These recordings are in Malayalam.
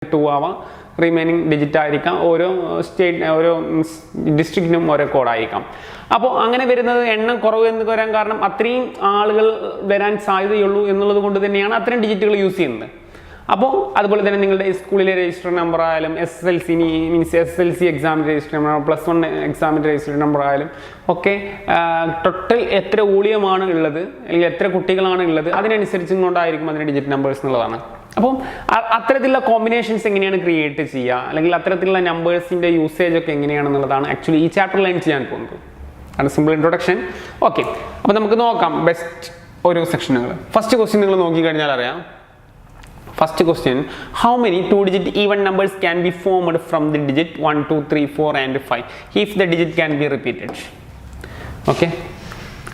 2 ആവാം, റിമൈനിങ് ഡിജിറ്റ് ആയിരിക്കാം, ഓരോ സ്റ്റേറ്റ് ഓരോ ഡിസ്ട്രിക്റ്റിനും ഓരോ കോഡായിരിക്കാം. അപ്പോൾ അങ്ങനെ വരുന്നത് എണ്ണം കുറവ് എന്ന് വരാൻ കാരണം അത്രയും ആളുകൾ വരാൻ സാധ്യതയുള്ളൂ എന്നുള്ളത് കൊണ്ട് തന്നെയാണ് അത്രയും ഡിജിറ്റുകൾ യൂസ് ചെയ്യുന്നത്. അപ്പോൾ അതുപോലെ തന്നെ നിങ്ങളുടെ സ്കൂളിലെ രജിസ്റ്റർ നമ്പർ ആയാലും SSLC മീൻസ് SSLC എക്സാമിൻ്റെ രജിസ്റ്റർ നമ്പർ, +1 എക്സാമിൻ്റെ രജിസ്റ്റർ നമ്പർ ആയാലും ഒക്കെ ടോട്ടൽ എത്ര വോളിയമാണ് ഉള്ളത് അല്ലെങ്കിൽ എത്ര കുട്ടികളാണ് ഉള്ളത് അതിനനുസരിച്ചും കൊണ്ടായിരിക്കും അതിൻ്റെ ഡിജിറ്റ് നമ്പേഴ്സ് എന്നുള്ളതാണ്. അപ്പം അത്തരത്തിലുള്ള കോമ്പിനേഷൻസ് എങ്ങനെയാണ് ക്രിയേറ്റ് ചെയ്യുക അല്ലെങ്കിൽ അത്തരത്തിലുള്ള നമ്പേഴ്സിൻ്റെ യൂസേജ് ഒക്കെ എങ്ങനെയാണെന്നുള്ളതാണ് ആക്ച്വലി ഈ ചാപ്റ്റർ ലൈൻ ചെയ്യാൻ പോകുന്നത്. ആണ് സിമ്പിൾ ഇൻട്രൊഡക്ഷൻ. ഓക്കെ, അപ്പോൾ നമുക്ക് നോക്കാം ബെസ്റ്റ് ഓരോ സെക്ഷനുകൾ. ഫസ്റ്റ് ക്വസ്റ്റ്യൻ നിങ്ങൾ നോക്കിക്കഴിഞ്ഞാൽ അറിയാം. First question, how many 2-digit even numbers can be formed from the digit 1, 2, 3, 4 and 5 if the digit can be repeated? Okay,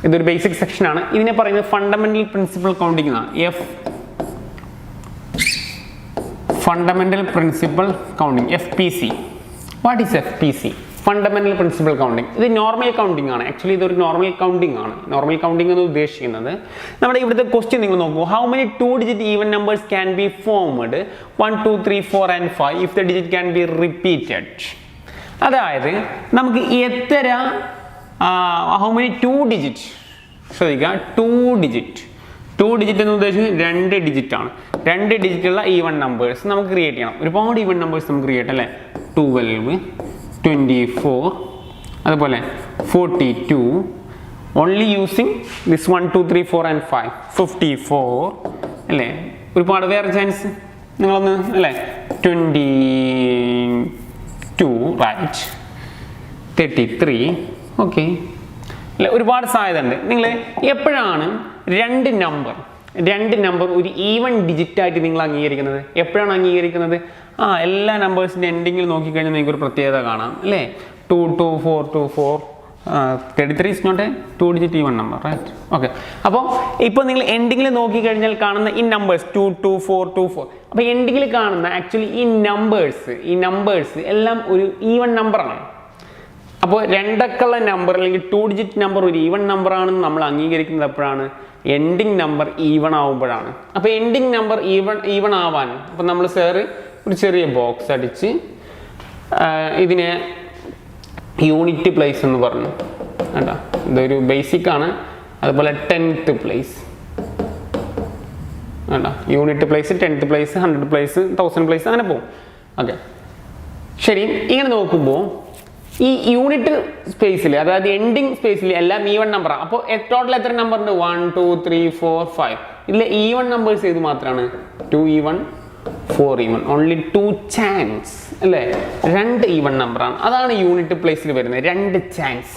ഇതൊരു ബേസിക് സെക്ഷൻ ആണ്. ഇതിനെ പറയുന്നത് ഫണ്ടമെന്റൽ പ്രിൻസിപ്പൽ കൗണ്ടിങ് ആണ്. Fundamental principle counting, FPC. What is FPC? Fundamental principle counting. ഇത് നോർമൽ കൗണ്ടിങ് ആണ്. ആക്ച്വലി ഇതൊരു നോർമൽ കൗണ്ടിങ് ആണ്. നോർമൽ കൗണ്ടിങ് എന്ന് ഉദ്ദേശിക്കുന്നത് നമ്മുടെ ഇവിടുത്തെ ക്വസ്റ്റ്യൻ നിങ്ങൾ നോക്കൂ. How many 2-digit even numbers can be formed 1, 2, 3, 4 and 5 if the digit can be repeated. അതായത് നമുക്ക് എത്ര ഹൗ മെനി 2-digit, ശ്രദ്ധിക്കുക, 2-digit എന്ന് ഉദ്ദേശിക്കുന്നത് 2 ഡിജിറ്റ് ആണ്. 2 ഡിജിറ്റുള്ള ഈവൻ നമ്പേഴ്സ് നമുക്ക് ക്രിയേറ്റ് ചെയ്യണം. ഒരുപാട് ഈവൻ നമ്പേഴ്സ് നമുക്ക് ക്രിയേറ്റ് അല്ലേ. 12, 24, അതുപോലെ 42, ഓൺലി യൂസിങ് ദിസ് 1, 2, 3, 4 and 5, 54 അല്ലേ. ഒരുപാട് വേറെ ചാൻസ് നിങ്ങളൊന്ന് അല്ലേ. 22 റൈറ്റ്, 33 ഓക്കെ അല്ലേ. ഒരുപാട് സാധ്യത ഉണ്ട്. നിങ്ങൾ എപ്പോഴാണ് രണ്ട് നമ്പർ ഒരു ഈവൻ ഡിജിറ്റ് ആയിട്ട് നിങ്ങൾ അംഗീകരിക്കുന്നത്? എപ്പോഴാണ് അംഗീകരിക്കുന്നത്? എല്ലാ നമ്പേഴ്സിൻ്റെ എൻഡിങ്ങിൽ നോക്കിക്കഴിഞ്ഞാൽ നിങ്ങൾക്ക് ഒരു പ്രത്യേകത കാണാം അല്ലേ. 2, 2, 4, 2, 4, 33 is not a 2-digit even number, right? Okay, അപ്പോൾ ഇപ്പോൾ നിങ്ങൾ എൻഡിങ്ങിൽ നോക്കിക്കഴിഞ്ഞാൽ കാണുന്ന ഈ നമ്പേഴ്സ് 2, 2, 4, 2, 4, അപ്പോൾ എൻഡിങ്ങിൽ കാണുന്ന ആക്ച്വലി ഈ നമ്പേഴ്സ് എല്ലാം ഒരു ഈവൻ നമ്പറാണ്. അപ്പോൾ രണ്ടക്കുള്ള നമ്പർ അല്ലെങ്കിൽ 2-digit നമ്പർ ഒരു ഈവൻ നമ്പർ ആണെന്ന് നമ്മൾ അംഗീകരിക്കുന്നത് എപ്പോഴാണ്? എൻഡിങ് നമ്പർ ഈവൺ ആവുമ്പോഴാണ്. അപ്പോൾ എൻഡിങ് നമ്പർ ഈവൺ ആവാൻ അപ്പോൾ നമ്മൾ ഒരു ചെറിയ ബോക്സ് അടിച്ച് ഇതിനെ യൂണിറ്റ് പ്ലേസ് എന്ന് പറഞ്ഞു കേട്ടോ. ഇതൊരു ബേസിക് ആണ്. അതുപോലെ 10th പ്ലേസ് കേട്ടോ. Unit place, 10th place, 100 place, 1000 place അങ്ങനെ പോകും. ഓക്കെ ശരി. ഇങ്ങനെ നോക്കുമ്പോൾ ഈ യൂണിറ്റ് സ്പേസിൽ അതായത് എൻഡിങ് സ്പേസിൽ എല്ലാം ഈവൺ നമ്പറാണ്. അപ്പോൾ ടോട്ടൽ എത്ര നമ്പർ ഉണ്ട്? 1, 2, 3, 4, 5. ഇതിലെ ഈവൺ നമ്പേഴ്സ് ഏത് മാത്രമാണ്? 2 ഈവൺ, 4 ഈവൺ, ഓൺലി 2 ചാൻസ് അല്ലേ. 2 ഈവൺ നമ്പറാണ്. അതാണ് യൂണിറ്റ് പ്ലേസിൽ വരുന്നത്, 2 ചാൻസ്.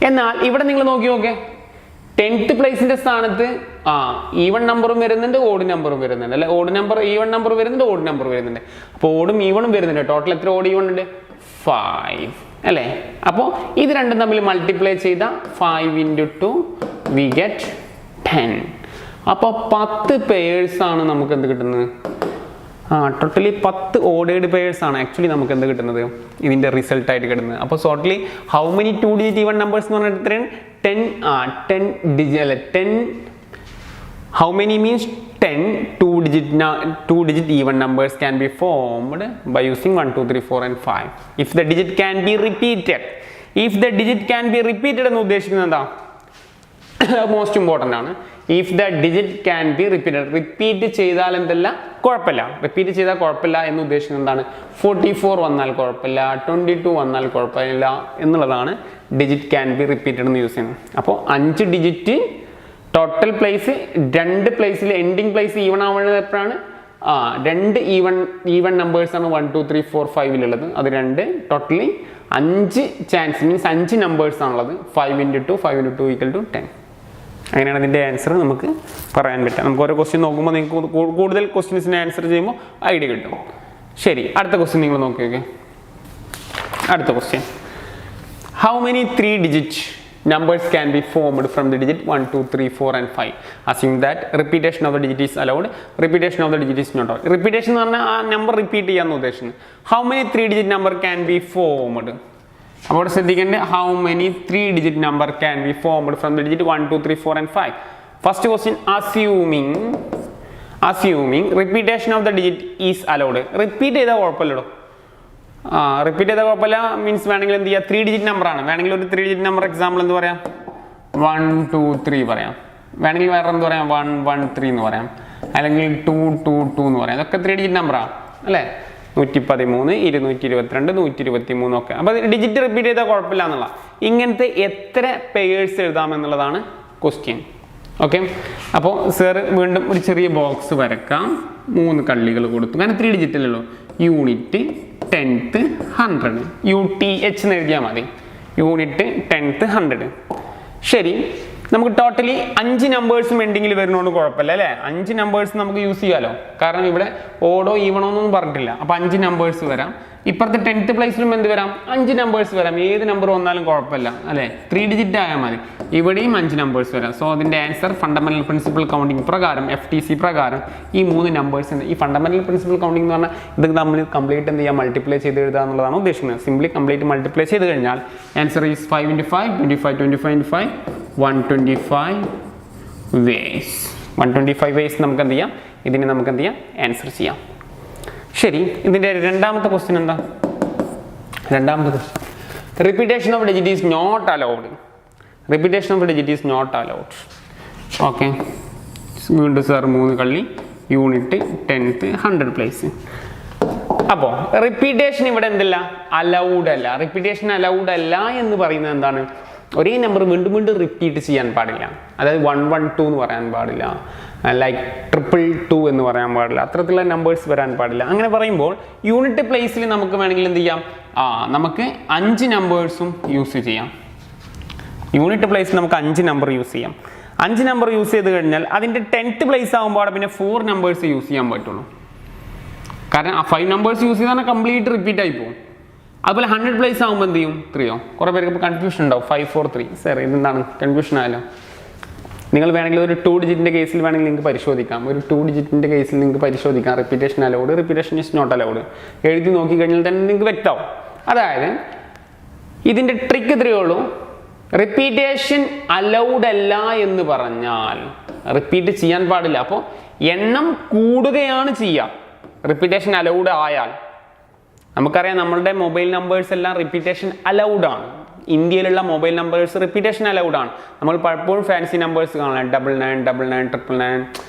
എന്നാൽ ഇവിടെ നിങ്ങൾ നോക്കി 10th പ്ലേസിന്റെ സ്ഥാനത്ത് ഈവൺ നമ്പറും വരുന്നുണ്ട്, ഓഡ് നമ്പറും വരുന്നുണ്ട് അല്ലെ. ഓഡ് നമ്പർ ഈവൺ നമ്പർ വരുന്നുണ്ട്, ഓഡ് നമ്പർ വരുന്നുണ്ട്. അപ്പോൾ ഓടും ഈവണും വരുന്നുണ്ട്. ടോട്ടൽ എത്ര ഓഡ് ഈവൺ ഉണ്ട്? 5 അല്ലേ. അപ്പോൾ ഇത് രണ്ടും തമ്മിൽ മൾട്ടിപ്ലൈ ചെയ്ത 5 × 2 വി ഗെറ്റ് 10. അപ്പോൾ 10 പേഴ്സ് ആണ് നമുക്ക് എന്ത് കിട്ടുന്നത്? ടോട്ടലി 10 ഓർഡേഡ് പേഴ്സ് ആണ് ആക്ച്വലി നമുക്ക് എന്ത് കിട്ടുന്നത്? ഇതിൻ്റെ റിസൾട്ട് ആയിട്ട് കിട്ടുന്നത്. അപ്പോൾ totally how many 2-digit even numbers എന്ന് പറഞ്ഞിട്ട് എത്രയാണ്? 10 ഡിജിറ്റ് അല്ലെ. 10 how many means 10 2-digit even numbers can be formed by using 1, 2, 3, 4 and 5 if the digit can be repeated. If the digit can be repeated എന്ന് ഉദ്ദേശിക്കുന്നത് എന്താ? മോസ്റ്റ് ഇമ്പോർട്ടൻ്റ് ആണ്. If the digit can be repeated. Repeat ചെയ്താൽ എന്തല്ല കുഴപ്പമില്ല. റിപ്പീറ്റ് ചെയ്താൽ കുഴപ്പമില്ല എന്ന് ഉദ്ദേശിക്കുന്നത് എന്താണ്? 44 വന്നാൽ കുഴപ്പമില്ല, 22 വന്നാൽ കുഴപ്പമില്ല എന്നുള്ളതാണ് ഡിജിറ്റ് ക്യാൻ ബി റിപ്പീറ്റഡ് എന്ന് യൂസ് ചെയ്യുന്നത്. അപ്പോൾ 5 ഡിജിറ്റ് ടോട്ടൽ പ്ലേസ്, 2 പ്ലേസിൽ എൻഡിങ് പ്ലേസ് ഈവൺ ആവുന്നത് എപ്പോഴാണ്? 2 ഈവൺ നമ്പേഴ്സ് ആണ് 1, 2, 3, 4, 5 അത് 2. ടോട്ടലി 5 ചാൻസ് മീൻസ് 5 നമ്പേഴ്സ് ആണുള്ളത്. 5 × 2 = 10. അങ്ങനെയാണ് അതിൻ്റെ ആൻസർ നമുക്ക് പറയാൻ പറ്റുക. നമുക്ക് ഓരോ ക്വസ്റ്റ്യൻ നോക്കുമ്പോൾ നിങ്ങൾക്ക് കൂടുതൽ ക്വസ്റ്റ്യൻസിന് ആൻസർ ചെയ്യുമ്പോൾ ഐഡിയ കിട്ടും. ശരി, അടുത്ത ക്വസ്റ്റ്യൻ നിങ്ങൾ നോക്കി. അടുത്ത question, how many 3-digit numbers can be formed from the digit 1, 2, 3, 4 and 5 assuming that repetition of the digit is allowed, repetition of the digit is not allowed. Repetition എന്ന് പറഞ്ഞാൽ ആ നമ്പർ റിപ്പീറ്റ് ചെയ്യാന്ന് ഉദ്ദേശിക്കുന്നത്. How many 3-digit number can be formed? അപ്പോൾ ശ്രദ്ധിക്കേണ്ടത് how many 3-digit number can be formed from the digit 1, 2, 3, 4 and 5. First question, assuming repetition of the digit is allowed. Repeat ചെയ്താൽ കുഴപ്പമില്ലടോ. റിപ്പീറ്റ് ചെയ്താൽ കുഴപ്പമില്ല മീൻസ് വേണമെങ്കിൽ എന്ത് ചെയ്യുക, 3 ഡിജിറ്റ് നമ്പറാണ്. വേണമെങ്കിൽ ഒരു 3 ഡിജിറ്റ് നമ്പർ എക്സാമ്പിൾ എന്ത് പറയാം, 1 2 3 പറയാം. വേണമെങ്കിൽ വേറെ എന്ത് പറയാം, 1 1 3 എന്ന് പറയാം, അല്ലെങ്കിൽ 2 2 2 എന്ന് പറയാം. ഇതൊക്കെ 3 ഡിജിറ്റ് നമ്പറാണ് അല്ലേ. 113 222 123 ഒക്കെ. അപ്പോൾ ഡിജിറ്റ് റിപ്പീറ്റ് ചെയ്താൽ കുഴപ്പമില്ല എന്നുള്ള. ഇങ്ങനത്തെ എത്ര പെയേഴ്സ് എഴുതാമെന്നുള്ളതാണ് ക്വസ്റ്റ്യൻ. ഓക്കെ, അപ്പോൾ സർ വീണ്ടും ഒരു ചെറിയ ബോക്സ് വരക്കാം. 3 കള്ളികൾ കൊടുത്തു. കാരണം 3 ഡിജിറ്റല്ലല്ലോ. യൂണിറ്റ് 10th 100 UTH എന്ന് എഴുതിയാൽ മതി. Unit 10th 100. ശരി, നമുക്ക് ടോട്ടലി 5 നമ്പേഴ്സും എൻഡിങ്ങിൽ വരുന്നതുകൊണ്ട് കുഴപ്പമില്ല അല്ലേ. 5 നമ്പേഴ്സ് നമുക്ക് യൂസ് ചെയ്യാമല്ലോ. കാരണം ഇവിടെ ഓടോ ഈവണോ എന്നൊന്നും പറഞ്ഞിട്ടില്ല. അപ്പോൾ 5 നമ്പേഴ്സ് വരാം. ഇപ്പുറത്തെ 10th പ്ലേസിലും എന്ത് വരാം, 5 നമ്പേഴ്സ് വരാം. ഏത് നമ്പർ വന്നാലും കുഴപ്പമില്ല അല്ലേ. 3 ഡിജിറ്റ് ആയാൽ മതി. ഇവിടെയും 5 നമ്പേഴ്സ് വരാം. സോ അതിൻ്റെ ആൻസർ ഫണ്ടമെന്റൽ പ്രിൻസിപ്പിൾ കൗണ്ടിങ് പ്രകാരം, FTC പ്രകാരം ഈ 3 നമ്പേഴ്സ്. ഈ ഫണ്ടമെന്റൽ പ്രിൻസിപ്പിൾ കൗണ്ടിങ് എന്ന് പറഞ്ഞാൽ ഇത് നമ്മൾ കംപ്ലീറ്റ് എന്ത് ചെയ്യുക, മൾട്ടിപ്ലൈ ചെയ്ത് എഴുതുക എന്നുള്ളതാണ് ഉദ്ദേശിക്കുന്നത്. സിംപ്ലി കംപ്ലീറ്റ് മൾട്ടിപ്ലൈ ചെയ്ത് കഴിഞ്ഞാൽ ആൻസർ ഈസ് 5 × 5 25 25 × 5 125 വേസ്. 125 വേസ് നമുക്ക് എന്ത് ചെയ്യാം, ഇതിനെ നമുക്ക് എന്ത് ചെയ്യാം, ആൻസർ ചെയ്യാം. ശരി, ഇതിൻ്റെ രണ്ടാമത്തെ ക്വസ്റ്റ്യൻ എന്താ? രണ്ടാമത്തെ question, repetition of digit is not allowed. Repetition of digit is not allowed. Okay, വീണ്ടും സാർ 3 കള്ളി, യൂണിറ്റ് 10th 100 പ്ലേസ്. അപ്പോൾ റിപ്പീറ്റേഷൻ ഇവിടെ എന്തല്ല, അലൗഡ് അല്ല. റിപ്പീറ്റേഷൻ അലൗഡ് അല്ല എന്ന് പറയുന്നത് എന്താണ്, ഒരേ നമ്പർ വീണ്ടും വീണ്ടും റിപ്പീറ്റ് ചെയ്യാൻ പാടില്ല. അതായത് 112 എന്ന് പറയാൻ പാടില്ല, ലൈക്ക് 222 എന്ന് പറയാൻ പാടില്ല. അത്തരത്തിലുള്ള നമ്പേഴ്സ് വരാൻ പാടില്ല. അങ്ങനെ പറയുമ്പോൾ യൂണിറ്റ് പ്ലേസിൽ നമുക്ക് വേണമെങ്കിൽ എന്ത് ചെയ്യാം, നമുക്ക് 5 നമ്പേഴ്സും യൂസ് ചെയ്യാം. യൂണിറ്റ് പ്ലേസിൽ നമുക്ക് 5 നമ്പർ യൂസ് ചെയ്യാം. 5 നമ്പർ യൂസ് ചെയ്ത് കഴിഞ്ഞാൽ അതിൻ്റെ 10th പ്ലേസ് ആകുമ്പോൾ പിന്നെ 4 നമ്പേഴ്സ് യൂസ് ചെയ്യാൻ പറ്റുള്ളൂ. കാരണം ആ 5 നമ്പേഴ്സ് യൂസ് ചെയ്താൽ കംപ്ലീറ്റ് റിപ്പീറ്റ് ആയി പോകും. അതുപോലെ 100 പ്ലേസ് ആകുമ്പോൾ എന്ത് ചെയ്യും, 3 കുറേ പേർക്ക് ഇപ്പോൾ കൺഫ്യൂഷൻ ഉണ്ടാവും. 5 4 3 സാർ ഇതെന്താണ് കൺഫ്യൂഷൻ ആയാലോ. നിങ്ങൾ വേണമെങ്കിൽ ഒരു 2 ഡിജിറ്റിൻ്റെ കേസിൽ വേണമെങ്കിൽ നിങ്ങൾക്ക് പരിശോധിക്കാം. ഒരു 2 ഡിജിറ്റിൻ്റെ കേസിൽ നിങ്ങൾക്ക് പരിശോധിക്കാം repetition allowed, repetition is not allowed. എഴുതി നോക്കിക്കഴിഞ്ഞാൽ തന്നെ നിങ്ങൾക്ക് വ്യക്തമാവും. അതായത് ഇതിൻ്റെ ട്രിക്ക് ഇത്രയേ ഉള്ളൂ. റിപ്പീറ്റേഷൻ അലൗഡ് അല്ല എന്ന് പറഞ്ഞാൽ റിപ്പീറ്റ് ചെയ്യാൻ പാടില്ല. അപ്പോൾ എണ്ണം കൂടുകയാണ് ചെയ്യുക റിപ്പീറ്റേഷൻ അലൗഡ് ആയാൽ. നമുക്കറിയാം നമ്മളുടെ മൊബൈൽ നമ്പേഴ്സ് എല്ലാം റിപ്പീറ്റേഷൻ അലൗഡ് ആണ്. ഇന്ത്യയിലുള്ള മൊബൈൽ നമ്പേഴ്സ് റിപ്പീറ്റേഷൻ അലൗഡ് ആണ്. നമ്മൾ പലപ്പോഴും ഫാൻസി നമ്പേഴ്സ് കാണാം, 99 99 999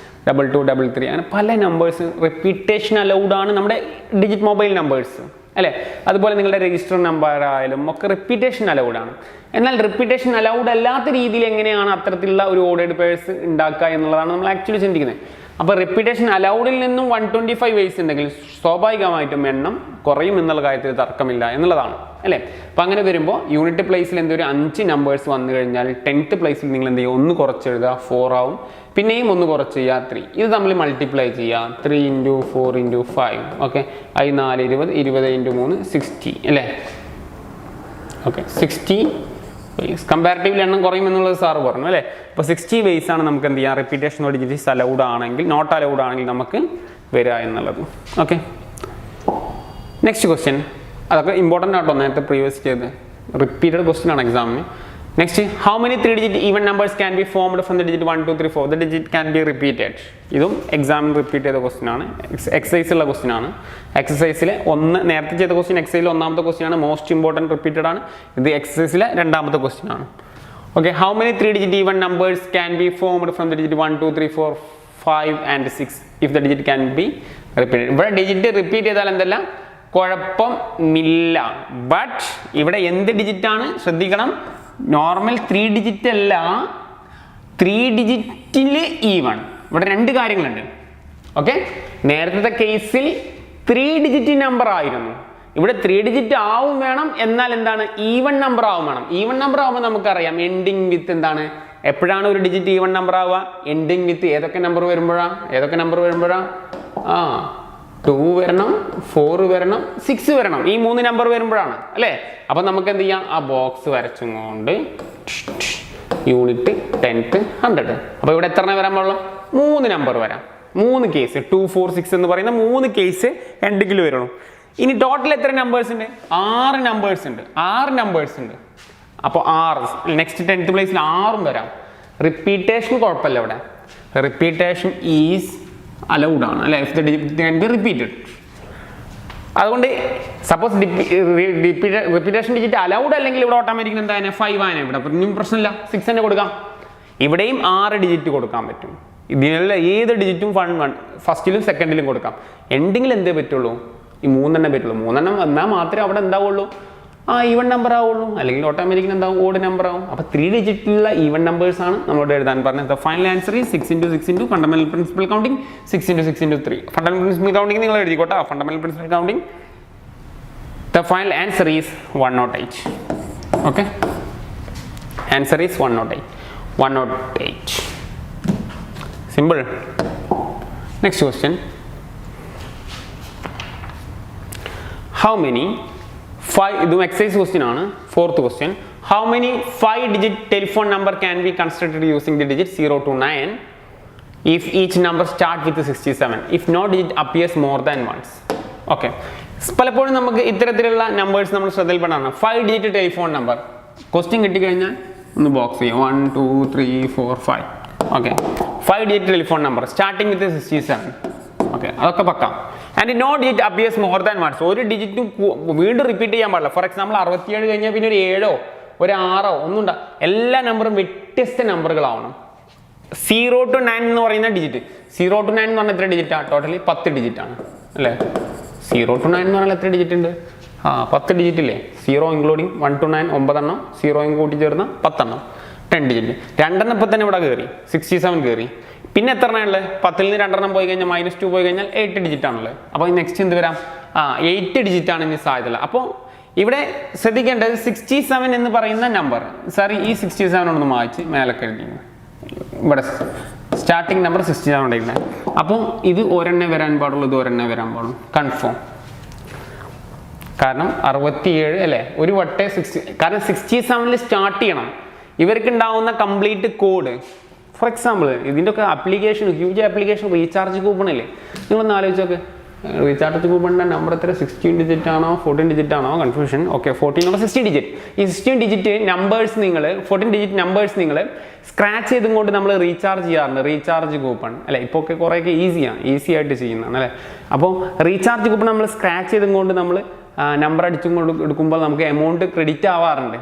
22 33 അങ്ങനെ പല നമ്പേഴ്സ് റിപ്പീറ്റേഷൻ അലൗഡ് ആണ് നമ്മുടെ ഡിജിറ്റ് മൊബൈൽ നമ്പേഴ്സ് അല്ലേ. അതുപോലെ നിങ്ങളുടെ രജിസ്റ്റർ നമ്പർ ആയാലും ഒക്കെ റിപ്പീറ്റേഷൻ അലൗഡ് ആണ്. എന്നാൽ റിപ്പീറ്റേഷൻ അലൗഡ് അല്ലാത്ത രീതിയിൽ എങ്ങനെയാണ് അത്തരത്തിലുള്ള ഒരു ഓർഡേഡ് പേഴ്സ് ഉണ്ടാക്കുക എന്നുള്ളതാണ് നമ്മൾ ആക്ച്വലി ചിന്തിക്കുന്നത്. അപ്പോൾ റിപ്പീറ്റേഷൻ അലൗഡിൽ നിന്നും 125 വേസ് ഉണ്ടെങ്കിൽ സ്വാഭാവികമായിട്ടും എണ്ണം കുറയും എന്നുള്ള കാര്യത്തിൽ തർക്കമില്ല എന്നുള്ളതാണ് അല്ലേ. അപ്പോൾ അങ്ങനെ വരുമ്പോൾ യൂണിറ്റ് പ്ലേസിൽ എന്തൊരു 5 നമ്പേഴ്സ് വന്നു കഴിഞ്ഞാൽ 10th പ്ലേസിൽ നിങ്ങൾ എന്ത് ചെയ്യുക, 1 കുറച്ച് എഴുതുക, 4 ആവും. പിന്നെയും 1 കുറച്ച് ചെയ്യുക, 3. ഇത് നമ്മൾ മൾട്ടിപ്ലൈ ചെയ്യുക, 3 × 4 × 5. ഓക്കെ, 4 20 20 × 3 60 അല്ലേ. Okay, 60 vase. കമ്പാരിറ്റീവ്ലി എണ്ണം കുറയും എന്നുള്ളത് സാറ് പറഞ്ഞു അല്ലേ. അപ്പോൾ 60 വേസ് ആണ് നമുക്ക് എന്ത് ചെയ്യാം, റിപ്പീറ്റേഷൻ ഓഫ് ഡിജിറ്റ്സ് അലൗഡ് ആണെങ്കിൽ, നോട്ട് അലൗഡ് ആണെങ്കിൽ നമുക്ക് വരിക എന്നുള്ളത്. Okay, next question. അതൊക്കെ ഇമ്പോർട്ടൻ്റ് ആട്ടോ, നേരത്തെ പ്രീവിയസ് ചെയ്ത് റിപ്പീറ്റഡ് ക്വസ്റ്റ്യൻ ആണ് എക്സാമിന്. Next, how many 3 digit even numbers can be formed from the digit 1 2 3 4? The digit can be repeated. ഇതും എക്സാമിന് റിപ്പീറ്റ് ചെയ്ത ക്വസ്റ്റ്യൻ ആണ്. എക്സസൈസുള്ള ക്വസ്റ്റ്യൻ ആണ്. എക്സസൈസിൽ നേരത്തെ ചെയ്ത ക്വസ്റ്റ്യൻ എക്സസൈസിൽ 1ാമത്തെ ക്വസ്റ്റ്യൻ ആണ്, മോസ്റ്റ് ഇമ്പോർട്ടൻറ്റ് റിപ്പീറ്റഡ് ആണ്. ഇത് എക്സസൈസിലെ 2ാമത്തെ ക്വസ്റ്റ്യൻ ആണ്. Okay, how many 3 digit even numbers can be formed from the digit 1 2 3 4 5 and 6 if the digit can be repeated? ഇവിടെ ഡിജിറ്റ് റിപ്പീറ്റ് ചെയ്താൽ എന്തല്ല കുഴപ്പമില്ല. ബട്ട് ഇവിടെ എന്ത് ഡിജിറ്റ് ആണ് ശ്രദ്ധിക്കണം, നോർമൽ 3 ഡിജിറ്റ് അല്ല, 3 ഡിജിറ്റിൽ ഈവൺ. ഇവിടെ 2 കാര്യങ്ങളുണ്ട്. ഓക്കെ, നേരത്തെ കേസിൽ 3 ഡിജിറ്റ് നമ്പർ ആയിരുന്നു. ഇവിടെ 3 ഡിജിറ്റ് ആവും വേണം, എന്നാൽ എന്താണ്, ഈവൺ നമ്പർ ആവും വേണം. ഈവൺ നമ്പർ ആവുമ്പോൾ നമുക്കറിയാം എൻഡിങ് വിത്ത് എന്താണ്, എപ്പോഴാണ് ഒരു ഡിജിറ്റ് ഈവൺ നമ്പർ ആവുക, എൻഡിങ് വിത്ത് ഏതൊക്കെ നമ്പർ വരുമ്പോഴാണ്, 2 വരണം, 4 വരണം, 6 വരണം. ഈ 3 നമ്പർ വരുമ്പോഴാണ് അല്ലേ. അപ്പം നമുക്ക് എന്ത് ചെയ്യാം, ആ ബോക്സ് വരച്ചുകൊണ്ട് യൂണിറ്റ് 10th 100. അപ്പോൾ ഇവിടെ എത്ര വരാൻ പാടുള്ളൂ, 3 നമ്പർ വരാം. 3 കേസ് 2 4 6 എന്ന് പറയുന്ന 3 കേസ് എൻഡിങ്ങിൽ വരുള്ളൂ. ഇനി ടോട്ടൽ എത്ര നമ്പേഴ്സ് ഉണ്ട്, 6 നമ്പേഴ്സ് ഉണ്ട്. 6 നമ്പേഴ്സ് ഉണ്ട്. അപ്പോൾ 6 നെക്സ്റ്റ് 10th പ്ലേസിൽ 6 വരാം. റിപ്പീറ്റേഷൻ കുഴപ്പമില്ല. ഇവിടെ റിപ്പീറ്റേഷൻ ഈസ് അലൗഡ് ആണ് അല്ലേ, if the digit can be repeated. അതുകൊണ്ട് സപ്പോസ് റിപ്പീറ്റേഷൻ ഡിജിറ്റ് അലൗഡ് അല്ലെങ്കിൽ ഇവിടെ ഓട്ടോമാറ്റിക്കലി എന്താ 5 ആണ് ഇവിടെ, അപ്പം ഇനിയും പ്രശ്നമില്ല, 6 തന്നെ കൊടുക്കാം. ഇവിടെയും 6 ഡിജിറ്റ് കൊടുക്കാൻ പറ്റും. ഇതിനുള്ള ഏത് ഡിജിറ്റും ഫസ്റ്റിലും സെക്കൻഡിലും കൊടുക്കാം. എൻഡിങ്ങിൽ എന്തേ പറ്റുള്ളൂ, ഈ 3 പറ്റുള്ളൂ. 3 വന്നാൽ മാത്രമേ അവിടെ എന്താവുള്ളൂ, ഈവൻ നമ്പർ ആവുള്ളൂ, അല്ലെങ്കിൽ ഓട്ടോമാറ്റിക്കലി എന്താവും, ഓഡ് നമ്പർ ആവും. അപ്പോൾ 3 ഡിജിറ്റിലുള്ള ഈവൻ നമ്പേഴ്സ് ആണ് നമ്മളോട് എഴുതാൻ പറഞ്ഞത്. ഫൈനൽ ആൻസർ ഈ 6 × 6 fundamental principle counting, 6 × 6 × 3. Fundamental principle counting നിങ്ങൾ എഴുതിക്കോട്ടെ. Fundamental principle counting the final answer is 108. Okay, answer is 108. Simple. Next question. How many 5 ഇതും എക്സസൈസ് ക്വസ്റ്റ്യൻ ആണ്. 4th question. How many 5-digit telephone number can be constructed using the digit 0 to 9 if each number start with 67 if no digit appears more than once? Okay. പലപ്പോഴും നമുക്ക് ഇത്തരത്തിലുള്ള നമ്പേഴ്സ് നമ്മൾ ശ്രദ്ധയിൽപ്പെടാണ്. 5-digit ടെലിഫോൺ നമ്പർ ക്വസ്റ്റ്യൻ കിട്ടിക്കഴിഞ്ഞാൽ ഒന്ന് ബോക്സ് ചെയ്യാം. 1 2 3 4 5. Okay, 5-digit telephone number starting with 67. Okay, അതൊക്കെ പക്കാം. And no digit appears more than once. ഒരു ഡിജിറ്റും വീണ്ടും റിപ്പീറ്റ് ചെയ്യാൻ പാടില്ല. ഫോർ എക്സാമ്പിൾ 67 കഴിഞ്ഞാൽ പിന്നെ ഒരു 7 ഒരു 6 ഒന്നും എല്ലാ നമ്പറും വ്യത്യസ്ത നമ്പറുകളാവണം. 0 to 9 എന്ന് പറയുന്ന ഡിജിറ്റ്, 0 to 9 എന്ന് പറഞ്ഞാൽ എത്ര ഡിജിറ്റാണ്? ടോട്ടലി 10 ഡിജിറ്റ് ആണ് അല്ലേ. 0 to 9 എന്ന് പറഞ്ഞാൽ എത്ര ഡിജിറ്റ് ഉണ്ട്? 10 ഡിജിറ്റ് ഇല്ലേ. 0 ഇൻക്ലൂഡിങ് 1 to 9 9 എണ്ണം, 0 കൂട്ടി ചേർന്ന് 10 എണ്ണം, 10 ഡിജിറ്റ്. 2 എണ്ണം ഇപ്പം തന്നെ ഇവിടെ കയറി 67 കയറി. പിന്നെ എത്ര എണ്ണം ഉള്ളത്? 10-ൽ നിന്ന് 2 എണ്ണം പോയി കഴിഞ്ഞാൽ -2 പോയി കഴിഞ്ഞാൽ 8 ഡിജിറ്റ് ആണുള്ളത്. അപ്പോൾ നെക്സ്റ്റ് എന്ത് വരാം? 8 ഡിജിറ്റ് ആണ് ഇനി സാധ്യത. അപ്പോൾ ഇവിടെ ശ്രദ്ധിക്കേണ്ടത് 67 എന്ന് പറയുന്ന നമ്പർ, സാറി ഈ 67 ഒന്ന് മാറ്റി മേലൊക്കെ എഴുതിയിരുന്നു. ഇവിടെ സ്റ്റാർട്ടിങ് നമ്പർ 67 ഉണ്ടായിരുന്നത്. അപ്പോൾ ഇത് ഒരെണ്ണേ വരാൻ പാടുള്ളൂ, ഇത് ഒരെണ്ണേ വരാൻ പാടുള്ളൂ. കൺഫേം. കാരണം 67 അല്ലേ, ഒരു വട്ടേ 60. കാരണം 67 സ്റ്റാർട്ട് ചെയ്യണം. ഇവർക്ക് ഉണ്ടാവുന്ന കംപ്ലീറ്റ് കോഡ്, ഫോർ എക്സാമ്പിൾ ഇതിൻ്റെ ഒക്കെ application, huge application, recharge coupon അല്ലേ. നിങ്ങളൊന്ന് ആലോചിച്ച് നോക്ക്, റീചാർജ് കൂപ്പണിൻ്റെ നമ്പർ എത്ര? 16 ഡിജിറ്റ് ആണോ 14 ഡിജിറ്റ് ആണോ? കൺഫ്യൂഷൻ. Okay, 14 or 16 digit. ഈ 16 ഡിജിറ്റ് നമ്പേഴ്സ് നിങ്ങൾ 14 ഡിജിറ്റ് നമ്പേഴ്സ് നിങ്ങൾ സ്ക്രാച്ച് ചെയ്തും കൊണ്ട് നമ്മൾ റീചാർജ് ചെയ്യാറുണ്ട്. റീചാർജ് കൂപ്പൺ അല്ലേ, ഇപ്പോൾ ഒക്കെ കുറേയൊക്കെ ഈസി ആയിട്ട് ചെയ്യുന്നതാണ് അല്ലേ. അപ്പോൾ റീചാർജ് കൂപ്പൺ നമ്മൾ സ്ക്രാച്ച് ചെയ്തും കൊണ്ട് നമ്മൾ നമ്പർ അടിച്ചും കൊണ്ട് എടുക്കുമ്പോൾ നമുക്ക് എമൗണ്ട് ക്രെഡിറ്റ് ആവാറുണ്ട്.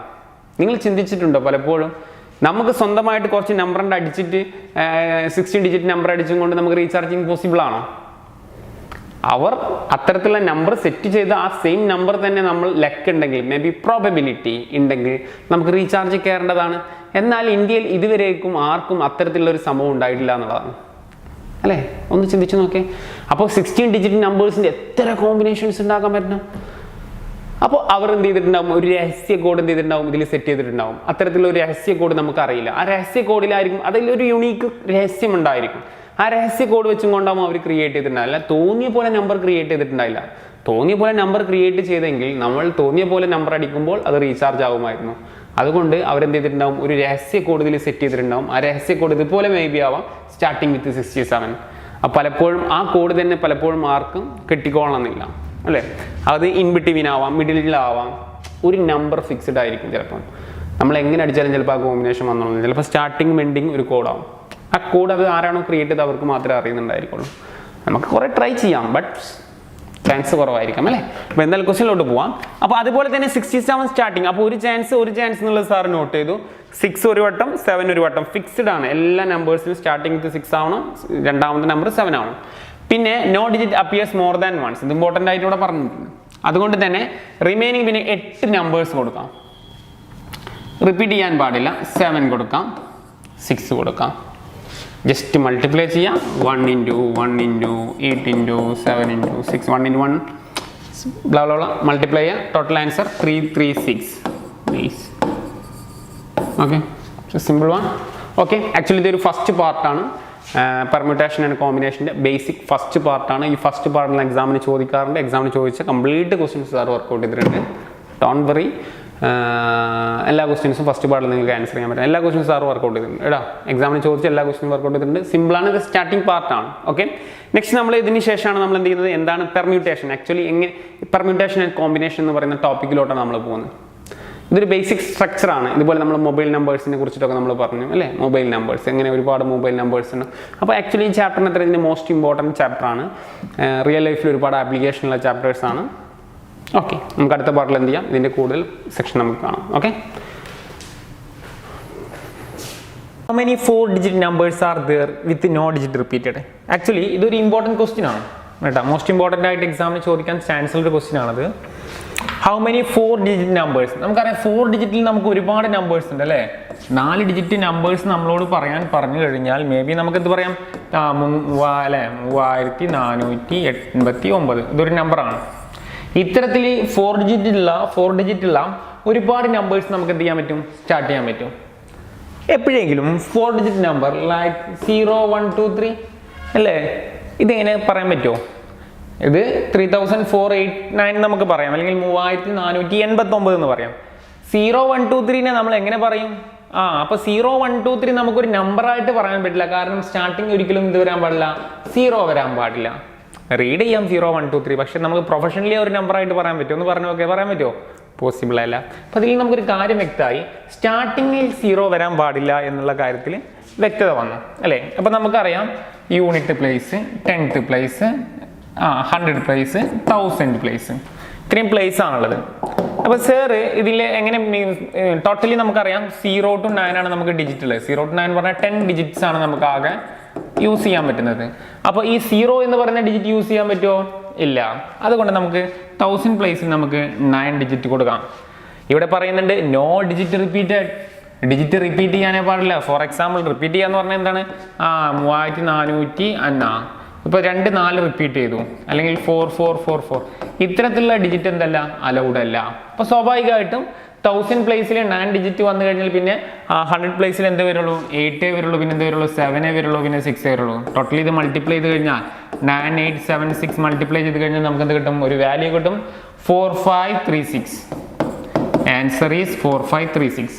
നിങ്ങൾ ചിന്തിച്ചിട്ടുണ്ടോ പലപ്പോഴും? നമുക്ക് സ്വന്തമായിട്ട് കുറച്ച് നമ്പർ അടിച്ചിട്ട് 16 ഡിജിറ്റ് നമ്പർ അടിച്ചും കൊണ്ട് നമുക്ക് റീചാർജിങ് പോസിബിൾ ആണോ? അവർ അത്തരത്തിലുള്ള നമ്പർ സെറ്റ് ചെയ്ത് ആ സെയിം നമ്പർ തന്നെ നമ്മൾ ലക്ക് ഉണ്ടെങ്കിൽ, മേ ബി പ്രോബബിലിറ്റി ഉണ്ടെങ്കിൽ നമുക്ക് റീചാർജ് കയറേണ്ടതാണ്. എന്നാൽ ഇന്ത്യയിൽ ഇതുവരേക്കും ആർക്കും അത്തരത്തിലുള്ള ഒരു സംഭവം ഉണ്ടായിട്ടില്ല എന്നുള്ളതാണ് അല്ലേ. ഒന്ന് ചിന്തിച്ചു നോക്കേ. അപ്പോൾ 16 ഡിജിറ്റ് നമ്പേഴ്സിൻ്റെ എത്ര കോമ്പിനേഷൻസ് ഉണ്ടാക്കാൻ പറ്റണം? അപ്പോൾ അവർ എന്ത് ചെയ്തിട്ടുണ്ടാവും? ഒരു രഹസ്യ കോഡ് എന്ത് ചെയ്തിട്ടുണ്ടാവും? ഇതിൽ സെറ്റ് ചെയ്തിട്ടുണ്ടാവും. അത്തരത്തിലുള്ള ഒരു രഹസ്യ കോഡ് നമുക്ക് അറിയില്ല. ആ രഹസ്യ കോഡിലായിരിക്കും അതിലൊരു യുണീക്ക് രഹസ്യം ഉണ്ടായിരിക്കും. ആ രഹസ്യ കോഡ് വെച്ചും കൊണ്ടാവും അവർ ക്രിയേറ്റ് ചെയ്തിട്ടുണ്ടാവില്ല. തോന്നിയ പോലെ നമ്പർ ക്രിയേറ്റ് ചെയ്തിട്ടുണ്ടായില്ല. തോന്നിയ പോലെ നമ്പർ ക്രിയേറ്റ് ചെയ്തെങ്കിൽ നമ്മൾ തോന്നിയ പോലെ നമ്പർ അടിക്കുമ്പോൾ അത് റീചാർജ് ആകുമായിരുന്നു. അതുകൊണ്ട് അവരെന്ത് ചെയ്തിട്ടുണ്ടാവും? ഒരു രഹസ്യ കോഡ് ഇതിൽ സെറ്റ് ചെയ്തിട്ടുണ്ടാവും. ആ രഹസ്യ കോഡ് ഇതുപോലെ മേ ബി ആവാം, സ്റ്റാർട്ടിങ് വിത്ത് 67. അപ്പോൾ പലപ്പോഴും ആ കോഡ് തന്നെ പലപ്പോഴും ആർക്കും കിട്ടിക്കോളണമെന്നില്ല അല്ലേ. അത് ഇൻ ബിറ്റ്വീൻ ആവാം, മിഡിലാവാം. ഒരു നമ്പർ ഫിക്സ്ഡ് ആയിരിക്കും. ചിലപ്പോൾ നമ്മൾ എങ്ങനെ അടിച്ചാലും ചിലപ്പോൾ ആ കോമ്പിനേഷൻ വന്നോളും. ചിലപ്പോൾ സ്റ്റാർട്ടിങ് എൻഡിങ് ഒരു കോഡാവും. ആ കോഡ് അത് ആരാണോ ക്രിയേറ്റ് ചെയ്ത് അവർക്ക് മാത്രമേ അറിയുന്നുണ്ടായിരിക്കുള്ളൂ. നമുക്ക് കുറേ ട്രൈ ചെയ്യാം, ബട്ട് ചാൻസ് കുറവായിരിക്കും അല്ലേ. അപ്പോൾ എന്തായാലും ക്വസ്റ്റ്യനിലോട്ട് പോവാം. അപ്പോൾ അതുപോലെ തന്നെ 67 സ്റ്റാർട്ടിങ്. അപ്പോൾ ഒരു ചാൻസ് എന്നുള്ളത് സാർ നോട്ട് ചെയ്തു. 6 ഒരു വട്ടം, 7 ഒരു വട്ടം. ഫിക്സ്ഡ് ആണ്. എല്ലാ നമ്പേഴ്സിനും സ്റ്റാർട്ടിങ് വിത്ത് 6 ആവണം, രണ്ടാമത്തെ നമ്പർ 7 ആവണം. പിന്നെ no digit appears more than once. ഇത് ഇമ്പോർട്ടൻ്റ് ആയിട്ട് ഇവിടെ പറഞ്ഞിട്ടുണ്ട്. അതുകൊണ്ട് തന്നെ റിമൈനിങ് പിന്നെ 8 നമ്പേഴ്സ് കൊടുക്കാം. റിപ്പീറ്റ് ചെയ്യാൻ പാടില്ല. 7 കൊടുക്കാം, 6 കൊടുക്കാം. ജസ്റ്റ് മൾട്ടിപ്ലൈ ചെയ്യാം. 1 × 1 × 8 × 7 × 6 1 × 1 ബ്ലാ ബ്ലാ ബ്ലാ മൾട്ടിപ്ലൈ ചെയ്യുക. Total answer 336. Okay, simple one. Okay, actually ഇതൊരു ഫസ്റ്റ് പാർട്ടാണ്. പെർമ്യൂട്ടേഷൻ ആൻഡ് കോമ്പിനേഷൻ്റെ ബേസിക് ഫസ്റ്റ് പാർട്ടാണ്. ഈ ഫസ്റ്റ് പാർട്ടിൽ എക്സാമിന് ചോദിക്കാറുണ്ട്. എക്സാമിന് ചോദിച്ച കംപ്ലീറ്റ് ക്വസ്റ്റ്യൻസ് സാർ വർക്കൗട്ട് ചെയ്തിട്ടുണ്ട്. ഡോണ്ട് വറി, എല്ലാ ക്വസ്റ്റ്യൻസും ഫസ്റ്റ് പാർട്ടിൽ നിങ്ങൾക്ക് ആൻസർ ചെയ്യാൻ പറ്റും. എല്ലാ ക്വസ്റ്റ്യൻസും സാർ വർക്കൗട്ട് ചെയ്തിട്ടുണ്ട് കേട്ടോ. എക്സാമിന് ചോദിച്ച എല്ലാ ക്വസ്റ്റ്യനും വർക്കൗട്ട് ചെയ്തിട്ടുണ്ട്. സിമ്പിളാണ്. ഇത് സ്റ്റാർട്ടിംഗ് പാർട്ടാണ്. ഓക്കെ, നെക്സ്റ്റ് നമ്മൾ ഇതിന് ശേഷമാണ് നമ്മൾ എന്ത് ചെയ്യുന്നത്? എന്താണ് പെർമ്യൂട്ടേഷൻ? ആക്ച്വലി എങ്ങനെ പെർമ്യൂട്ടേഷൻ ആൻഡ് കോമ്പിനേഷൻ എന്ന് പറയുന്ന ടോപ്പിക്കിലോട്ടാണ് നമ്മൾ പോകുന്നത്. ഇതൊരു ബേസിക് സ്ട്രക്ചറാണ്. ഇതുപോലെ നമ്മൾ മൊബൈൽ നമ്പേഴ്സിനെ കുറിച്ചിട്ടൊക്കെ നമ്മൾ പറഞ്ഞു അല്ലേ, മൊബൈൽ നമ്പേഴ്സ് എങ്ങനെ ഒരുപാട് മൊബൈൽ നമ്പേഴ്സ് ഉണ്ട്. അപ്പോൾ ആക്ച്വലി ഈ ചാപ്റ്ററിന് അത്ര ഇതിൻ്റെ മോസ്റ്റ് ഇമ്പോർട്ടൻറ്റ് ചാപ്റ്ററാണ്. റിയൽ ലൈഫിൽ ഒരുപാട് ആപ്ലിക്കേഷനുള്ള ചാപ്റ്റേഴ്സാണ്. ഓക്കെ, നമുക്ക് അടുത്ത പാർട്ടിൽ എന്ത് ചെയ്യാം, ഇതിൻ്റെ കൂടുതൽ സെക്ഷൻ നമുക്ക് കാണാം. Okay, how many 4-digit numbers are there with no digit repeated? Actually ഇതൊരു ഇമ്പോർട്ടൻറ്റ് ക്വസ്റ്റ്യൻ ആണ് കേട്ടോ, മോസ്റ്റ് ഇമ്പോർട്ടൻ്റ് ആയിട്ട് എക്സാമിന് ചോദിക്കാൻ ചാൻസ് ഉള്ള ഒരു ക്വസ്റ്റ്യൻ ആണത്. How many 4-digit numbers? നമുക്കറിയാം 4 ഡിജിറ്റിൽ നമുക്ക് ഒരുപാട് നമ്പേഴ്സ് ഉണ്ട് അല്ലേ. 4 ഡിജിറ്റ് നമ്പേഴ്സ് നമ്മളോട് പറഞ്ഞു കഴിഞ്ഞാൽ മേ ബി നമുക്ക് എന്ത് പറയാം, അല്ലേ 3489 ഇതൊരു നമ്പറാണ്. ഇത്തരത്തിൽ 4 ഡിജിറ്റുള്ള ഒരുപാട് നമ്പേഴ്സ് നമുക്ക് എന്ത് ചെയ്യാൻ പറ്റും, സ്റ്റാർട്ട് ചെയ്യാൻ പറ്റും. എപ്പോഴെങ്കിലും 4 ഡിജിറ്റ് നമ്പർ ലൈക്ക് 0 1 2 3 അല്ലേ, ഇതെങ്ങനെ പറയാൻ പറ്റുമോ? ഇത് 3489 നമുക്ക് പറയാം, അല്ലെങ്കിൽ 3489 എന്ന് പറയാം. 0 1 2 3 നമ്മൾ എങ്ങനെ പറയും? അപ്പോൾ 0 1 2 3 നമുക്കൊരു നമ്പറായിട്ട് പറയാൻ പറ്റില്ല, കാരണം സ്റ്റാർട്ടിങ് ഒരിക്കലും ഇത് വരാൻ പാടില്ല, 0 വരാൻ പാടില്ല. റീഡ് ചെയ്യാം 0 1 2 3, പക്ഷെ നമുക്ക് പ്രൊഫഷണലി ഒരു നമ്പറായിട്ട് പറയാൻ പറ്റുമോ എന്ന് പറഞ്ഞു നോക്കിയാൽ പറയാൻ പറ്റുമോ? പോസിബിൾ അല്ല. അപ്പോൾ അതിൽ നമുക്കൊരു കാര്യം വ്യക്തമായി, സ്റ്റാർട്ടിങ്ങിൽ 0 വരാൻ പാടില്ല എന്നുള്ള കാര്യത്തിൽ വ്യക്തത വന്നു അല്ലേ. അപ്പോൾ നമുക്കറിയാം unit place, 10th place, 100 place, 1000 place, ഇത്രയും പ്ലേസ് ആണുള്ളത്. അപ്പോൾ സാറ് ഇതിൽ എങ്ങനെ ടോട്ടലി നമുക്കറിയാം 0 to 9 ആണ് നമുക്ക് ഡിജിറ്റ് ഉള്ളത്. 0 to 9 പറഞ്ഞാൽ 10 ഡിജിറ്റ്സ് ആണ് നമുക്ക് ആകെ യൂസ് ചെയ്യാൻ പറ്റുന്നത്. അപ്പോൾ ഈ 0 എന്ന് പറയുന്ന ഡിജിറ്റ് യൂസ് ചെയ്യാൻ പറ്റുമോ? ഇല്ല. അതുകൊണ്ട് നമുക്ക് 1000 പ്ലേസിൽ നമുക്ക് 9 ഡിജിറ്റ് കൊടുക്കാം. ഇവിടെ പറയുന്നുണ്ട് no digit repeated, digit repeat ചെയ്യാനേ പാടില്ല. ഫോർ എക്സാമ്പിൾ റിപ്പീറ്റ് ചെയ്യാന്ന് പറഞ്ഞാൽ എന്താണ്, 3400 ഇപ്പോൾ 2 4 റിപ്പീറ്റ് ചെയ്തു, അല്ലെങ്കിൽ 4444 ഇത്തരത്തിലുള്ള ഡിജിറ്റ് എന്തല്ല, അലൗഡ് അല്ല. അപ്പോൾ സ്വാഭാവികമായിട്ടും 1000 പ്ലേസിൽ 9 ഡിജിറ്റ് വന്നു കഴിഞ്ഞാൽ പിന്നെ 100 പ്ലേസിൽ എന്ത് വരുള്ളൂ, 8 വരുള്ളൂ, പിന്നെ എന്ത് വരുള്ളൂ, 7 വരുള്ളൂ, പിന്നെ 6 വരുള്ളൂ. ടോട്ടലി ഇത് മൾട്ടിപ്ലൈ ചെയ്ത് കഴിഞ്ഞാൽ 9876 മൾട്ടിപ്ലൈ ചെയ്ത് കഴിഞ്ഞാൽ നമുക്ക് എന്ത് കിട്ടും, ഒരു വാല്യൂ കിട്ടും 4536. Answer is 4536.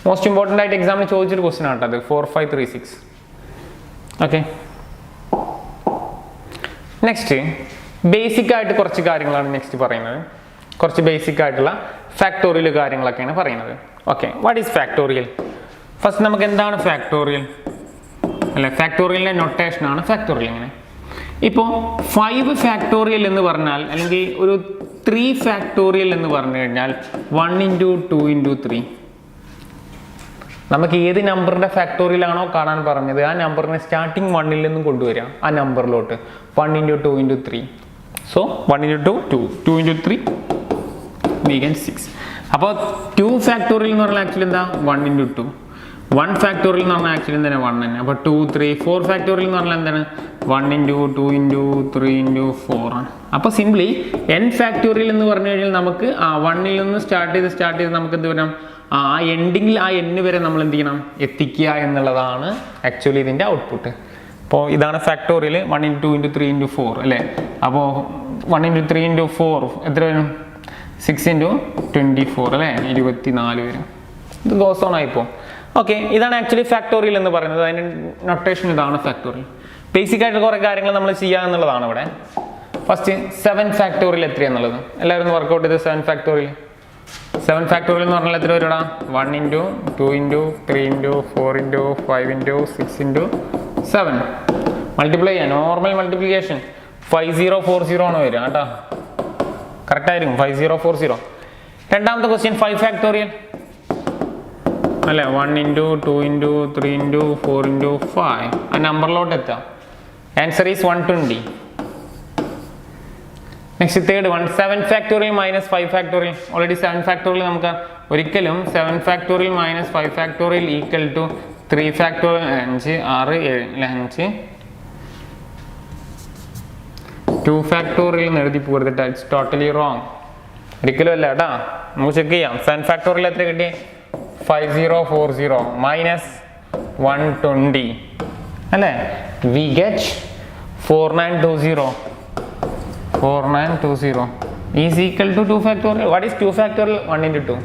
മോസ്റ്റ് ഇമ്പോർട്ടൻ്റ് ആയിട്ട് എക്സാമിന് ചോദിച്ചൊരു ക്വസ്റ്റ്യൻ ആണ് അത് 4536. ഓക്കെ, നെക്സ്റ്റ് ബേസിക് ആയിട്ട് കുറച്ച് കാര്യങ്ങളാണ് നെക്സ്റ്റ് പറയുന്നത്. കുറച്ച് ബേസിക് ആയിട്ടുള്ള ഫാക്ടോറിയൽ കാര്യങ്ങളൊക്കെയാണ് പറയുന്നത്. Okay, what is factorial? First നമുക്ക് എന്താണ് ഫാക്ടോറിയൽ അല്ലെ, ഫാക്ടോറിയലിൻ്റെ നൊട്ടേഷനാണ് ഫാക്ടോറിയൽ. ഇങ്ങനെ ഇപ്പോൾ 5 ഫാക്ടോറിയൽ എന്ന് പറഞ്ഞാൽ, അല്ലെങ്കിൽ ഒരു 3 ഫാക്ടോറിയൽ എന്ന് പറഞ്ഞു കഴിഞ്ഞാൽ 1 × 2 × 3. നമുക്ക് ഏത് നമ്പറിൻ്റെ ഫാക്ടോറിയൽ ആണോ കാണാൻ പറഞ്ഞത് ആ നമ്പറിനെ സ്റ്റാർട്ടിങ് 1ൽ നിന്നും കൊണ്ടുവരിക ആ നമ്പറിലോട്ട്. 1 × 2 × 3. So 1 × 2 2, 2 × 3 we get 6. അപ്പോൾ 2 ഫാക്ടോറിയൽ എന്ന് പറഞ്ഞാൽ ആക്ച്വലി എന്താ, 1 × 2. 1 ഫാക്ടോറിയൽ എന്ന് പറഞ്ഞാൽ ആക്ച്വലി എന്താണ് 1 തന്നെ. അപ്പോൾ 2 3 4 ഫാക്ടോറിയൽ എന്ന് പറഞ്ഞാൽ എന്താണ് 1 × 2 × 3 × 4 ആണ്. അപ്പോൾ സിംപ്ലി n ഫാക്ടോറിയൽ എന്ന് പറഞ്ഞു കഴിഞ്ഞാൽ നമുക്ക് 1ൽ നിന്ന് സ്റ്റാർട്ട് ചെയ്ത് നമുക്ക് എന്ത് വരാം, ആ എൻഡിങ്ങിൽ ആ n വരെ നമ്മൾ എന്ത് ചെയ്യണം, എത്തിക്കുക എന്നുള്ളതാണ് ആക്ച്വലി ഇതിൻ്റെ ഔട്ട്പുട്ട്. അപ്പോൾ ഇതാണ് ഫാക്ടോറിയൽ 1 × 2 × 3 × 4 അല്ലേ. അപ്പോൾ 1 × 3 × 4 എത്ര വരും, 6 × 24 അല്ലേ, 24 വരും. ഇത് ഗോസ് ഓൺ ആയിപ്പോൾ. ഓക്കെ, ഇതാണ് ആക്ച്വലി ഫാക്ടോറിയൽ എന്ന് പറയുന്നത്. അതിൻ്റെ നൊട്ടേഷൻ ഇതാണ് ഫാക്ടോറിയൽ. ബേസിക് ആയിട്ട് കുറേ കാര്യങ്ങൾ നമ്മൾ ചെയ്യുക എന്നുള്ളതാണ് ഇവിടെ. ഫസ്റ്റ് 7 ഫാക്ടോറിയൽ എത്രയാണെന്നുള്ളത് എല്ലാവരും ഒന്ന് വർക്കൗട്ട് ചെയ്ത്. 7 ഫാക്ടോറിയൽ ഫാക്ടോറിയൽ എന്ന് പറഞ്ഞാൽ എത്ര വരുടാ, 1 × 2 × 3 × 4 × 5 × 6 × 7 മൾട്ടിപ്ലൈ ചെയ്യാം. നോർമൽ മൾട്ടിപ്ലിക്കേഷൻ 5040 ആണ് വരിക കേട്ടോ, കറക്റ്റ് ആയിരിക്കും 5040. രണ്ടാമത്തെ ക്വസ്റ്റ്യൻ 5 ഫാക്ടോറിയൽ അല്ലേ, 1 × 2 × 3 × 4 × 5 ആ നമ്പറിലോട്ട് എത്താം. Answer is 120. Next third one 7 factorial minus 5 factorial. Already 7 factorial നമുക്ക് ഒരിക്കലും 7 factorial minus 5 factorial equal to 3 factorial 5 6 7 2 factorial എന്ന് എഴുതി പോകരുത്, ഇറ്റ്സ് ടോട്ടലി റോങ്. ഒരിക്കലും അല്ല കേട്ടാ, നമുക്ക് ചെക്ക് ചെയ്യാം. 7 ഫാക്ടോറിയൽ എത്ര കിട്ടി, 5040 മൈനസ് 120 അല്ലേ, we get 4920 is equal to 2 factorial. What is 2 factorial? 1 × 2.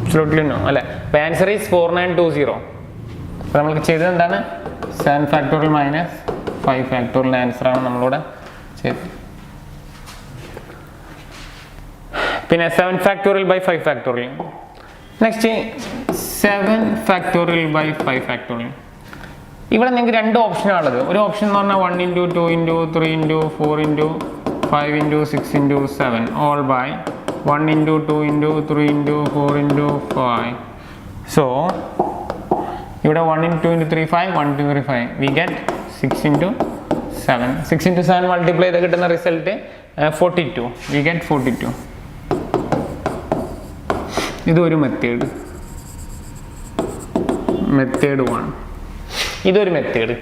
Absolutely no അല്ലേ. അപ്പോൾ ആൻസർ ഈസ് 4920. അപ്പോൾ നമ്മൾ ചെയ്തത് എന്താണ്, 7 ഫാക്ടോറിയൽ മൈനസ് 5 ഫാക്ടോറിയൽ ആൻസറാണ് നമ്മളിവിടെ ചെയ്തത്. പിന്നെ 7 factorial by 5 factorial next 7 factorial by 5 factorial. ഇവിടെ നിങ്ങൾക്ക് രണ്ട് ഓപ്ഷനാണുള്ളത്. ഒരു ഓപ്ഷൻ എന്ന് പറഞ്ഞാൽ 1 × 2 × 3 × 4 × 5 × 6 × 7 ഓൾ ബൈ 1 × 2 × 3 × 4 × 5. സോ ഇവിടെ 1 × 2 × 3 5 1 × 3 5 വി ഗെറ്റ് 6 × 7. 6 × 7 മൾട്ടിപ്ലൈ ചെയ്ത് കിട്ടുന്ന റിസൾട്ട് 42. We get 42. ഇതൊരു മെത്തേഡ് 1. ഇതൊരു മെത്തേഡ്.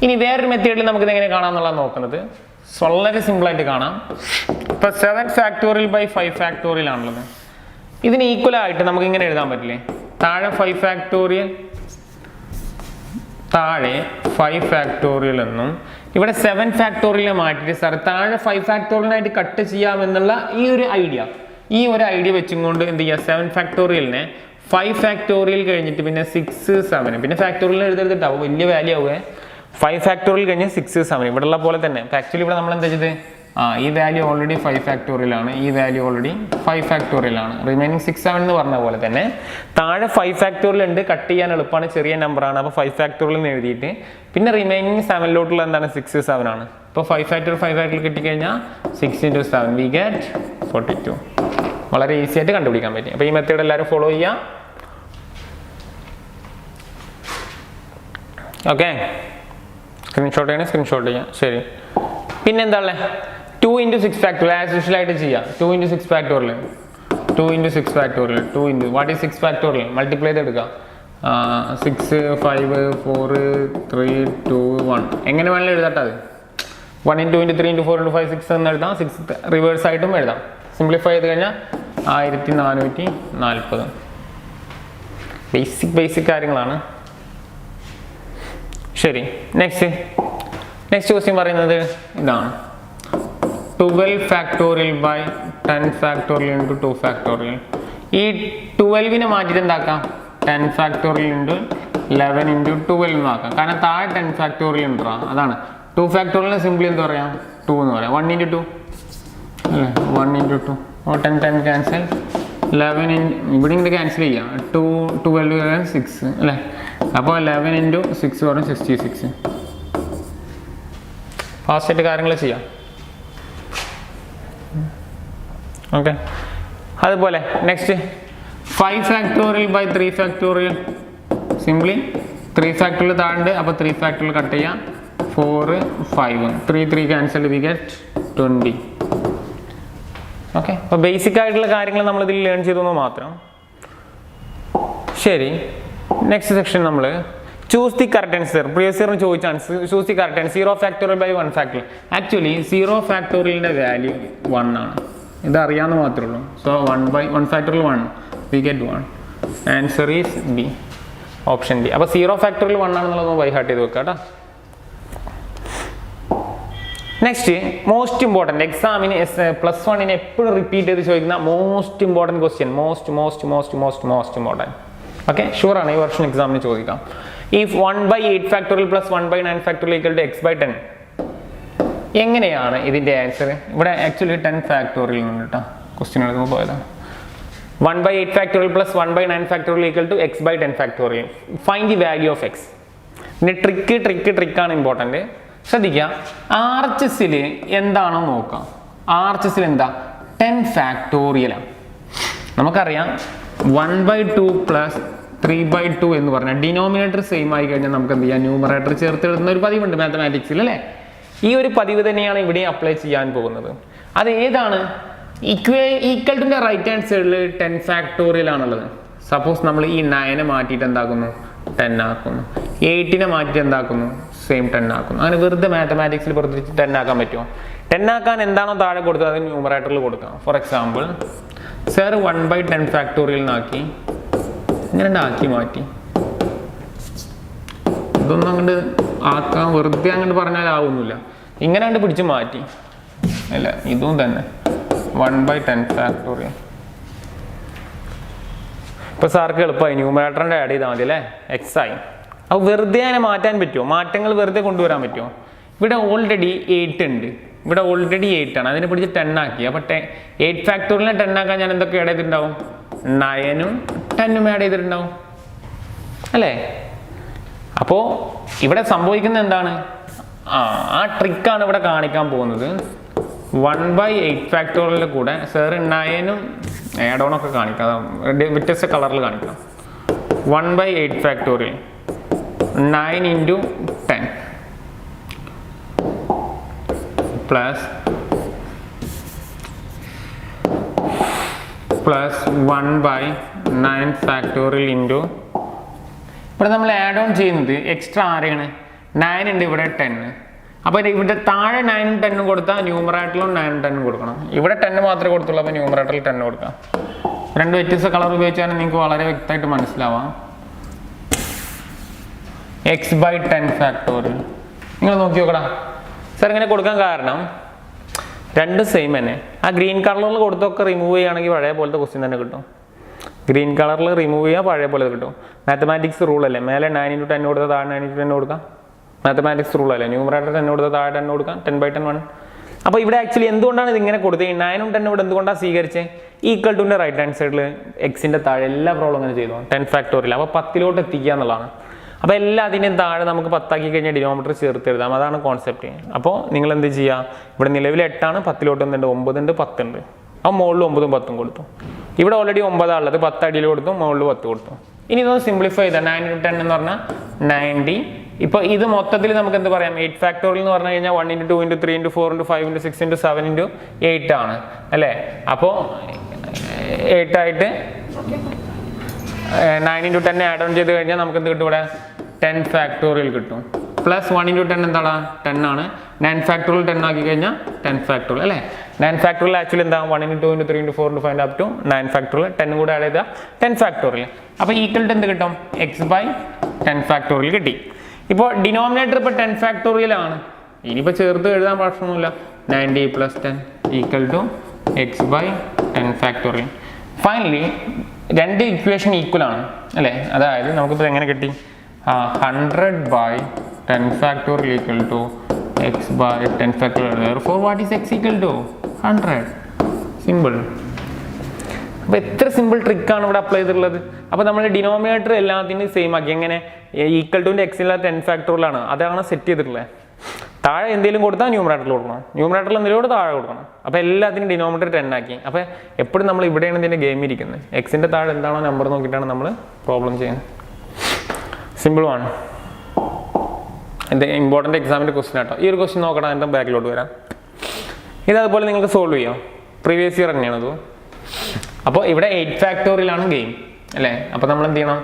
ഇനി വേറൊരു മെത്തേഡിൽ നമുക്കിത് എങ്ങനെ കാണാമെന്നുള്ളത് നോക്കുന്നത് വളരെ സിമ്പിളായിട്ട് കാണാം. ഇപ്പോൾ 7 ഫാക്ടോറിയൽ ബൈ 5 ഫാക്ടോറിയൽ ആണുള്ളത്. ഇതിന് ഈക്വൽ ആയിട്ട് നമുക്ക് ഇങ്ങനെ എഴുതാൻ പറ്റില്ലേ? താഴെ 5 ഫാക്ടോറിയൽ എന്നും ഇവിടെ 7 ഫാക്ടോറിയൽ മാറ്റിയിട്ട് സാർ താഴെ 5 ഫാക്ടോറിയലായിട്ട് കട്ട് ചെയ്യാമെന്നുള്ള ഈ ഒരു ഐഡിയ വെച്ചും കൊണ്ട് എന്ത് ചെയ്യുക, 7 ഫാക്ടോറിയലിനെ 5 ഫാക്ടോറിയൽ കഴിഞ്ഞിട്ട് പിന്നെ 6 7 പിന്നെ ഫാക്ടോറിയൽ എഴുതെടുത്തിട്ടാവും വലിയ വാല്യൂ ആവുക. 5 ഫാക്ടോറിയൽ കഴിഞ്ഞ് 6 7 ഇവിടെ ഉള്ള പോലെ തന്നെ. ആക്ച്വലി ഇവിടെ നമ്മൾ എന്താ ചെയ്തത്, ഈ വാല്യൂ ഓൾറെഡി 5 ഫാക്ടോറിയൽ ആണ്, ഈ വാല്യൂ ഓൾറെഡി 5 ഫാക്ടോറിയൽ ആണ്. റിമൈനിങ് 6 7 എന്ന് പറഞ്ഞ പോലെ തന്നെ താഴെ 5 ഫാക്ടോറിയൽ ഉണ്ട്, കട്ട് ചെയ്യാൻ എളുപ്പമാണ്, ചെറിയ നമ്പറാണ്. അപ്പോൾ 5 ഫാക്ടോറിയൽ എന്ന് എഴുതിയിട്ട് പിന്നെ റിമൈനിങ് 7ലോട്ടുള്ള എന്താണ് 6 7 ആണ്. ഇപ്പോൾ 5 ഫാക്ടോറിയൽ കിട്ടിക്കഴിഞ്ഞാൽ 6 × 7 വി ഗെറ്റ് 42. വളരെ ഈസി ആയിട്ട് കണ്ടുപിടിക്കാൻ പറ്റും. അപ്പോൾ ഈ മെത്തേഡ് എല്ലാവരും ഫോളോ ചെയ്യുക. ഓക്കെ, സ്ക്രീൻഷോട്ട് ചെയ്യാം. ശരി, പിന്നെ എന്താ ഉള്ളത്? 2 × 6 ഫാക്ടോറിയൽ ആസ് യൂഷ്വൽ ആയിട്ട് ചെയ്യാം. 2 × 6 factorial 2 × 6 factorial 2 × what is 6 factorial multiply ചെയ്തെടുക്കുക. 6 5 4 3 2 1 എങ്ങനെ വേണമെങ്കിലും എഴുതട്ടെ. അത് 1 × 2 × 3 × 4 × 5 6 എന്ന് എഴുതാം. 6 റിവേഴ്സ് ആയിട്ടും എഴുതാം. സിംപ്ലിഫൈ ചെയ്ത് കഴിഞ്ഞാൽ 1440. ബേസിക് കാര്യങ്ങളാണ്. ശരി, നെക്സ്റ്റ് ക്വസ്റ്റ്യൻ പറയുന്നത് ഇതാണ്. 12 ഫാക്ടോറിയൽ ബൈ 10 ഫാക്ടോറിയൽ × 2 ഫാക്ടോറിയൽ. ഈ 12നെ മാറ്റിയിട്ട് എന്താക്കാം, 10 ഫാക്ടോറിയൽ × 11 × 12 എന്നാക്കാം. കാരണം താഴെ 10 ഫാക്ടോറിയൽ ഉണ്ടാ. അതാണ് 2 ഫാക്ടോറിയലിന് സിംപ്ലി എന്താ പറയാം, 2 എന്ന് പറയാം. 1 × 2 അല്ലേ, 1 × 2 10 ക്യാൻസൽ. 11 ഇവിടെ ഇങ്ങനെ ക്യാൻസൽ ചെയ്യാം. 2 12 6 അല്ലേ. അപ്പോൾ 11 × 6 പറഞ്ഞാൽ 66. ഫാസ്റ്റായിട്ട് കാര്യങ്ങൾ ചെയ്യാം. ഓക്കെ, അതുപോലെ next 5 factorial by 3 factorial. Simply 3 factorial താഴെ, അപ്പോൾ 3 ഫാക്ടോറിയൽ കട്ട് ചെയ്യാം. 4 5 3 ക്യാൻസൽ വി ഗെറ്റ് 20. ഓക്കെ, അപ്പോൾ ബേസിക് ആയിട്ടുള്ള കാര്യങ്ങൾ നമ്മൾ ഇതിൽ ലേൺ ചെയ്തെന്ന് മാത്രം. ശരി, നെക്സ്റ്റ് സെക്ഷൻ നമ്മൾ choose the correct answer. Previous ഇയറിന് ചോദിച്ചാണ് choose the correct answer. 0 factorial by 1 factorial. Actually 0 ഫാക്ടോറിയലിൻ്റെ വാല്യൂ 1 ആണ്. ഇത് അറിയാമെന്ന് മാത്രമേ ഉള്ളൂ. So 1 by 1 factorial 1 we get 1. Answer is B, option B. അപ്പോൾ 0 ഫാക്ടോറിയൽ 1 ആണെന്നുള്ളത് ബൈ ഹാർട്ട് ചെയ്ത് വെക്കാം കേട്ടോ. നെക്സ്റ്റ് മോസ്റ്റ് ഇമ്പോർട്ടൻറ്റ്, എക്സാമിന് +1 എപ്പോഴും റിപ്പീറ്റ് ചെയ്ത് ചോദിക്കുന്ന most important question. Most important. Okay, ഷുവറാണ് ഈ വർഷം എക്സാമിന് ചോദിക്കാം. If 1/8 factorial + 1/9 factorial = x/10. എങ്ങനെയാണ് ഇതിൻ്റെ ആൻസർ? ഇവിടെ ആക്ച്വലി 10 ഫാക്ടോറിയൽ ഉണ്ട് കേട്ടോ, ക്വസ്റ്റ്യൻ എടുക്കുമ്പോൾ പോയതാണ്. 1/8 factorial + 1/9 factorial = x/10 factorial. Find the value of X. പിന്നെ ട്രിക്കാണ് ഇമ്പോർട്ടൻറ്റ്. ശ്രദ്ധിക്കുക, RHSൽ എന്താണോ നോക്കാം. RHSൽ എന്താ, 10 ഫാക്ടോറിയലാണ്. നമുക്കറിയാം 1/2 + 3/2 എന്ന് പറഞ്ഞാൽ ഡിനോമിനേറ്റർ സെയിം ആയി കഴിഞ്ഞാൽ നമുക്ക് എന്ത് ചെയ്യാം, ന്യൂമറേറ്റർ ചേർത്ത് എഴുതുന്ന ഒരു പതിവുണ്ട് മാത്തമാറ്റിക്സിൽ അല്ലേ. ഈ ഒരു പതിവ് തന്നെയാണ് ഇവിടെ അപ്ലൈ ചെയ്യാൻ പോകുന്നത്. അത് ഏതാണ്? ഈക്വൽറ്റിൻ്റെ റൈറ്റ് ഹാൻഡ് സൈഡിൽ 10 ഫാക്ടോറിയൽ ആണുള്ളത്. സപ്പോസ് നമ്മൾ ഈ 9 മാറ്റിയിട്ട് എന്താക്കുന്നു, 10 ആക്കുന്നു. 8നെ മാറ്റിയിട്ട് എന്താക്കുന്നു, സെയിം 10 ആക്കുന്നു. അങ്ങനെ വെറുതെ മാത്തമാറ്റിക്സിൽ വെറുതെ 10 ആക്കാൻ പറ്റുമോ? 10 ആക്കാൻ എന്താണോ താഴെ കൊടുത്തത് അത് ന്യൂമറേറ്ററിൽ കൊടുക്കാം. ഫോർ എക്സാമ്പിൾ സാർ 1/10 ഫാക്ടോറിയൽ ആക്കി ഇങ്ങനെ ആക്കി മാറ്റി. ഇതൊന്നും അങ്ങോട്ട് ആക്കാൻ വെറുതെ അങ്ങോട്ട് പറഞ്ഞാൽ ആവുന്നില്ല. ഇങ്ങനെ അങ്ങോട്ട് പിടിച്ച് മാറ്റി അല്ല, ഇതും തന്നെ 1/10 ഫാക്ടോറിയൽ. ഇപ്പോൾ സാർക്ക് എളുപ്പമായി, ന്യൂമറേറ്ററിൻ്റെ ആഡ് ചെയ്താൽ മതി അല്ലേ, എക്സ് ആയി. അപ്പോൾ വെറുതെ അതിനെ മാറ്റാൻ പറ്റുമോ? മാറ്റങ്ങൾ വെറുതെ കൊണ്ടുവരാൻ പറ്റുമോ? ഇവിടെ ഓൾറെഡി 8 ഉണ്ട്, ആണ്. അതിനെ പിടിച്ച് 10 ആക്കി. അപ്പോൾ 8 ഫാക്ടോറിയലിനെ 10 ആക്കാൻ ഞാൻ എന്തൊക്കെ ആഡ് ചെയ്തിട്ടുണ്ടാവും? 9ഉം 10ഉം ആഡ് ചെയ്തിട്ടുണ്ടാവും അല്ലേ? അപ്പോൾ ഇവിടെ സംഭവിക്കുന്നത് എന്താണ്? ആ ട്രിക്കാണ് ഇവിടെ കാണിക്കാൻ പോകുന്നത്. 1/8 ഫാക്ടോറിയലിൻ്റെ കൂടെ സാറ് 9ഉം ആഡ് ഓൺ ഒക്കെ കാണിക്കാം, വ്യത്യസ്ത കളറിൽ കാണിക്കാം. 1/8 ഫാക്ടോറിയൽ 9 × 10 പ്ലസ് 1/9 ഫാക്ടോറിയൽ ഇൻറ്റു ഇവിടെ നമ്മൾ ആഡ് ഓൺ ചെയ്യുന്നത് എക്സ്ട്രാ ആരെയാണ്? 9 ഉണ്ട്, ഇവിടെ 10. അപ്പോൾ ഇവിടെ താഴെ 9ഉം 10ഉം കൊടുത്താൽ ന്യൂമറേറ്ററിലും 9ഉം 10ഉം കൊടുക്കണം. ഇവിടെ 10 മാത്രമേ കൊടുത്തുള്ളൂ, അപ്പോൾ ന്യൂമറേറ്ററിൽ 10 കൊടുക്കാം. രണ്ട് വ്യത്യസ്ത കളർ ഉപയോഗിച്ചാൽ നിങ്ങൾക്ക് വളരെ വ്യക്തമായിട്ട് മനസ്സിലാവാം. x/10 ഫാക്ടോറിയൽ നിങ്ങൾ നോക്കി നോക്കടാ. സാർ ഇങ്ങനെ കൊടുക്കാൻ കാരണം രണ്ട് സെയിം തന്നെ. ആ ഗ്രീൻ കളറിൽ കൊടുത്തൊക്കെ റിമൂവ് ചെയ്യുകയാണെങ്കിൽ പഴയ പോലത്തെ ക്വസ്റ്റ്യൻ തന്നെ കിട്ടും. ഗ്രീൻ കളറിൽ റിമൂവ് ചെയ്യുക പഴയ പോലെ കിട്ടും. മാത്തമാറ്റിക്സ് റൂൾ അല്ലേ, മേലെ 9 × 10 കൊടുത്താൽ താഴെ 9 × 10 കൊടുക്കാം. മാത്തമാറ്റിക്സ് റൂൾ അല്ലേ, ന്യൂമറേറ്റർ 10 കൊടുത്താൽ താഴെ 10 കൊടുക്കാം. 10/10 1. അപ്പോൾ ഇവിടെ ആക്ച്വലി എന്തുകൊണ്ടാണ് ഇതിങ്ങനെ കൊടുത്തത്? 9ഉം 10ഉം ഇവിടെ എന്തുകൊണ്ടാണ് സ്വീകരിച്ചത്? ഈക്വൽ ടുൻ്റെ റൈറ്റ് ഹാൻഡ് സൈഡിൽ എക്സിൻ്റെ താഴെ എല്ലാ പ്രോബ്ലം അങ്ങനെ ചെയ്തു 10 ഫാക്ടോറിയൽ. അപ്പോൾ 10ലോട്ട് എത്തിക്കുക എന്നുള്ളതാണ്. അപ്പോൾ എല്ലാത്തിൻ്റെയും താഴെ നമുക്ക് 10 ആക്കി കഴിഞ്ഞാൽ ഡിനോമിനേറ്റർ ചേർത്ത് എഴുതാം. അതാണ് കോൺസെപ്റ്റ്. അപ്പോൾ നിങ്ങൾ എന്ത് ചെയ്യുക? ഇവിടെ നിലവിൽ 8 ആണ്, 10ലോട്ട് എന്തുണ്ട്? 9 ഉണ്ട്, 10 ഉണ്ട്. അപ്പോൾ മുകളിൽ 9ഉം 10ഉം കൊടുത്തു. ഇവിടെ ഓൾറെഡി 9 ഉള്ളത്, 10 അടിയിൽ കൊടുത്തു, മുകളിൽ 10 കൊടുത്തു. ഇനി ഇതൊന്ന് സിംപ്ലിഫൈ ചെയ്താൽ 9 × 10 എന്ന് പറഞ്ഞാൽ 90. ഇപ്പോൾ ഇത് മൊത്തത്തിൽ നമുക്ക് എന്ത് പറയാം? 8 ഫാക്ടോറിയൽ എന്ന് പറഞ്ഞു കഴിഞ്ഞാൽ 1 × 2 × 3 × 4 × 5 × 6 × 7 × 8 ആണ് അല്ലേ? അപ്പോൾ 8 ആയിട്ട് 9 × 10 ആഡ് ഓൺ ചെയ്ത് കഴിഞ്ഞാൽ നമുക്ക് എന്ത് കിട്ടും? ഇവിടെ 10 ഫാക്ടോറിയൽ കിട്ടും. പ്ലസ് 1 × 10 എന്താണ്? 10 ആണ്. 9 ഫാക്ടോറിയൽ 10 ആക്കി കഴിഞ്ഞാൽ 10 ഫാക്ടോറിയൽ അല്ലേ? 9 ഫാക്ടോറിയൽ ആക്ച്വലി എന്താ? 1 × 2 × 3 × 4 × 5 up to 9 ഫാക്ടോറിയൽ. 10 കൂടെ ആഡ് ചെയ്താൽ 10 ഫാക്ടോറിയൽ. അപ്പോൾ ഈക്വൽ ടു എന്ത് കിട്ടും? x/10 ഫാക്ടോറിയൽ കിട്ടി. ഇപ്പോൾ ഡിനോമിനേറ്റർ ഇപ്പോൾ 10 ഫാക്ടോറിയൽ ആണ്. ഇനിയിപ്പോൾ ചേർത്ത് എഴുതാൻ പ്രശ്നമൊന്നുമില്ല. 90 + 10 equal to x/10 factorial. Finally രണ്ട് ഇക്വേഷൻ ഈക്വൽ ആണ് അല്ലേ? അതായത് നമുക്കിപ്പോൾ എങ്ങനെ കിട്ടി? 100/10 factorial equal to x/10 factorial. Therefore what is x equal to? 100. Simple. അപ്പോൾ എത്ര സിമ്പിൾ ട്രിക്കാണ് ഇവിടെ അപ്ലൈ ചെയ്തിട്ടുള്ളത്. അപ്പോൾ നമ്മൾ ഡിനോമിനേറ്റർ എല്ലാത്തിനും സെയിം ആക്കി. എങ്ങനെ? ഈക്വൽ ടുൻ്റെ എക്സിലുള്ള 10 ഫാക്ടോറിയലാണ്, അതാണ് സെറ്റ് ചെയ്തിട്ടുള്ളത്. താഴെ എന്തെങ്കിലും കൊടുത്താൽ ന്യൂമറേറ്ററിൽ കൊടുക്കണം, ന്യൂമറേറ്ററിൽ എന്തെങ്കിലും താഴെ കൊടുക്കണം. അപ്പോൾ എല്ലാത്തിനും ഡിനോമിനേറ്റർ 10 ആക്കി. അപ്പോൾ എപ്പോഴും നമ്മൾ ഇവിടെയാണ് ഇതിൻ്റെ ഗെയിം ഇരിക്കുന്നത്. എക്സിൻ്റെ താഴെ എന്താണോ നമ്പർ നോക്കിയിട്ടാണ് നമ്മൾ പ്രോബ്ലം ചെയ്യുന്നത്. സിമ്പിൾ ആണ്. ഇമ്പോർട്ടൻ്റ് എക്സാമിൻ്റെ ക്വസ്റ്റ്യൻ ആട്ടോ. ഈ ഒരു ക്വസ്റ്റ്യൻ നോക്കണം, എൻ്റെ ബാക്കിലോട്ട് വരാം. ഇതതുപോലെ നിങ്ങൾക്ക് സോൾവ് ചെയ്യാം. പ്രീവിയസ് ഇയർ തന്നെയാണത്. അപ്പോൾ ഇവിടെ 8 ഫാക്ടോറിയലാണ് ഗെയിം അല്ലേ? അപ്പോൾ നമ്മൾ എന്ത് ചെയ്യണം?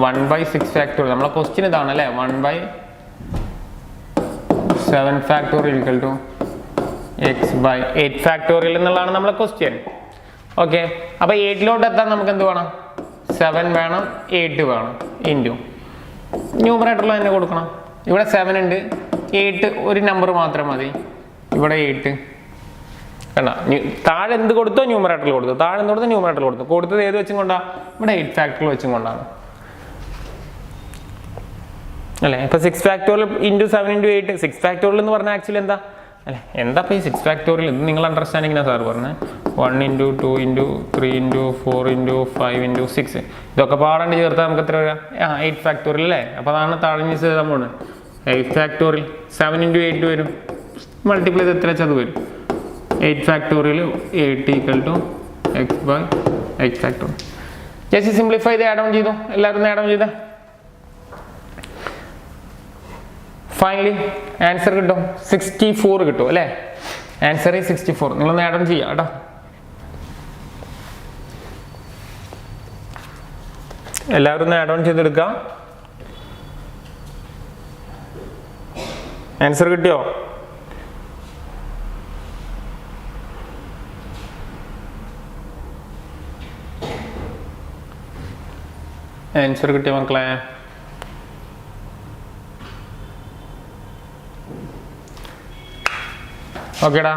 1/6 ഫാക്ടോറിയൽ. നമ്മളെ ക്വസ്റ്റ്യൻ ഇതാണ് അല്ലേ? 1/7 factorial equal to x/8 factorial എന്നുള്ളതാണ് നമ്മളെ ക്വസ്റ്റ്യൻ. ഓക്കെ, അപ്പോൾ 8ലോട്ട് എത്താൻ നമുക്ക് എന്ത് വേണം? 7 വേണം, 8 വേണം. ഇൻറ്റു ന്യൂമറേറ്ററിൽ തന്നെ കൊടുക്കണം. ഇവിടെ 7 ഉണ്ട്, 8 ഒരു നമ്പർ മാത്രം മതി. ഇവിടെ 8 വേണ്ട. താഴെ എന്ത് കൊടുത്തോ ന്യൂമറേറ്ററിൽ കൊടുത്തു, താഴെ എന്ത് കൊടുത്തോ ന്യൂമറേറ്ററിൽ കൊടുത്തു. കൊടുത്തത് ഏത് വെച്ചും കൊണ്ടാണ്? ഇവിടെ 8 ഫാക്ടോറിയൽ വെച്ചും കൊണ്ടാണ് അല്ലേ? ഇപ്പോൾ 6 ഫാക്ടോറിയൽ ഇൻറ്റു 7 × 8. 6 ഫാക്ടോറിയൽ എന്ന് പറഞ്ഞാൽ ആക്ച്വലി എന്താ അല്ലേ? എന്താ ഇപ്പോൾ ഈ 6 ഫാക്ടോറിയൽ? ഇത് നിങ്ങൾ അണ്ടർസ്റ്റാൻഡിങ്ങിനാണ് സാർ പറഞ്ഞത്. 1 × 2 × 3 × 4 × 5 × 6 ഇതൊക്കെ പാടേണ്ടി ചേർത്താൽ നമുക്ക് എത്ര വരിക? 8 ഫാക്ടോറിയൽ അല്ലേ? അപ്പോൾ അതാണ് താഴെ ചെയ്താൽ പോകുന്നത്. 8 ഫാക്ടോറിയൽ 7 × 8 വരും. മൾട്ടിപ്ലൈ ചെയ്ത് എത്ര വെച്ചാൽ അത് വരും? 8 factorial 8 equal to x/8 factorial. Just simplify ചെയ്ത് ആഡ് ഓൺ ചെയ്തു. എല്ലാവരും ആഡ് ഓൺ ചെയ്തേ. ഫൈനലി ആൻസർ കിട്ടും 64 കിട്ടും അല്ലേ? ആൻസർ 64. നിങ്ങളൊന്ന് ആഡ് ഓൺ ചെയ്യാം കേട്ടോ. എല്ലാവരും ഒന്ന് ആഡ് ഓൺ ചെയ്തെടുക്കാം. ആൻസർ കിട്ടിയോ? ആൻസർ കിട്ടിയ മക്കളെ? ഓക്കേടാ.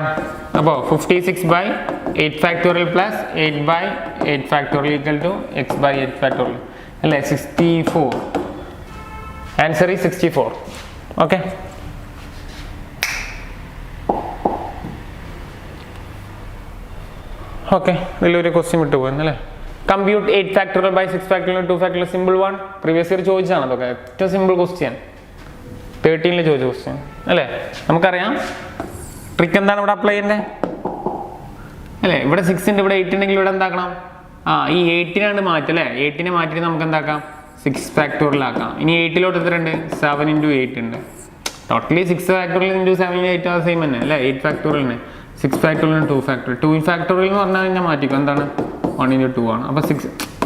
അപ്പോൾ 56/8 factorial plus 8/8 factorial equal to x/8 factorial അല്ലേ? 64. ആൻസർ 64. Okay, okay. ഇതിലൊരു ക്വസ്റ്റ്യൻ വിട്ടുപോയെന്നല്ലേ? Compute 8 factorial by 6 factorial 2 factorial simple one. Previous year ചോദിച്ചാണ് അതൊക്കെ. ഏറ്റവും സിമ്പിൾ ക്വസ്റ്റ്യൻ 13 ചോദിച്ച ക്വസ്റ്റ്യൻ അല്ലേ. നമുക്കറിയാം ട്രിക്ക് എന്താണ് ഇവിടെ അപ്ലൈ ചെയ്യുന്നത് അല്ലേ. ഇവിടെ 6 ഉണ്ട്, ഇവിടെ 8 ഉണ്ടെങ്കിൽ ഇവിടെ എന്താക്കണം? ഈ 8 മാറ്റി അല്ലേ. 8 മാറ്റിയിട്ട് നമുക്ക് എന്താക്കാം? 6 ഫാക്ടോറിയൽ ആക്കാം. ഇനി 8 എത്രയുണ്ട്? 7 × 8 ഉണ്ട്. ടോട്ടലി 6 ഫാക്ടോറിയൽ × 7 × 8 സെയിം തന്നെ അല്ലേ. 8 ഫാക്ടോറിയലിന് 6 ഫാക്ടോറിയൽ 2 ഫാക്ടോറിയൽ. 2 ഫാക്ടോറിയൽ എന്ന് പറഞ്ഞാൽ ഞാൻ മാറ്റിക്കും. എന്താണ്? 1 × 2 ആണ്. അപ്പോൾ 6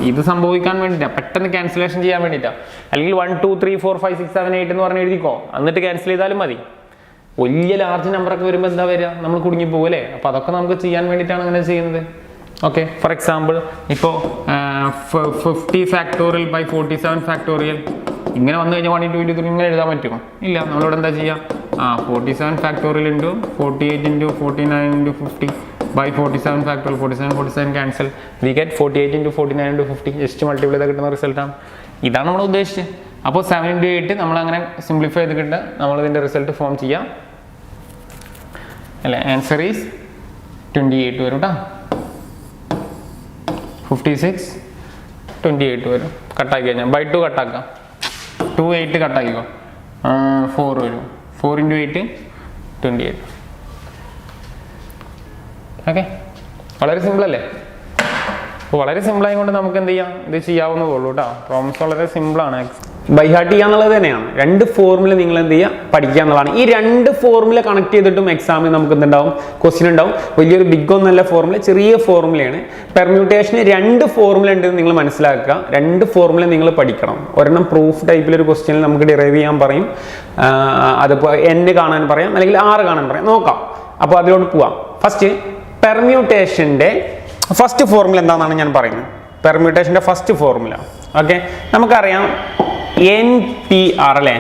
ഇത് സംഭവിക്കാൻ വേണ്ടിയിട്ടാണ്, പെട്ടെന്ന് ക്യാൻസലേഷൻ ചെയ്യാൻ വേണ്ടിയിട്ടാണ്. അല്ലെങ്കിൽ 1 2 3 4 5 6 7 8 എന്ന് പറഞ്ഞ് എഴുതിക്കോ, എന്നിട്ട് ക്യാൻസൽ ചെയ്താലും മതി. വലിയ ലാർജ് നമ്പറൊക്കെ വരുമ്പോൾ എന്താ വരിക? നമ്മൾ കുടുങ്ങി പോകും അല്ലേ. അപ്പോൾ അതൊക്കെ നമുക്ക് ചെയ്യാൻ വേണ്ടിയിട്ടാണ് അങ്ങനെ ചെയ്യുന്നത്. ഓക്കെ, ഫോർ എക്സാമ്പിൾ ഇപ്പോൾ 50 ഫാക്ടോറിയൽ ബൈ 47 ഫാക്ടോറിയൽ ഇങ്ങനെ വന്നു കഴിഞ്ഞാൽ 1 × 2 × 3 ഇങ്ങനെ എഴുതാൻ പറ്റുമോ? ഇല്ല. നമ്മളിവിടെ എന്താ ചെയ്യുക? 47 factorial × 48 × 49 × 50 by 47 factorial. 47 cancel, we get 48 × 49 × 50. Just multiply ചെയ്താൽ കിട്ടുന്ന റിസൾട്ടാണ്. ഇതാണ് നമ്മൾ ഉദ്ദേശിച്ചത്. അപ്പോൾ 7 × 8 നമ്മൾ അങ്ങനെ സിംപ്ലിഫൈ ചെയ്ത് കിട്ടുക, നമ്മൾ ഇതിൻ്റെ റിസൾട്ട് ഫോം ചെയ്യാം അല്ലേ. ആൻസർ ഈസ് 28 വരും കേട്ടോ. 56 28 വരും. കട്ടാക്കി കഴിഞ്ഞാൽ ബൈ 2 കട്ടാക്കാം. 2 8 കട്ടാക്കിക്കോ. 4 വരും. 4 × 8 28. ഓക്കെ, വളരെ സിമ്പിൾ അല്ലേ. അപ്പോൾ വളരെ സിമ്പിളായതുകൊണ്ട് നമുക്ക് എന്ത് ചെയ്യാം? ഇത് ചെയ്യാവുന്നതേ ഉള്ളൂ കേട്ടോ. പ്രോബ്ലംസ് വളരെ സിമ്പിളാണ്. ബൈ ഹാർട്ട് ചെയ്യാന്നുള്ളത് തന്നെയാണ്. 2 ഫോർമുല നിങ്ങൾ എന്ത് ചെയ്യുക? പഠിക്കുക എന്നുള്ളതാണ്. ഈ 2 ഫോർമുല കണക്ട് ചെയ്തിട്ടും എക്സാമിൽ നമുക്ക് എന്തുണ്ടാവും? ക്വസ്റ്റ്യൻ ഉണ്ടാവും. വലിയൊരു ബിഗ് ഒന്നല്ല ഫോർമുല, ചെറിയ ഫോർമുലയാണ്. പെർമ്യൂട്ടേഷന് 2 ഫോർമുല ഉണ്ടെന്ന് നിങ്ങൾ മനസ്സിലാക്കുക. 2 ഫോർമുല നിങ്ങൾ പഠിക്കണം. ഒരെണ്ണം പ്രൂഫ് ടൈപ്പിലൊരു ക്വസ്റ്റ്യനിൽ നമുക്ക് ഡിറൈവ് ചെയ്യാൻ പറയും. അതിപ്പോൾ n കാണാൻ പറയാം, അല്ലെങ്കിൽ r കാണാൻ പറയാം. നോക്കാം. അപ്പോൾ അതിലോട്ട് പോവാം. ഫസ്റ്റ് പെർമ്യൂട്ടേഷൻ്റെ ഫസ്റ്റ് ഫോർമുല എന്താണെന്നാണ് ഞാൻ പറയുന്നത്. പെർമ്യൂട്ടേഷൻ്റെ ഫസ്റ്റ് ഫോർമുല ഓക്കെ, നമുക്കറിയാം NPR അല്ലേ.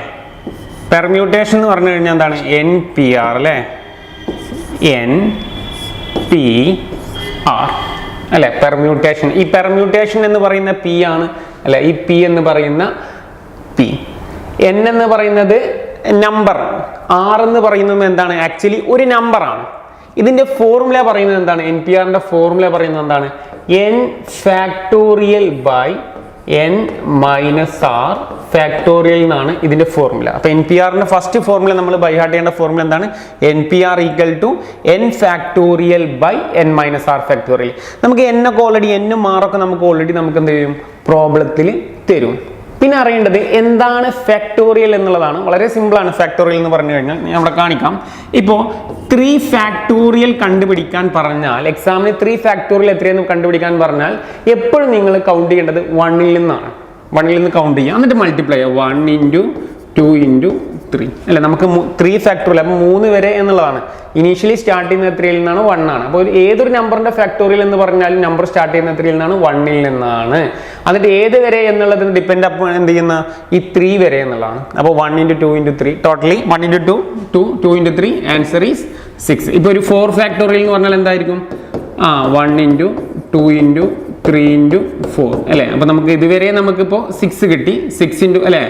പെർമ്യൂട്ടേഷൻ എന്ന് പറഞ്ഞു കഴിഞ്ഞാൽ എന്താണ്? NPR അല്ലേ. NPR അല്ലേ, പെർമ്യൂട്ടേഷൻ. ഈ പെർമ്യൂട്ടേഷൻ എന്ന് പറയുന്ന P ആണ് അല്ലെ. ഈ P എന്ന് പറയുന്ന P. N എന്ന് പറയുന്നത് നമ്പർ, R എന്ന് പറയുന്നത് എന്താണ്? ആക്ച്വലി ഒരു നമ്പറാണ്. ഇതിന്റെ ഫോർമുല പറയുന്നത് എന്താണ്? NPRന്റെ ഫോർമുല പറയുന്നത് എന്താണ്? n factorial by n minus r factorial എന്നാണ് ഇതിന്റെ ഫോർമുല. അപ്പൊ NPRന്റെ ഫസ്റ്റ് ഫോർമുല നമ്മൾ ബൈ ഹാർട്ട് ചെയ്യേണ്ട ഫോർമുല എന്താണ്? NPR equal to n factorial by n minus r factorial. നമുക്ക് n ഒക്കെ ഓൾറെഡി n r ഒക്കെ നമുക്ക് ഓൾറെഡി നമുക്ക് എന്ത് ചെയ്യും? പ്രോബ്ലത്തിൽ തരും. പിന്നെ അറിയേണ്ടത് എന്താണ് ഫാക്ടോറിയൽ എന്നുള്ളതാണ്. വളരെ സിമ്പിളാണ് ഫാക്ടോറിയൽ എന്ന് പറഞ്ഞു കഴിഞ്ഞാൽ. ഞാൻ ഇവിടെ കാണിക്കാം. ഇപ്പോൾ 3 ഫാക്ടോറിയൽ കണ്ടുപിടിക്കാൻ പറഞ്ഞാൽ, എക്സാമിന് 3 ഫാക്ടോറിയൽ എത്രയെന്ന് കണ്ടുപിടിക്കാൻ പറഞ്ഞാൽ എപ്പോഴും നിങ്ങൾ കൗണ്ട് ചെയ്യേണ്ടത് 1 ൽ നിന്നാണ്. 1 ൽ നിന്ന് കൗണ്ട് ചെയ്യുക, എന്നിട്ട് മൾട്ടിപ്ലൈ ചെയ്യുക. 1 × 2 × 3 അല്ലെ. നമുക്ക് 3 ഫാക്ടോറിയൽ, അപ്പോൾ 3 വരെ എന്നുള്ളതാണ്. ഇനീഷ്യലി സ്റ്റാർട്ട് ചെയ്യുന്ന എത്രയിൽ നിന്നാണ്? 1 ആണ്. അപ്പോൾ ഏതൊരു നമ്പറിന്റെ ഫാക്ടോറിയൽ എന്ന് പറഞ്ഞാലും നമ്പർ സ്റ്റാർട്ട് ചെയ്യുന്ന എത്രയിൽ നിന്നാണ്? 1 ൽ നിന്നാണ്. എന്നിട്ട് ഏത് വരെ എന്നുള്ളതിന് ഡിപ്പെൻഡ് അപ്പോൾ എന്ത് ചെയ്യുന്ന? ഈ 3 വരെ എന്നുള്ളതാണ്. അപ്പോൾ 1 × 2 × 3 ടോട്ടലി 1 × 2 2 2 × 3 ആൻസർ ഈസ് 6. ഇപ്പോൾ ഒരു 4 ഫാക്ടോറിയൽ എന്ന് പറഞ്ഞാൽ എന്തായിരിക്കും? 1 × 2 × 3 × 4 അല്ലേ. അപ്പോൾ നമുക്ക് ഇതുവരെ നമുക്കിപ്പോൾ 6 കിട്ടി. 6 × അല്ലേ,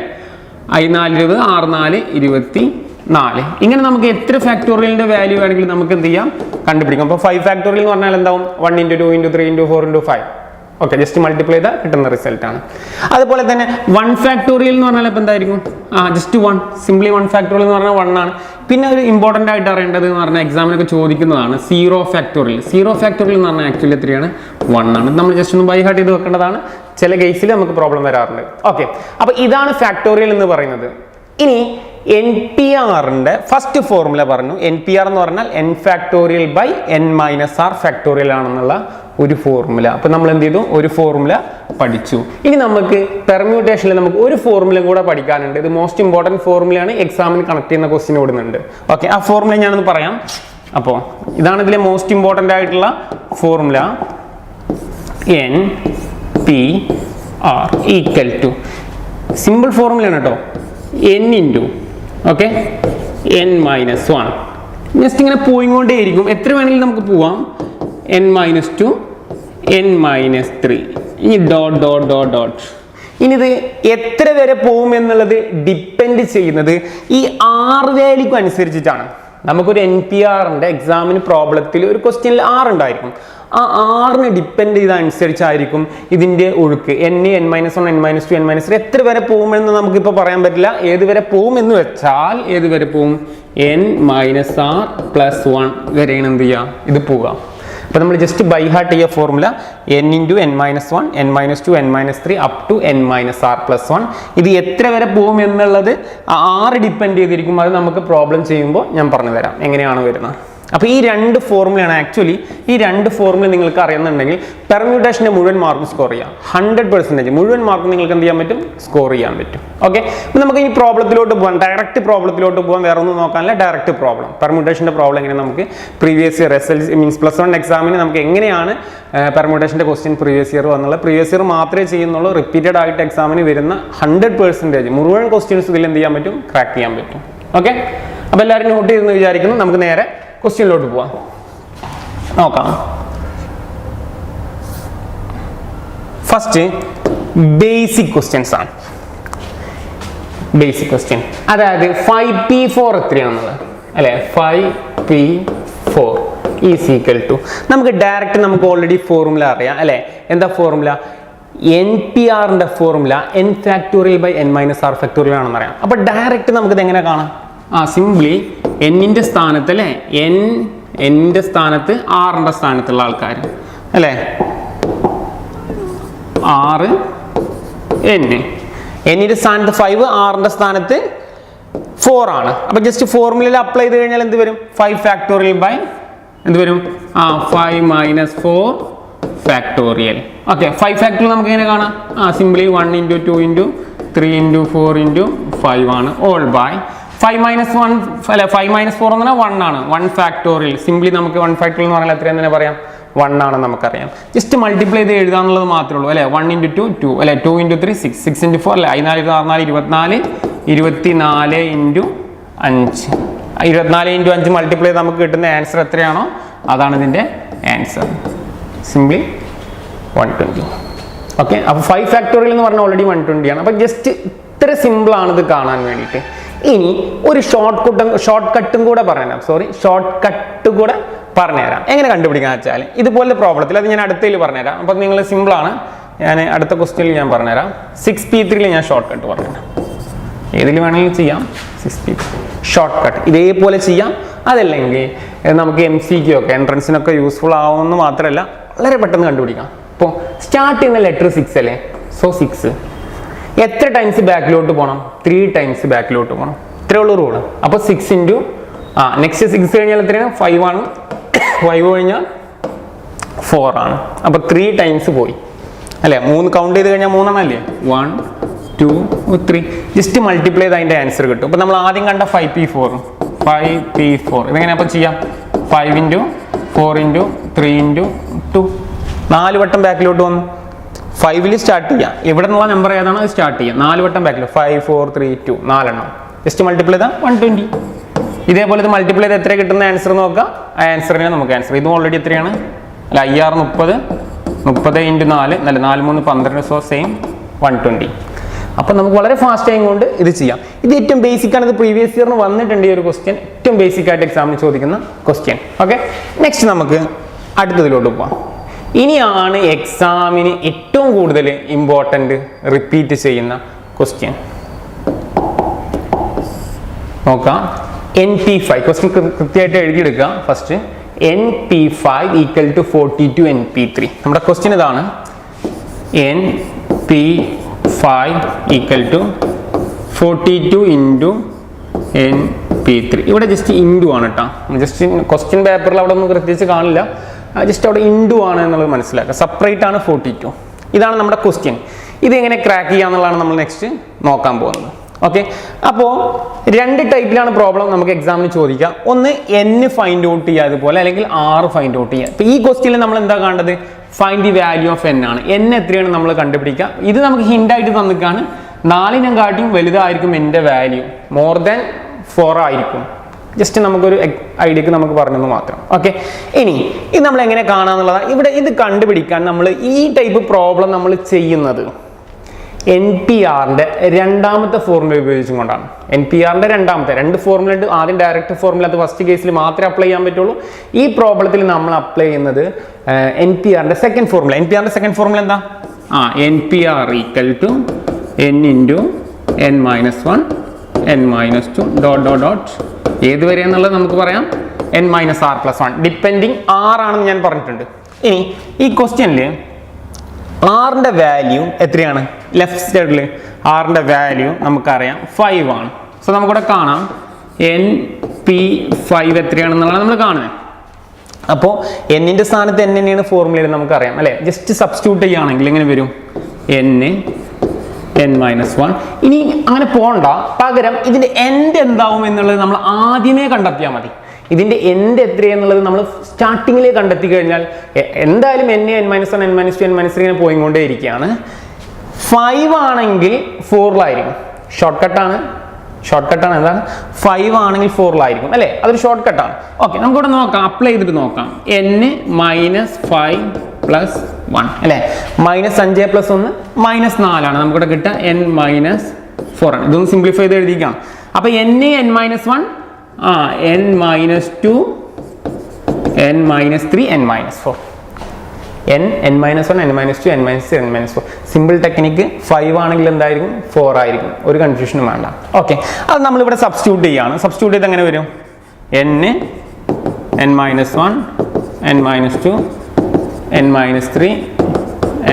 I4 20, R4 24. ഇങ്ങനെ നമുക്ക് എത്ര ഫാക്ടോറിയലിന്റെ വാല്യൂ വേണമെങ്കിലും നമുക്ക് എന്ത് ചെയ്യാം? കണ്ടുപിടിക്കാം. അപ്പോൾ 5 ഫാക്ടോറിയൽ എന്ന് പറഞ്ഞാൽ എന്താവും? 1 × 2 × 3 × 4 × 5. ഓക്കെ, ജസ്റ്റ് മൾട്ടിപ്ലൈ ചെയ്താൽ കിട്ടുന്ന റിസൾട്ട് ആണ്. അതുപോലെ തന്നെ 1 ഫാക്ടോറിയൽ എന്ന് പറഞ്ഞാൽ ഇപ്പോൾ എന്തായിരിക്കും? ജസ്റ്റ് 1. സിംപ്ലി 1 ഫാക്ടോറിയൽ എന്ന് പറഞ്ഞാൽ 1 ആണ്. പിന്നെ ഒരു ഇമ്പോർട്ടൻ്റ് ആയിട്ട് അറിയേണ്ടത് എന്ന് പറഞ്ഞാൽ എക്സാമിനൊക്കെ ചോദിക്കുന്നതാണ് 0 ഫാക്ടോറിയൽ. 0 ഫാക്ടോറിയൽ എന്ന് പറഞ്ഞാൽ ആക്ച്വലി എത്രയാണ്? 1 ആണ്. നമ്മൾ ജസ്റ്റ് ഒന്ന് ബൈ ഹാർട്ട് ചെയ്ത് വെക്കേണ്ടതാണ്. ചില കേസിൽ നമുക്ക് പ്രോബ്ലം വരാറുണ്ട്. ഓക്കെ, അപ്പോൾ ഇതാണ് ഫാക്ടോറിയൽ എന്ന് പറയുന്നത്. ഇനി NPRന്റെ ഫസ്റ്റ് ഫോർമുല പറഞ്ഞു. NPR എന്ന് പറഞ്ഞാൽ n factorial by n minus r factorial ആണെന്നുള്ള ഒരു ഫോർമുല. അപ്പൊ നമ്മൾ എന്ത് ചെയ്തു? ഒരു ഫോർമുല പഠിച്ചു. ഇനി നമുക്ക് പെർമ്യൂട്ടേഷനിൽ നമുക്ക് ഒരു ഫോർമുല കൂടെ പഠിക്കാനുണ്ട്. ഇത് മോസ്റ്റ് ഇമ്പോർട്ടൻറ്റ് ഫോർമുലയാണ്. എക്സാമിന് കണക്ട് ചെയ്യുന്ന ക്വസ്റ്റ്യൻ ഓടുന്നുണ്ട്. ഓക്കെ, ആ ഫോർമുല ഞാനൊന്ന് പറയാം. അപ്പോൾ ഇതാണ് ഇതിലെ മോസ്റ്റ് ഇമ്പോർട്ടൻ്റ് ആയിട്ടുള്ള formula. NPR equal to, simple ഫോർമുലയാണ് കേട്ടോ, n × okay n minus 1. Just ഇങ്ങനെ പോയിക്കൊണ്ടേയിരിക്കും. എത്ര വേണമെങ്കിലും നമുക്ക് പോവാം. n മൈനസ് 2, n മൈനസ് 3, ഇനി ഡോട്ട് ഡോട്ട് ഡോട്ട് ഡോട്ട്. ഇനി ഇത് എത്ര വരെ പോകും എന്നുള്ളത് ഡിപ്പെൻഡ് ചെയ്യുന്നത് ഈ R വാല്യൂക്ക് അനുസരിച്ചിട്ടാണ്. നമുക്കൊരു NPRന്റെ എക്സാമിന് പ്രോബ്ലത്തിൽ ഒരു ക്വസ്റ്റ്യനിൽ R ഉണ്ടായിരിക്കും. ആ ആറിനെ ഡിപ്പെൻഡ് ചെയ്ത അനുസരിച്ചായിരിക്കും ഇതിൻ്റെ ഒഴുക്ക് n, n-1, n-2, n-3 എത്ര വരെ പോകുമെന്ന് നമുക്കിപ്പോൾ പറയാൻ പറ്റില്ല. ഏത് വരെ പോകുമെന്ന് വെച്ചാൽ ഏത് വരെ പോകും, n-r+1 വരെയാണ് എന്ത് ചെയ്യുക, ഇത് പോവുക. അപ്പോൾ നമ്മൾ ജസ്റ്റ് ബൈ ഹാർട്ട് ചെയ്യുക formula n × n-1, n-2, n-3 up to n-r+1. ഇത് എത്ര വരെ പോകും എന്നുള്ളത് ആറ് ഡിപ്പെൻഡ് ചെയ്തിരിക്കും. അത് നമുക്ക് പ്രോബ്ലം ചെയ്യുമ്പോൾ ഞാൻ പറഞ്ഞു തരാം എങ്ങനെയാണ് വരുന്നത്. അപ്പോൾ ഈ രണ്ട് ഫോർമുലയാണ് ആക്ച്വലി, ഈ രണ്ട് ഫോർമുല നിങ്ങൾക്ക് അറിയുന്നുണ്ടെങ്കിൽ പെർമ്യൂട്ടേഷൻ്റെ മുഴുവൻ മാർക്കും സ്കോർ ചെയ്യാം. 100% മുഴുവൻ മാർക്കും നിങ്ങൾക്ക് എന്ത് ചെയ്യാൻ പറ്റും, സ്കോർ ചെയ്യാൻ പറ്റും. ഓക്കെ, അപ്പോൾ നമുക്ക് ഈ പ്രോബ്ലത്തിലോട്ട് പോകാം. ഡയറക്റ്റ് പ്രോബ്ലത്തിലോട്ട് പോകാൻ വേറെ ഒന്നും നോക്കാനില്ല, ഡയറക്റ്റ് പ്രോബ്ലം. പെർമ്യൂട്ടേഷൻ്റെ പ്രോബ്ലം എങ്ങനെ നമുക്ക് പ്രീവിയസ് ഇയർ SLC മീൻസ് +1 എക്സാമിന് നമുക്ക് എങ്ങനെയാണ് പെർമ്യൂട്ടേഷൻ്റെ ക്വസ്റ്റ്യൻ പ്രീവിയസ് ഇയർ വന്നുള്ളത്, പ്രീവിയസ് ഇയർ മാത്രമേ ചെയ്യുന്നുള്ളൂ. റിപ്പീറ്റഡ് ആയിട്ട് എക്സാമിന് വരുന്ന 100% മുഴുവൻ ക്വസ്റ്റ്യൻസ് ഇതിൽ എന്ത് ചെയ്യാൻ പറ്റും, ക്രാക്ക് ചെയ്യാൻ പറ്റും. ഓക്കെ, അപ്പോൾ എല്ലാവരും നോട്ട് ചെയ്തെന്ന് വിചാരിക്കുന്നു. നമുക്ക് നേരെ ക്വസ്റ്റ്യനിലോട്ട് പോവാം, നോക്കാം. ഫസ്റ്റ് ബേസിക് ക്വസ്റ്റ്യൻസ് ആണ്. ബേസിക് ക്വസ്റ്റ്യൻ അതായത് 5p4 എത്രയാണെന്നുള്ളത് അല്ലെ. 5p4 ഈസ് ഈക്വൽ ടു നമുക്ക് ഡയറക്റ്റ് നമുക്ക് ഓൾറെഡി ഫോർമുല അറിയാം അല്ലെ. എന്താ ഫോർമുല, NPRന്റെ ഫോർമുല n⁻r⁴ ആണെന്ന് അറിയാം. അപ്പൊ ഡയറക്റ്റ് നമുക്കിത് എങ്ങനെ കാണാം, സിംപ്ലി എന്നിന്റെ സ്ഥാനത്ത് അല്ലെ, എന്നിന്റെ സ്ഥാനത്ത് ആറിന്റെ സ്ഥാനത്തുള്ള ആൾക്കാർ അല്ലെ, 6 n, എന്നിന്റെ സ്ഥാനത്ത് 5, ആറിന്റെ സ്ഥാനത്ത് 4 ആണ്. അപ്പൊ ജസ്റ്റ് ഫോർമുലയിൽ അപ്ലൈ ചെയ്ത് കഴിഞ്ഞാൽ എന്ത് വരും, 5 എന്ത് വരും, 5 - 4 ഫാക്ടോറിയൽ. ഓക്കെ, 5 ഫാക്ടോറിയൽ നമുക്ക് എങ്ങനെ കാണാം, സിംപ്ലി 1 × 2 × 3 × 4 × 5 ആണ്. ഓൾ ബൈ 5 - 1 അല്ലെ, 5 - 4 എന്ന് പറഞ്ഞാൽ 1 ആണ്. 1 ഫാക്ടോറിയൽ സിംപ്ലി നമുക്ക് 1 ഫാക്ടോറിയൽ എന്ന് പറഞ്ഞാൽ എത്രയാണെന്ന് തന്നെ പറയാം, 1 ആണെന്ന് നമുക്കറിയാം. ജസ്റ്റ് മൾട്ടിപ്ലൈ ചെയ്ത് എഴുതാന്നുള്ളത് മാത്രമേ ഉള്ളൂ അല്ലെ. 1 × 2 2 അല്ലെ, 2 × 3 6, 6 × 4 അല്ലെ, 14 × 24 24 × 5 24 × 5 മൾട്ടിപ്ലൈ ചെയ്ത് നമുക്ക് കിട്ടുന്ന ആൻസർ എത്രയാണോ അതാണ് ഇതിന്റെ ആൻസർ, സിംപ്ലി 120. ഓക്കെ, അപ്പോൾ 5 ഫാക്ടോറിയൽ എന്ന് പറഞ്ഞാൽ ഓൾറെഡി 120 ആണ്. അപ്പോൾ ജസ്റ്റ് ഇത്ര സിമ്പിൾ ആണ് ഇത് കാണാൻ വേണ്ടിയിട്ട്. ഇനി ഒരു ഷോർട്ട് കട്ടും കൂടെ പറഞ്ഞുതരാം. എങ്ങനെ കണ്ടുപിടിക്കാന്ന് വെച്ചാൽ ഇതുപോലെ പ്രോബ്ലത്തിൽ അത് ഞാൻ അടുത്തതിൽ പറഞ്ഞുതരാം. അപ്പോൾ നിങ്ങൾ സിമ്പിളാണ്, ഞാൻ അടുത്ത ക്വസ്റ്റ്യനിൽ ഞാൻ പറഞ്ഞുതരാം. 6p3 ഞാൻ ഷോർട്ട് കട്ട് പറഞ്ഞുതരാം. ഏതിൽ വേണമെങ്കിലും ചെയ്യാം, 6p3 ഷോർട്ട് കട്ട് ഇതേപോലെ ചെയ്യാം. അതല്ലെങ്കിൽ നമുക്ക് MCQ ഒക്കെ എൻട്രൻസിനൊക്കെ യൂസ്ഫുൾ ആവുമെന്ന് മാത്രമല്ല വളരെ പെട്ടെന്ന് കണ്ടുപിടിക്കാം. ഇപ്പോൾ സ്റ്റാർട്ട് ചെയ്യുന്ന ലെറ്റർ 6 അല്ലേ, സോ 6 എത്ര ടൈംസ് ബാക്കിലോട്ട് പോകണം, 3 ടൈംസ് ബാക്കിലോട്ട് പോകണം. ഇത്രേ ഉള്ളൂ റൂള്. അപ്പോൾ 6 × നെക്സ്റ്റ് 6 കഴിഞ്ഞാൽ എത്രയാണ്, 5 ആണ്. 5 കഴിഞ്ഞാൽ 4 ആണ്. അപ്പോൾ 3 ടൈംസ് പോയി അല്ലേ. 3 കൗണ്ട് ചെയ്ത് കഴിഞ്ഞാൽ 3 അല്ലേ, 1 2 3 ജസ്റ്റ് മൾട്ടിപ്ലൈ ചെയ്ത് അതിൻ്റെ ആൻസർ കിട്ടും. അപ്പോൾ നമ്മൾ ആദ്യം കണ്ട 5p4 ഇതെങ്ങനെ അപ്പോൾ ചെയ്യാം, 5 × 4 × 3 × 2 4 വട്ടം ബാക്കിലോട്ട് വന്നു. 5ൽ സ്റ്റാർട്ട് ചെയ്യാം, ഇവിടെ നിന്നുള്ള നമ്പർ ഏതാണോ അത് സ്റ്റാർട്ട് ചെയ്യാം. 4 വട്ടം ബാക്കിൽ 5 4 3 2 4 ജസ്റ്റ് മൾട്ടിപ്ലൈ ചെയ്താൽ 120. ഇതേപോലെ ഇത് മൾട്ടിപ്ലൈ ചെയ്ത് എത്ര കിട്ടുന്ന ആൻസർ നോക്കുക. ആ ആൻസറിനെ നമുക്ക് ആൻസർ ഇതും ഓൾറെഡി എത്രയാണ് അല്ല, IR 30 × 4 നല്ല 4 3 12 സോ സെയിം 120. അപ്പോൾ നമുക്ക് വളരെ ഫാസ്റ്റ് ടൈം കൊണ്ട് ഇത് ചെയ്യാം. ഇത് ഏറ്റവും ബേസിക് ആണ്. ഇത് പ്രീവിയസ് ഇയറിന് വന്നിട്ടുണ്ട് ഈ ഒരു ക്വസ്റ്റ്യൻ, ഏറ്റവും ബേസിക് ആയിട്ട് എക്സാമിന് ചോദിക്കുന്ന ക്വസ്റ്റ്യൻ. ഓക്കെ, നെക്സ്റ്റ് നമുക്ക് അടുത്തതിലോട്ട് പോവാം. ഇനിയാണ് എക്സാമിന് ഏറ്റവും കൂടുതൽ ഇമ്പോർട്ടൻ്റ് റിപ്പീറ്റ് ചെയ്യുന്ന ക്വസ്റ്റ്യൻ. നോക്കാം, NP5 ക്വസ്റ്റ്യൻ കൃത്യമായിട്ട് എഴുതിയെടുക്കുക. First NP5 = 42 NP3. നമ്മുടെ ക്വസ്റ്റ്യൻ ഇതാണ്, NP5 = 42 × NP3. ഇവിടെ ജസ്റ്റ് ഇൻഡു ആണ് കേട്ടോ. ജസ്റ്റ് ക്വസ്റ്റ്യൻ പേപ്പറിൽ അവിടെ ഒന്നും പ്രത്യേകിച്ച് കാണില്ല, ജസ്റ്റ് അവിടെ ഇൻഡു ആണ് എന്നുള്ളത് മനസ്സിലാക്കുക. സെപ്പറേറ്റ് ആണ് 42. ഇതാണ് നമ്മുടെ ക്വസ്റ്റ്യൻ. ഇത് എങ്ങനെ ക്രാക്ക് ചെയ്യാന്നുള്ളതാണ് നമ്മൾ നെക്സ്റ്റ് നോക്കാൻ പോകുന്നത്. ഓക്കെ, അപ്പോൾ 2 ടൈപ്പിലാണ് പ്രോബ്ലം നമുക്ക് എക്സാമിന് ചോദിക്കാം. ഒന്ന് n ഫൈൻഡ് ഔട്ട് ചെയ്യുക അതുപോലെ, അല്ലെങ്കിൽ r ഫൈൻഡ് ഔട്ട് ചെയ്യുക. ഇപ്പോൾ ഈ ക്വസ്റ്റ്യനിൽ നമ്മൾ എന്താ കാണേണ്ടത്, find the value of n ആണ്. n എത്രയാണ് നമ്മൾ കണ്ടുപിടിക്കുക. ഇത് നമുക്ക് ഹിൻ്റായിട്ട് തന്നിക്കാണ്, 4 കാട്ടിയും വലുതായിരിക്കും എൻ്റെ വാല്യൂ, മോർ ദാൻ 4 ആയിരിക്കും. ജസ്റ്റ് നമുക്കൊരു ഐഡിയക്ക് നമുക്ക് പറഞ്ഞത് മാത്രം. ഓക്കെ, ഇനി ഇത് നമ്മൾ എങ്ങനെ കാണാന്നുള്ളതാണ്. ഇവിടെ ഇത് കണ്ടുപിടിക്കാൻ നമ്മൾ ഈ ടൈപ്പ് പ്രോബ്ലം നമ്മൾ ചെയ്യുന്നത് NPRന്റെ രണ്ടാമത്തെ ഫോർമുല ഉപയോഗിച്ചും കൊണ്ടാണ്. NPRന്റെ രണ്ടാമത്തെ രണ്ട് ഫോർമുല ഉണ്ട്. ആദ്യം ഡയറക്റ്റ് ഫോർമുല, അത് ഫസ്റ്റ് കേസിൽ മാത്രമേ അപ്ലൈ ചെയ്യാൻ പറ്റുള്ളൂ. ഈ പ്രോബ്ലത്തിൽ നമ്മൾ അപ്ലൈ ചെയ്യുന്നത് NPRന്റെ സെക്കൻഡ് ഫോർമുല. NPRന്റെ സെക്കൻഡ് ഫോർമുല എന്താ? NPR equal to n into n minus 1 n minus 2 dot dot dot ഏത് വരെ എന്നുള്ളത് നമുക്ക് പറയാം n minus r plus 1 depending r ആണെന്ന് ഞാൻ പറഞ്ഞിട്ടുണ്ട്. ഇനി ഈ ക്വസ്റ്റ്യനിൽ ആറിൻ്റെ വാല്യൂ എത്രയാണ്? ലെഫ്റ്റ് സൈഡിൽ ആറിൻ്റെ വാല്യൂ നമുക്കറിയാം 5 ആണ്. സോ നമുക്കിവിടെ കാണാം NP5 എത്രയാണെന്നുള്ളത് നമ്മൾ കാണുന്നത്. അപ്പോൾ എന്നിൻ്റെ സ്ഥാനത്ത് n തന്നെയാണ് ഫോർമുലയിൽ നമുക്കറിയാം അല്ലേ. ജസ്റ്റ് സബ്സ്റ്റിറ്റ്യൂട്ട് ചെയ്യുകയാണെങ്കിൽ എങ്ങനെ വരും? n minus 1. ഇനി അങ്ങനെ പോകണ്ട, പകരം ഇതിൻ്റെ എൻഡ് എന്താവും എന്നുള്ളത് നമ്മൾ ആദ്യമേ കണ്ടെത്തിയാൽ മതി. ഇതിൻ്റെ എൻഡ് എത്രയെന്നുള്ളത് നമ്മൾ സ്റ്റാർട്ടിങ്ങിലേ കണ്ടെത്തി കഴിഞ്ഞാൽ എന്തായാലും n minus 1 n minus 2 n minus 3 ഇങ്ങനെ പോയിക്കൊണ്ടേ ഇരിക്കുകയാണ്. 5 ആണെങ്കിൽ 4-ലായിരിക്കും. ഷോർട്ട് കട്ടാണ് എന്താണ്? 5 ആണെങ്കിൽ 4-ലായിരിക്കും അല്ലേ. അതൊരു ഷോർട്ട് കട്ടാണ്. ഓക്കെ, നമുക്കിവിടെ നോക്കാം, അപ്ലൈ ചെയ്തിട്ട് നോക്കാം. n മൈനസ് 5 പ്ലസ് 1 അല്ലേ. മൈനസ് 5 പ്ലസ് 1 മൈനസ് 4 ആണ് നമുക്കിവിടെ കിട്ടുക. n മൈനസ് 4 ആണ്. ഇതൊന്ന് സിംപ്ലിഫൈ ചെയ്ത് എഴുതിക്കാം. അപ്പോൾ n minus 1 n minus 2 n minus 3 n minus 4 n minus 1 n minus 2 n minus 3 n minus 4. Simple technique. 5 ആണെങ്കിൽ എന്തായിരിക്കും? 4 ആയിരിക്കും. ഒരു കൺഫ്യൂഷനും വേണ്ട. ഓക്കെ, അത് നമ്മളിവിടെ സബ്സ്റ്റിറ്റ്യൂട്ട് ചെയ്യാണ്. സബ്സ്റ്റിറ്റ്യൂട്ട് ചെയ്ത് എങ്ങനെ വരും? n minus 1 n minus 2 n minus 3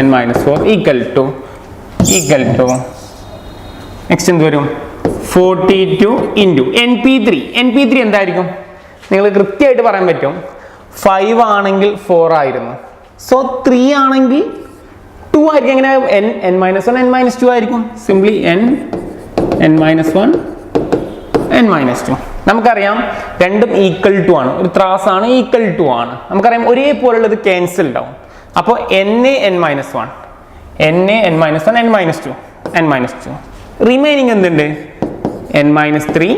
n minus 4 equal to next എന്ത് വരും? 42 ഇൻറ്റു NP3 എന്തായിരിക്കും? നിങ്ങൾ കൃത്യമായിട്ട് പറയാൻ പറ്റും. 5 ആണെങ്കിൽ 4 ആയിരുന്നു. സോ 3 ആണെങ്കിൽ 2 ആയിരിക്കും. എങ്ങനെ? n മൈനസ് 1 n മൈനസ് 2 ആയിരിക്കും. Simply n minus 1 n minus 2. നമുക്കറിയാം രണ്ടും ഈക്വൽ ടു ആണ്. ഒരു ത്രാസാണ്, ഈക്വൽ ടു ആണ്. നമുക്കറിയാം ഒരേപോലുള്ളത് ക്യാൻസൽഡ് ആവും. അപ്പോൾ n minus 1 n minus 1 n minus 2 n minus 2. Remaining എന്തുണ്ട്? n minus 3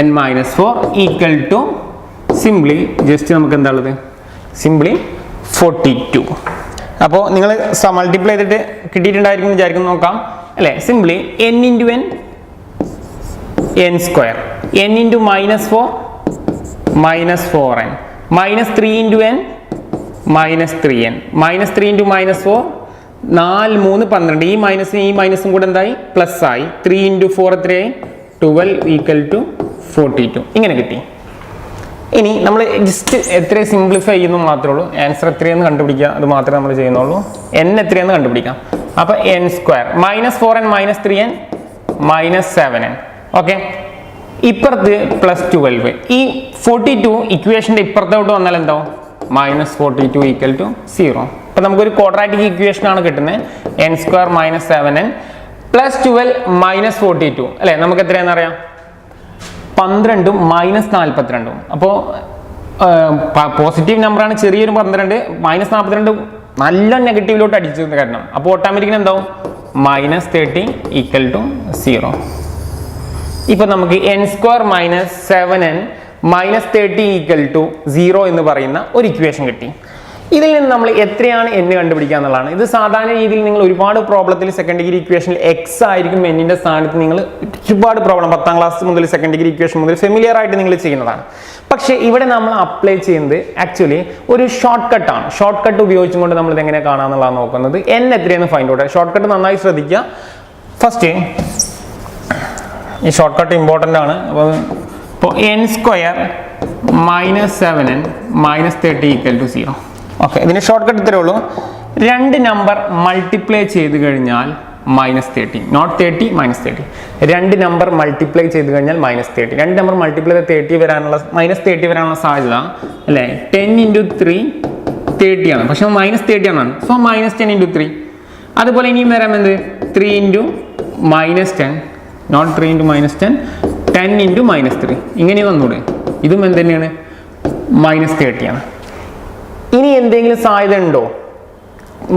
n minus 4 equal to simply just നമുക്ക് എന്താ ഉള്ളത്? സിംപ്ലി 42. അപ്പോൾ നിങ്ങൾ മൾട്ടിപ്ലൈ ചെയ്തിട്ട് കിട്ടിയിട്ടുണ്ടായിരിക്കും വിചാരിക്കുന്നു. നോക്കാം അല്ലേ. Simply n into n square n into minus 4 minus 4n minus 3 into n minus 3n minus 3 into minus 4 4 3 12. ഈ മൈനസും കൂടെ എന്തായി? പ്ലസ് ആയി. 3 ഇൻറ്റു 4 എത്രയായി? 12 ഈക്വൽ ടു 42. ഇങ്ങനെ കിട്ടി. ഇനി നമ്മൾ ജസ്റ്റ് എത്ര സിംപ്ലിഫൈ ചെയ്യുന്നു മാത്രമേ ഉള്ളൂ. ആൻസർ എത്രയെന്ന് കണ്ടുപിടിക്കുക, അത് മാത്രമേ നമ്മൾ ചെയ്യുന്നുള്ളൂ. n എത്രയെന്ന് കണ്ടുപിടിക്കാം. അപ്പോൾ n square minus 4n minus 3n minus 7n. Okay, ഇപ്പുറത്ത് പ്ലസ് 12. ഈ 42 ഇക്വേഷൻ്റെ ഇപ്പുറത്തോട്ട് വന്നാൽ എന്താവും? Minus 42 equal to 0. അപ്പോൾ നമുക്കൊരു ക്വാഡ്രാറ്റിക് ഇക്വേഷൻ ആണ് കിട്ടുന്നത്. n square minus 7n plus 12 minus 42 അല്ലേ. നമുക്ക് എത്രയാണെന്ന് അറിയാം? 12 മൈനസ് 42. അപ്പോൾ പോസിറ്റീവ് നമ്പറാണ്, ചെറിയൊരു 12. മൈനസ് 42 നല്ല നെഗറ്റീവിലോട്ട് അടിച്ചു കാരണം. അപ്പോൾ ഓട്ടോമാറ്റിക്കലി എന്താവും? Minus 30 equal to 0. ഇപ്പോൾ നമുക്ക് n square minus 7n minus 30 equal to 0 എന്ന് പറയുന്ന ഒരു ഇക്വേഷൻ കിട്ടി. ഇതിൽ നിന്ന് നമ്മൾ എത്രയാണ് n കണ്ടുപിടിക്കുക എന്നുള്ളതാണ്. ഇത് സാധാരണ രീതിയിൽ നിങ്ങൾ ഒരുപാട് പ്രോബ്ലത്തിൽ സെക്കൻഡ് ഡിഗ്രി ഇക്വേഷനിൽ x ആയിരിക്കും n-ന്റെ സ്ഥാനത്ത്. നിങ്ങൾ ഒരുപാട് പ്രോബ്ലം 10ാം ക്ലാസ് മുതൽ സെക്കൻഡ് ഡിഗ്രി ഇക്വേഷൻ മുതൽ ഫെമിലിയർ ആയിട്ട് നിങ്ങൾ ചെയ്യുന്നതാണ്. പക്ഷേ ഇവിടെ നമ്മൾ അപ്ലൈ ചെയ്യുന്നത് ആക്ച്വലി ഒരു ഷോർട്ട് കട്ടാണ്. ഷോർട്ട് കട്ട് ഉപയോഗിച്ചുകൊണ്ട് നമ്മൾ ഇത് എങ്ങനെ കാണാമെന്നുള്ളതാണ് നോക്കുന്നത്. n എത്രയെന്ന് ഫൈൻഡ് ഔട്ട്. ഷോർട്ട് കട്ട് നന്നായി ശ്രദ്ധിക്കുക. ഫസ്റ്റ് ഈ ഷോർട്ട് കട്ട് ഇമ്പോർട്ടൻ്റ് ആണ്. അപ്പോൾ n square minus 7n minus 30 equal to 0. Okay, ഇതിന് ഷോർട്ട് കട്ട് ഇത്രയേ ഉള്ളൂ. 2 നമ്പർ മൾട്ടിപ്ലൈ ചെയ്ത് കഴിഞ്ഞാൽ minus 30, not 30 minus 30. 2 number multiply ചെയ്ത് കഴിഞ്ഞാൽ മൈനസ് 30. 2 നമ്പർ മൾട്ടിപ്ലൈ ചെയ്ത് 30 വരാനുള്ള മൈനസ് 30 വരാനുള്ള സാധ്യത അല്ലേ. 10 ഇൻറ്റു 3 30 ആണ്, പക്ഷെ മൈനസ് 30 ആണ്. So minus 10 into 3. അതുപോലെ ഇനിയും വരാം എന്ത്? 3 into minus 10, not 3 into minus 10, 10 into minus 3. ഇങ്ങനെ വന്നൂടെ? ഇതും എന്ത് തന്നെയാണ്? മൈനസ് 30 ആണ്. ഇനി എന്തെങ്കിലും സാധ്യത ഉണ്ടോ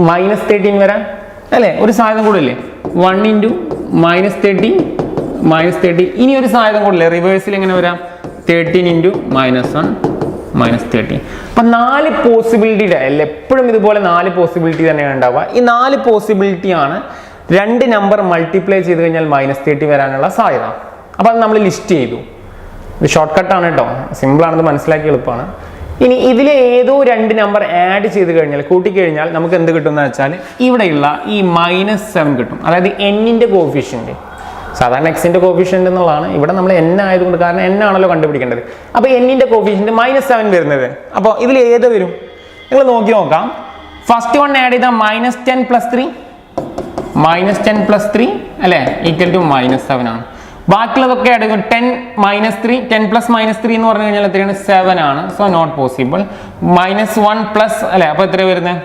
മൈനസ് 13 വരാൻ അല്ലേ? ഒരു സാധ്യത കൂടെ അല്ലേ? 1 ഇൻറ്റു മൈനസ് 30 ഇനി ഒരു സാധ്യത കൂടില്ലേ? റിവേഴ്സിൽ എങ്ങനെ വരാം? 13 ഇൻറ്റു മൈനസ് 1 -30. അപ്പം 4 പോസിബിലിറ്റിയുടെ എപ്പോഴും ഇതുപോലെ 4 പോസിബിലിറ്റി തന്നെയാണ് ഉണ്ടാവുക. ഈ 4 പോസിബിലിറ്റിയാണ് 2 നമ്പർ മൾട്ടിപ്ലൈ ചെയ്ത് കഴിഞ്ഞാൽ -30 വരാനുള്ള സാധ്യത. അപ്പം അത് നമ്മൾ ലിസ്റ്റ് ചെയ്തു. ഇത് ഷോർട്ട് കട്ടാണ് കേട്ടോ, സിമ്പിളാണെന്ന് മനസ്സിലാക്കി എളുപ്പമാണ്. ഇനി ഇതിലെ ഏതോ 2 നമ്പർ ആഡ് ചെയ്ത് കഴിഞ്ഞാൽ കൂട്ടിക്കഴിഞ്ഞാൽ നമുക്ക് എന്ത് കിട്ടും എന്ന് വെച്ചാൽ ഇവിടെയുള്ള ഈ -7 കിട്ടും. അതായത് എന്നിൻ്റെ കോഫിഷ്യൻറ്റ്, സാധാരണ എക്സിൻ്റെ കോഫിഷ്യൻ്റ് എന്നുള്ളതാണ്, ഇവിടെ നമ്മൾ n ആയതുകൊണ്ട്, കാരണം n ആണല്ലോ കണ്ടുപിടിക്കേണ്ടത്. അപ്പോൾ എന്നിൻ്റെ കോഫിഷ്യൻറ്റ് -7 വരുന്നത്. അപ്പോൾ ഇതിൽ ഏത് വരും നിങ്ങൾ നോക്കി നോക്കാം. ഫസ്റ്റ് വൺ ആഡ് ചെയ്താൽ -10 + 3 -10 + 3 അല്ലേ ഈക്വൽ ടു -7 ആണ്. ബാക്കിയുള്ളതൊക്കെ എടുക്കും 10 - 3 10 + -3 എന്ന് പറഞ്ഞു കഴിഞ്ഞാൽ എത്രയാണ് 7 ആണ്. So not possible. -1 അല്ലേ, അപ്പോൾ എത്ര വരുന്നത്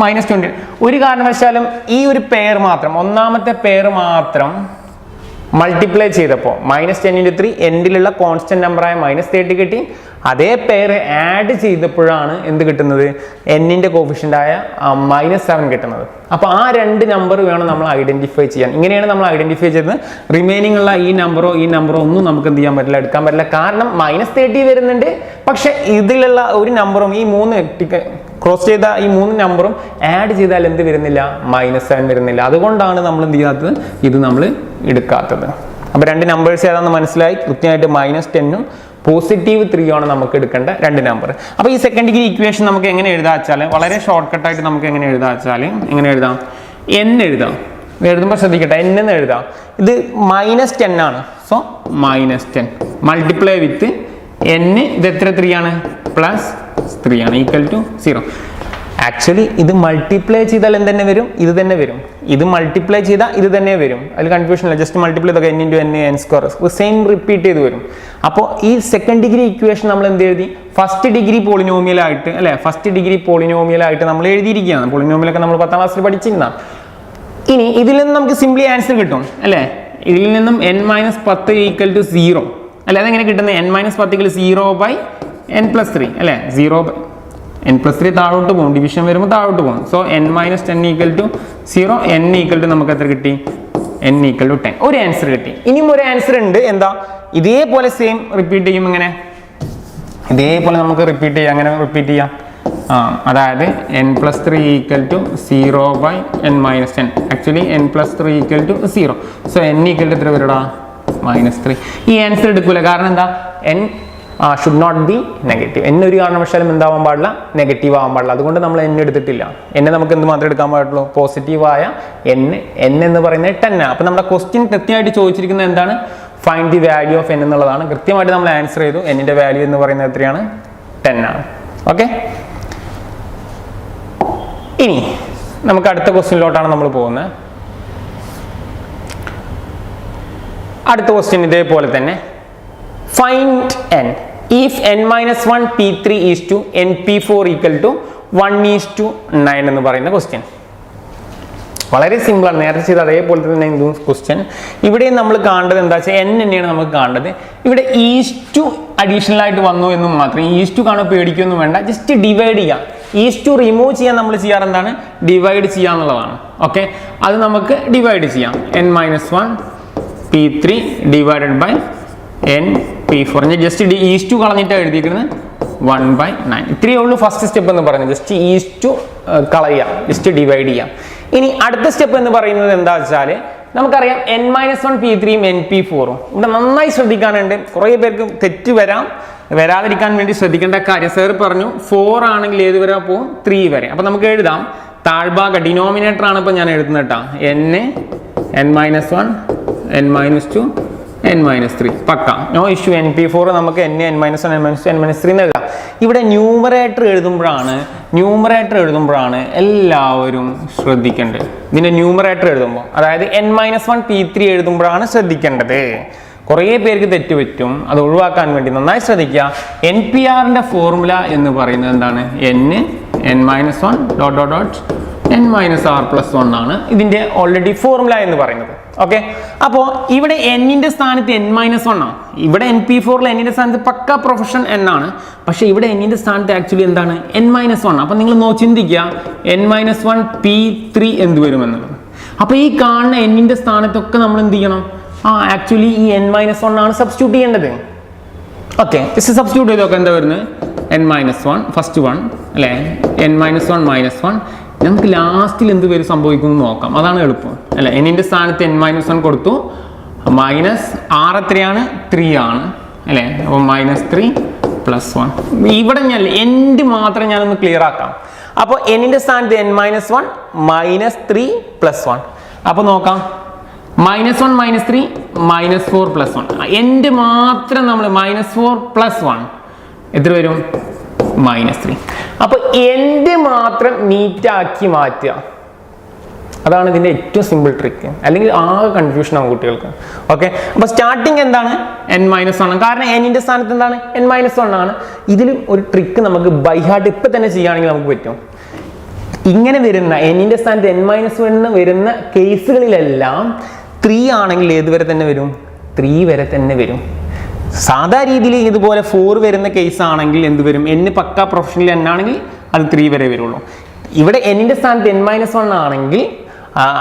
-20. ഒരു കാരണവശാലും ഈ ഒരു പെയർ മാത്രം, ഒന്നാമത്തെ പെയർ മാത്രം മൾട്ടിപ്ലൈ ചെയ്തപ്പോൾ -10 × 3 എൻഡിലുള്ള കോൺസ്റ്റന്റ് നമ്പറായ -30 കിട്ടി. അതേ പെയർ ആഡ് ചെയ്തപ്പോഴാണ് എന്ത് കിട്ടുന്നത്, എന്നിൻ്റെ കോഫിഷ്യൻ്റായ -7 കിട്ടുന്നത്. അപ്പോൾ ആ 2 നമ്പർ വേണം നമ്മൾ ഐഡന്റിഫൈ ചെയ്യാൻ. ഇങ്ങനെയാണ് നമ്മൾ ഐഡന്റിഫൈ ചെയ്തത്. റിമൈനിങ് ഉള്ള ഈ നമ്പറോ ഒന്നും നമുക്ക് എന്ത് ചെയ്യാൻ പറ്റില്ല, എടുക്കാൻ പറ്റില്ല. കാരണം -30 വരുന്നുണ്ട്, പക്ഷെ ഇതിലുള്ള ഒരു നമ്പറും ഈ 3 ക്രോസ് ചെയ്ത ഈ 3 നമ്പറും ആഡ് ചെയ്താൽ എന്ത് വരുന്നില്ല, -7 വരുന്നില്ല. അതുകൊണ്ടാണ് നമ്മൾ എന്ത് ചെയ്യാത്തത്, ഇത് നമ്മൾ എടുക്കാത്തത്. അപ്പോൾ 2 നമ്പേഴ്സ് ഏതാണെന്ന് മനസ്സിലായി. കൃത്യമായിട്ട് -10ഉം +3 ആണ് നമുക്ക് എടുക്കേണ്ട 2 നമ്പർ. അപ്പോൾ ഈ സെക്കൻഡ് ഡിഗ്രി ഇക്വേഷൻ നമുക്ക് എങ്ങനെ എഴുതാ വെച്ചാൽ, വളരെ ഷോർട്ട് കട്ടായിട്ട് നമുക്ക് എങ്ങനെ എഴുതാ വെച്ചാൽ, എങ്ങനെ എഴുതാം, n എഴുതാം. എഴുതുമ്പോൾ ശ്രദ്ധിക്കട്ടെ, n എന്ന് എഴുതാം. ഇത് -10 ആണ്. സോ -10 മൾട്ടിപ്ലൈ വിത്ത് n, ഇത് എത്ര 3 ആണ്, +3 ആണ്, ഈക്വൽ ടു 0. ആക്ച്വലി ഇത് മൾട്ടിപ്ലൈ ചെയ്താൽ എന്തെന്നെ വരും, ഇത് തന്നെ വരും. ഇത് മൾട്ടിപ്ലൈ ചെയ്താൽ ഇത് തന്നെ വരും. അതിൽ കൺഫ്യൂഷൻ ഇല്ല. ജസ്റ്റ് മൾട്ടിപ്ലൈ ചെയ്തൊക്കെ n × n n² same repeat ചെയ്ത് വരും. അപ്പോൾ ഈ സെക്കൻഡ് ഡിഗ്രി ഇക്വേഷൻ നമ്മൾ എന്ത് എഴുതി, ഫസ്റ്റ് ഡിഗ്രി പോളിനോമിയലായിട്ട് അല്ലേ, ഫസ്റ്റ് ഡിഗ്രി പോളിനോമിയലായിട്ട് നമ്മൾ എഴുതിയിരിക്കുകയാണ്. പോളിനോമിയലൊക്കെ നമ്മൾ 10ാം ക്ലാസ്സിൽ പഠിച്ചിരുന്ന. ഇനി ഇതിൽ നിന്ന് നമുക്ക് സിംപ്ലി ആൻസർ കിട്ടും അല്ലേ. ഇതിൽ നിന്നും n - 10 ഈക്വൽ ടു 0 അല്ലേ. അതെങ്ങനെ കിട്ടുന്നത്, n - 10 0/n + 3 അല്ലേ. 0/n + 3 താഴോട്ട് പോകും, ഡിവിഷൻ വരുമ്പോൾ താഴോട്ട് പോകും. So n - 10 equal to 0, n equal to നമുക്ക് എത്ര കിട്ടി, n ഈക്വൽ ടു 10. ഒരു ആൻസർ കിട്ടി. ഇനിയും ഒരു ആൻസർ ഉണ്ട്. എന്താ, ഇതേപോലെ സെയിം റിപ്പീറ്റ് ചെയ്യും. ഇങ്ങനെ ഇതേപോലെ നമുക്ക് റിപ്പീറ്റ് ചെയ്യാം. അങ്ങനെ റിപ്പീറ്റ് ചെയ്യാം. അതായത് n + 3 equal to 0/n - 10. Actually n + 3 equal to 0. So n equal to എത്ര വരടാ, -3. ഈ ആൻസർ എടുക്കൂല. കാരണം എന്താ, n should not be negative. n ഒരു കാരണവശാലും എന്താവാൻ പാടില്ല, നെഗറ്റീവ് ആവാൻ പാടില്ല. അതുകൊണ്ട് നമ്മൾ n എടുത്തിട്ടില്ല. n നമുക്ക് എന്ത് മാത്രമേ എടുക്കാൻ പാടുള്ളൂ, പോസിറ്റീവായ n എന്ന് പറയുന്നത് 10 ആണ്. അപ്പോൾ നമ്മുടെ ക്വസ്റ്റ്യൻ കൃത്യമായിട്ട് ചോദിച്ചിരിക്കുന്നത് എന്താണ്, find the value of n എന്നുള്ളതാണ്. കൃത്യമായിട്ട് നമ്മൾ ആൻസർ ചെയ്തു. n-ന്റെ വാല്യൂ എന്ന് പറയുന്നത് എത്രയാണ്, 10 ആണ്. ഓക്കെ, ഇനി നമുക്ക് അടുത്ത ക്വസ്റ്റ്യനിലോട്ടാണ് നമ്മൾ പോകുന്നത്. അടുത്ത ക്വസ്റ്റ്യൻ ഇതേപോലെ തന്നെ, find n if n - 1 p3 is to n p4 equal to 1:9 എന്ന് പറയുന്ന ക്വസ്റ്റ്യൻ. വളരെ സിമ്പിളാണ്, നേരത്തെ ചെയ്ത അതേപോലെ തന്നെ ക്വസ്റ്റ്യൻ. ഇവിടെ നമ്മൾ കാണേണ്ടത് എന്താ വെച്ചാൽ n തന്നെയാണ് നമുക്ക് കാണേണ്ടത്. ഇവിടെ ഈസ്റ്റു അഡീഷണൽ ആയിട്ട് വന്നു എന്ന് മാത്രം. ഈസ്റ്റു കാണുമ്പോൾ പേടിക്കൊന്നും വേണ്ട, ജസ്റ്റ് ഡിവൈഡ് ചെയ്യാം. ഈസ്റ്റു റിമൂവ് ചെയ്യാൻ നമ്മൾ ചെയ്യാറ് എന്താണ്, ഡിവൈഡ് ചെയ്യുക എന്നുള്ളതാണ്. ഓക്കെ, അത് നമുക്ക് ഡിവൈഡ് ചെയ്യാം. n - 1 p3 divided by n p4. ഞാൻ ജസ്റ്റ് ഈസ്റ്റു കളഞ്ഞിട്ടാണ് എഴുതിയിരിക്കുന്നത് 1/9. ഇത്രയേ ഉള്ളൂ ഫസ്റ്റ് സ്റ്റെപ്പ് എന്ന് പറയുന്നത്. ജസ്റ്റ് ഈസ്റ്റു കളയാം, ജസ്റ്റ് ഡിവൈഡ് ചെയ്യാം. ഇനി അടുത്ത സ്റ്റെപ്പ് എന്ന് പറയുന്നത് എന്താ വെച്ചാൽ, നമുക്കറിയാം n - 1 p3 n p4. ഇവിടെ നന്നായി ശ്രദ്ധിക്കാനുണ്ട്. കുറേ പേർക്ക് തെറ്റ് വരാതിരിക്കാൻ വേണ്ടി ശ്രദ്ധിക്കേണ്ട കാര്യം, സാർ പറഞ്ഞു 4 ആണെങ്കിൽ ഏത് വരെ പോകും, 3 വരെ. അപ്പോൾ നമുക്ക് എഴുതാം, താഴ്ഭാഗ ഡിനോമിനേറ്റർ ആണ് ഇപ്പോൾ ഞാൻ എഴുതുന്നത് കേട്ടോ. n - 1 n - 2 n - 3 പക്ക, നോ ഇഷ്യൂ. n p4 നമുക്ക് n - 1 n - 2 n - 3 എന്ന് എഴുതാം. ഇവിടെ ന്യൂമറേറ്റർ എഴുതുമ്പോഴാണ് എല്ലാവരും ശ്രദ്ധിക്കേണ്ടത്. ഇതിന്റെ ന്യൂമറേറ്റർ എഴുതുമ്പോൾ, അതായത് n - 1 p3 എഴുതുമ്പോഴാണ് ശ്രദ്ധിക്കേണ്ടത്. കുറേ പേർക്ക് തെറ്റുപറ്റും, അത് ഒഴിവാക്കാൻ വേണ്ടി നന്നായി ശ്രദ്ധിക്കുക. NPRന്റെ ഫോർമുല എന്ന് പറയുന്നത് എന്താണ്, n - 1 ... n - r+1 ആണ് ഇതിന്റെ ഓൾറെഡി ഫോർമുല എന്ന് പറയുന്നത്. ഓക്കെ, അപ്പോൾ ഇവിടെ n-ന്റെ സ്ഥാനത്ത് n - 1 ആണ്. ഇവിടെ np4 n-ന്റെ സ്ഥാനത്ത് പക്ക പ്രൊഫഷൻ n ആണ്. പക്ഷെ ഇവിടെ n-ന്റെ സ്ഥാനത്ത് ആക്ച്വലി എന്താണ്, n - 1. അപ്പൊ നിങ്ങൾ ചിന്തിക്കുക, n - 1 p3 എന്ത് വരുമെന്നുള്ളത്. അപ്പൊ ഈ കാണുന്ന n-ന്റെ സ്ഥാനത്തൊക്കെ നമ്മൾ എന്ത് ചെയ്യണം, ആക്ച്വലി ഈ n - 1 ആണ് സബ്സ്റ്റിറ്റ്യൂട്ട് ചെയ്യേണ്ടത്. ഓക്കെ, സബ്സ്റ്റിറ്റ്യൂട്ട് ചെയ്തൊക്കെ എന്താ വരുന്നത്, n മൈനസ് 1 ഫസ്റ്റ് വൺ അല്ലേ, n മൈനസ് 1 മൈനസ് 1. നമുക്ക് ലാസ്റ്റിൽ എന്ത് പേര് സംഭവിക്കും എന്ന് നോക്കാം, അതാണ് എളുപ്പം അല്ലേ. എന്നിൻ്റെ സ്ഥാനത്ത് n മൈനസ് 1 കൊടുത്തു, മൈനസ് r എത്രയാണ് 3 ആണ് അല്ലേ, അപ്പോൾ -3 + 1. ഇവിടെ ഞാൻ എൻഡ് മാത്രം ഞാനൊന്ന് ക്ലിയർ ആക്കാം. അപ്പോൾ എന്നിൻ്റെ സ്ഥാനത്ത് n മൈനസ് 1 -3 + 1. അപ്പോൾ നോക്കാം, -1 -3 -4 + 1. എൻഡ് മാത്രം നമ്മൾ -4 + 1 എത്ര വരും, -3. അപ്പോൾ എൻഡ് മാത്രം നീറ്റാക്കി മാറ്റുക, അതാണ് ഇതിൻ്റെ ഏറ്റവും സിമ്പിൾ ട്രിക്ക്. അല്ലെങ്കിൽ ആകെ കൺഫ്യൂഷൻ ആവും കുട്ടികൾക്ക്. ഓക്കെ, അപ്പോൾ സ്റ്റാർട്ടിങ് എന്താണ് n മൈനസ് 1, കാരണം എന്നിൻ്റെ സ്ഥാനത്ത് എന്താണ് n മൈനസ് 1 ആണ്. ഇതിൽ ഒരു ട്രിക്ക് നമുക്ക് ബൈ ഹാർട്ട് ഇപ്പം തന്നെ ചെയ്യുകയാണെങ്കിൽ നമുക്ക് പറ്റും. ഇങ്ങനെ വരുന്ന എന്നിൻ്റെ സ്ഥാനത്ത് n മൈനസ് 1 വരുന്ന കേസുകളിലെല്ലാം 3 ആണെങ്കിൽ ഏതുവരെ തന്നെ വരും, 3 വരെ തന്നെ വരും. സാധാ രീതിയിൽ ഇതുപോലെ 4 വരുന്ന കേസ് ആണെങ്കിൽ എന്ത് വരും, n പക്ക പ്രൊഫഷണൽ n ആണെങ്കിൽ അത് 3 വരെ വരുള്ളൂ. ഇവിടെ എന്നിൻ്റെ സ്ഥാനത്ത് n മൈനസ് 1 ആണെങ്കിൽ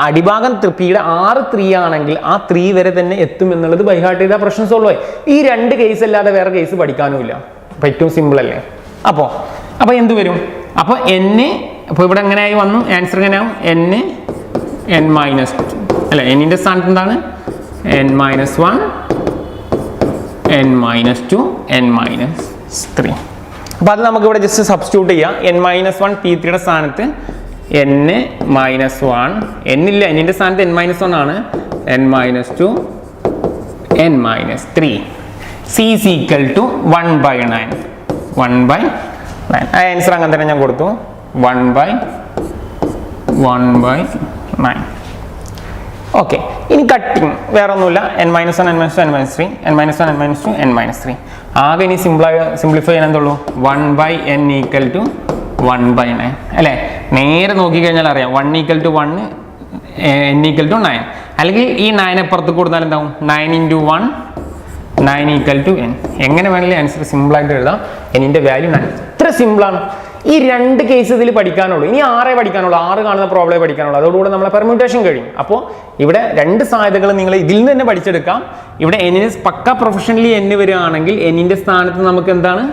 അടിഭാഗം പിയുടെ 6 3 ആണെങ്കിൽ ആ 3 വരെ തന്നെ എത്തും എന്നുള്ളത് ബൈ ഹാർട്ട് ചെയ്താൽ പ്രശ്നം സോൾവ് ആയി. ഈ 2 കേസ് അല്ലാതെ വേറെ കേസ് പഠിക്കാനുമില്ല. അപ്പോൾ ഏറ്റവും സിമ്പിൾ അല്ലേ. അപ്പോൾ എന്ത് വരും, അപ്പോൾ അപ്പോൾ ഇവിടെ എങ്ങനെയായി വന്നു, ആൻസർ എങ്ങനെയാവും, n മൈനസ് 2 അല്ല, എന്നിൻ്റെ സ്ഥാനത്ത് എന്താണ് n minus 1 n minus 2 n minus 3. അപ്പോൾ അത് നമുക്ക് ഇവിടെ ജസ്റ്റ് സബ്സ്റ്റിറ്റ്യൂട്ട് ചെയ്യാം. n മൈനസ് 1 P3യുടെ സ്ഥാനത്ത് n മൈനസ് 1, n ഇല്ല, എന്നിൻ്റെ സ്ഥാനത്ത് n മൈനസ് 1 ആണ്, n minus 2 n minus 3. C is equal to 1/9. 1/9. ആ ആൻസർ അങ്ങനെ തന്നെ ഞാൻ കൊടുത്തു, 1/9. ഓക്കെ, ഇനി കട്ടിങ് വേറെ ഒന്നുമില്ല, n minus 1 n minus 2 n minus 3 n minus 1 n minus 2 n minus 3. ആകെ ഇനി സിംപ്ലിഫൈ ചെയ്യാൻ എന്തുള്ളൂ, 1/n = 1/9 അല്ലേ. നേരെ നോക്കിക്കഴിഞ്ഞാൽ അറിയാം 1 = 1 n = 9, അല്ലെങ്കിൽ ഈ 9 അപ്പുറത്ത് കൊടുത്താൽ എന്താവും, 9 × 1 9 = n. എങ്ങനെ വേണമെങ്കിലും ആൻസർ സിമ്പിളായിട്ട് എഴുതാം. എന്നിൻ്റെ വാല്യൂ 9. ഇത്ര സിമ്പിളാണ്. ഈ 2 കേസ് ഇതിൽ പഠിക്കാനുള്ളൂ. ഇനി 6 പഠിക്കാനുള്ളൂ, 6 കാണുന്ന പ്രോബ്ലമേ പഠിക്കാനുള്ളൂ. അതോടുകൂടെ നമ്മളെ പെർമ്യൂട്ടേഷൻ കഴിയും. അപ്പോൾ ഇവിടെ 2 സാധ്യതകൾ നിങ്ങൾ ഇതിൽ നിന്ന് തന്നെ പഠിച്ചെടുക്കാം. ഇവിടെ എന്നിന് പക്ക പ്രൊഫഷണലി n വരികയാണെങ്കിൽ എന്നിൻ്റെ സ്ഥാനത്ത് നമുക്ക് എന്താണ്,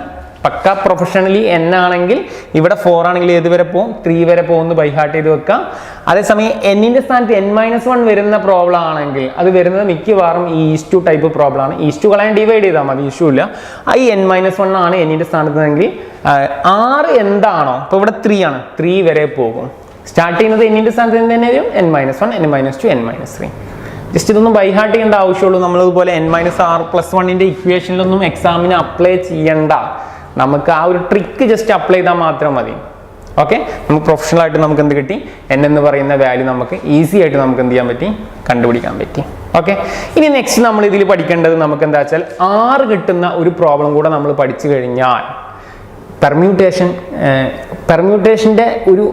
പക്ക പ്രൊഫഷണലി n ആണെങ്കിൽ ഇവിടെ 4 ആണെങ്കിൽ ഏത് വരെ പോകും, 3 വരെ പോകുമെന്ന് ബൈ ഹാർട്ട് ചെയ്ത് വെക്കാം. അതേസമയം എന്നിൻ്റെ സ്ഥാനത്ത് n മൈനസ് 1 വരുന്ന പ്രോബ്ലം ആണെങ്കിൽ അത് വരുന്നത് മിക്കവാറും ഈ ഈസ്റ്റു ടൈപ്പ് പ്രോബ്ലം ആണ്. ഈസ്റ്റു കളയാൻ ഡിവൈഡ് ചെയ്താൽ മതി, ഇഷ്യൂ ഇല്ല. ഈ n മൈനസ് 1 ആണ് എന്നിൻ്റെ സ്ഥാനത്തെങ്കിൽ 6 എന്താണോ, ഇപ്പോൾ ഇവിടെ 3 ആണ്, 3 വരെ പോകും. സ്റ്റാർട്ട് ചെയ്യുന്നത് എന്നിൻ്റെ സ്ഥാനത്ത് തന്നെ വരും, n minus 1 n minus 2 n minus 3. Just ഇതൊന്നും ബൈ ഹാർട്ട് ചെയ്യേണ്ട ആവശ്യമുള്ളൂ. നമ്മളിതുപോലെ n മൈനസ് r + 1ൻ്റെ ഇക്വേഷനിലൊന്നും എക്സാമിന് അപ്ലൈ ചെയ്യണ്ട. നമുക്ക് ആ ഒരു ട്രിക്ക് ജസ്റ്റ് അപ്ലൈ ചെയ്താൽ മാത്രം മതി. ഓക്കെ, നമുക്ക് പ്രൊഫഷണൽ ആയിട്ട് നമുക്ക് എന്ത് കിട്ടി, n എന്ന് പറയുന്ന വാല്യൂ നമുക്ക് ഈസി ആയിട്ട് നമുക്ക് എന്ത് ചെയ്യാൻ പറ്റി, കണ്ടുപിടിക്കാൻ പറ്റി. ഓക്കെ, ഇനി നെക്സ്റ്റ് നമ്മൾ ഇതിൽ പഠിക്കേണ്ടത് നമുക്ക് എന്താ വെച്ചാൽ 6 കിട്ടുന്ന ഒരു പ്രോബ്ലം കൂടെ നമ്മൾ പഠിച്ചു കഴിഞ്ഞാൽ പെർമ്യൂട്ടേഷൻ്റെ ഒരു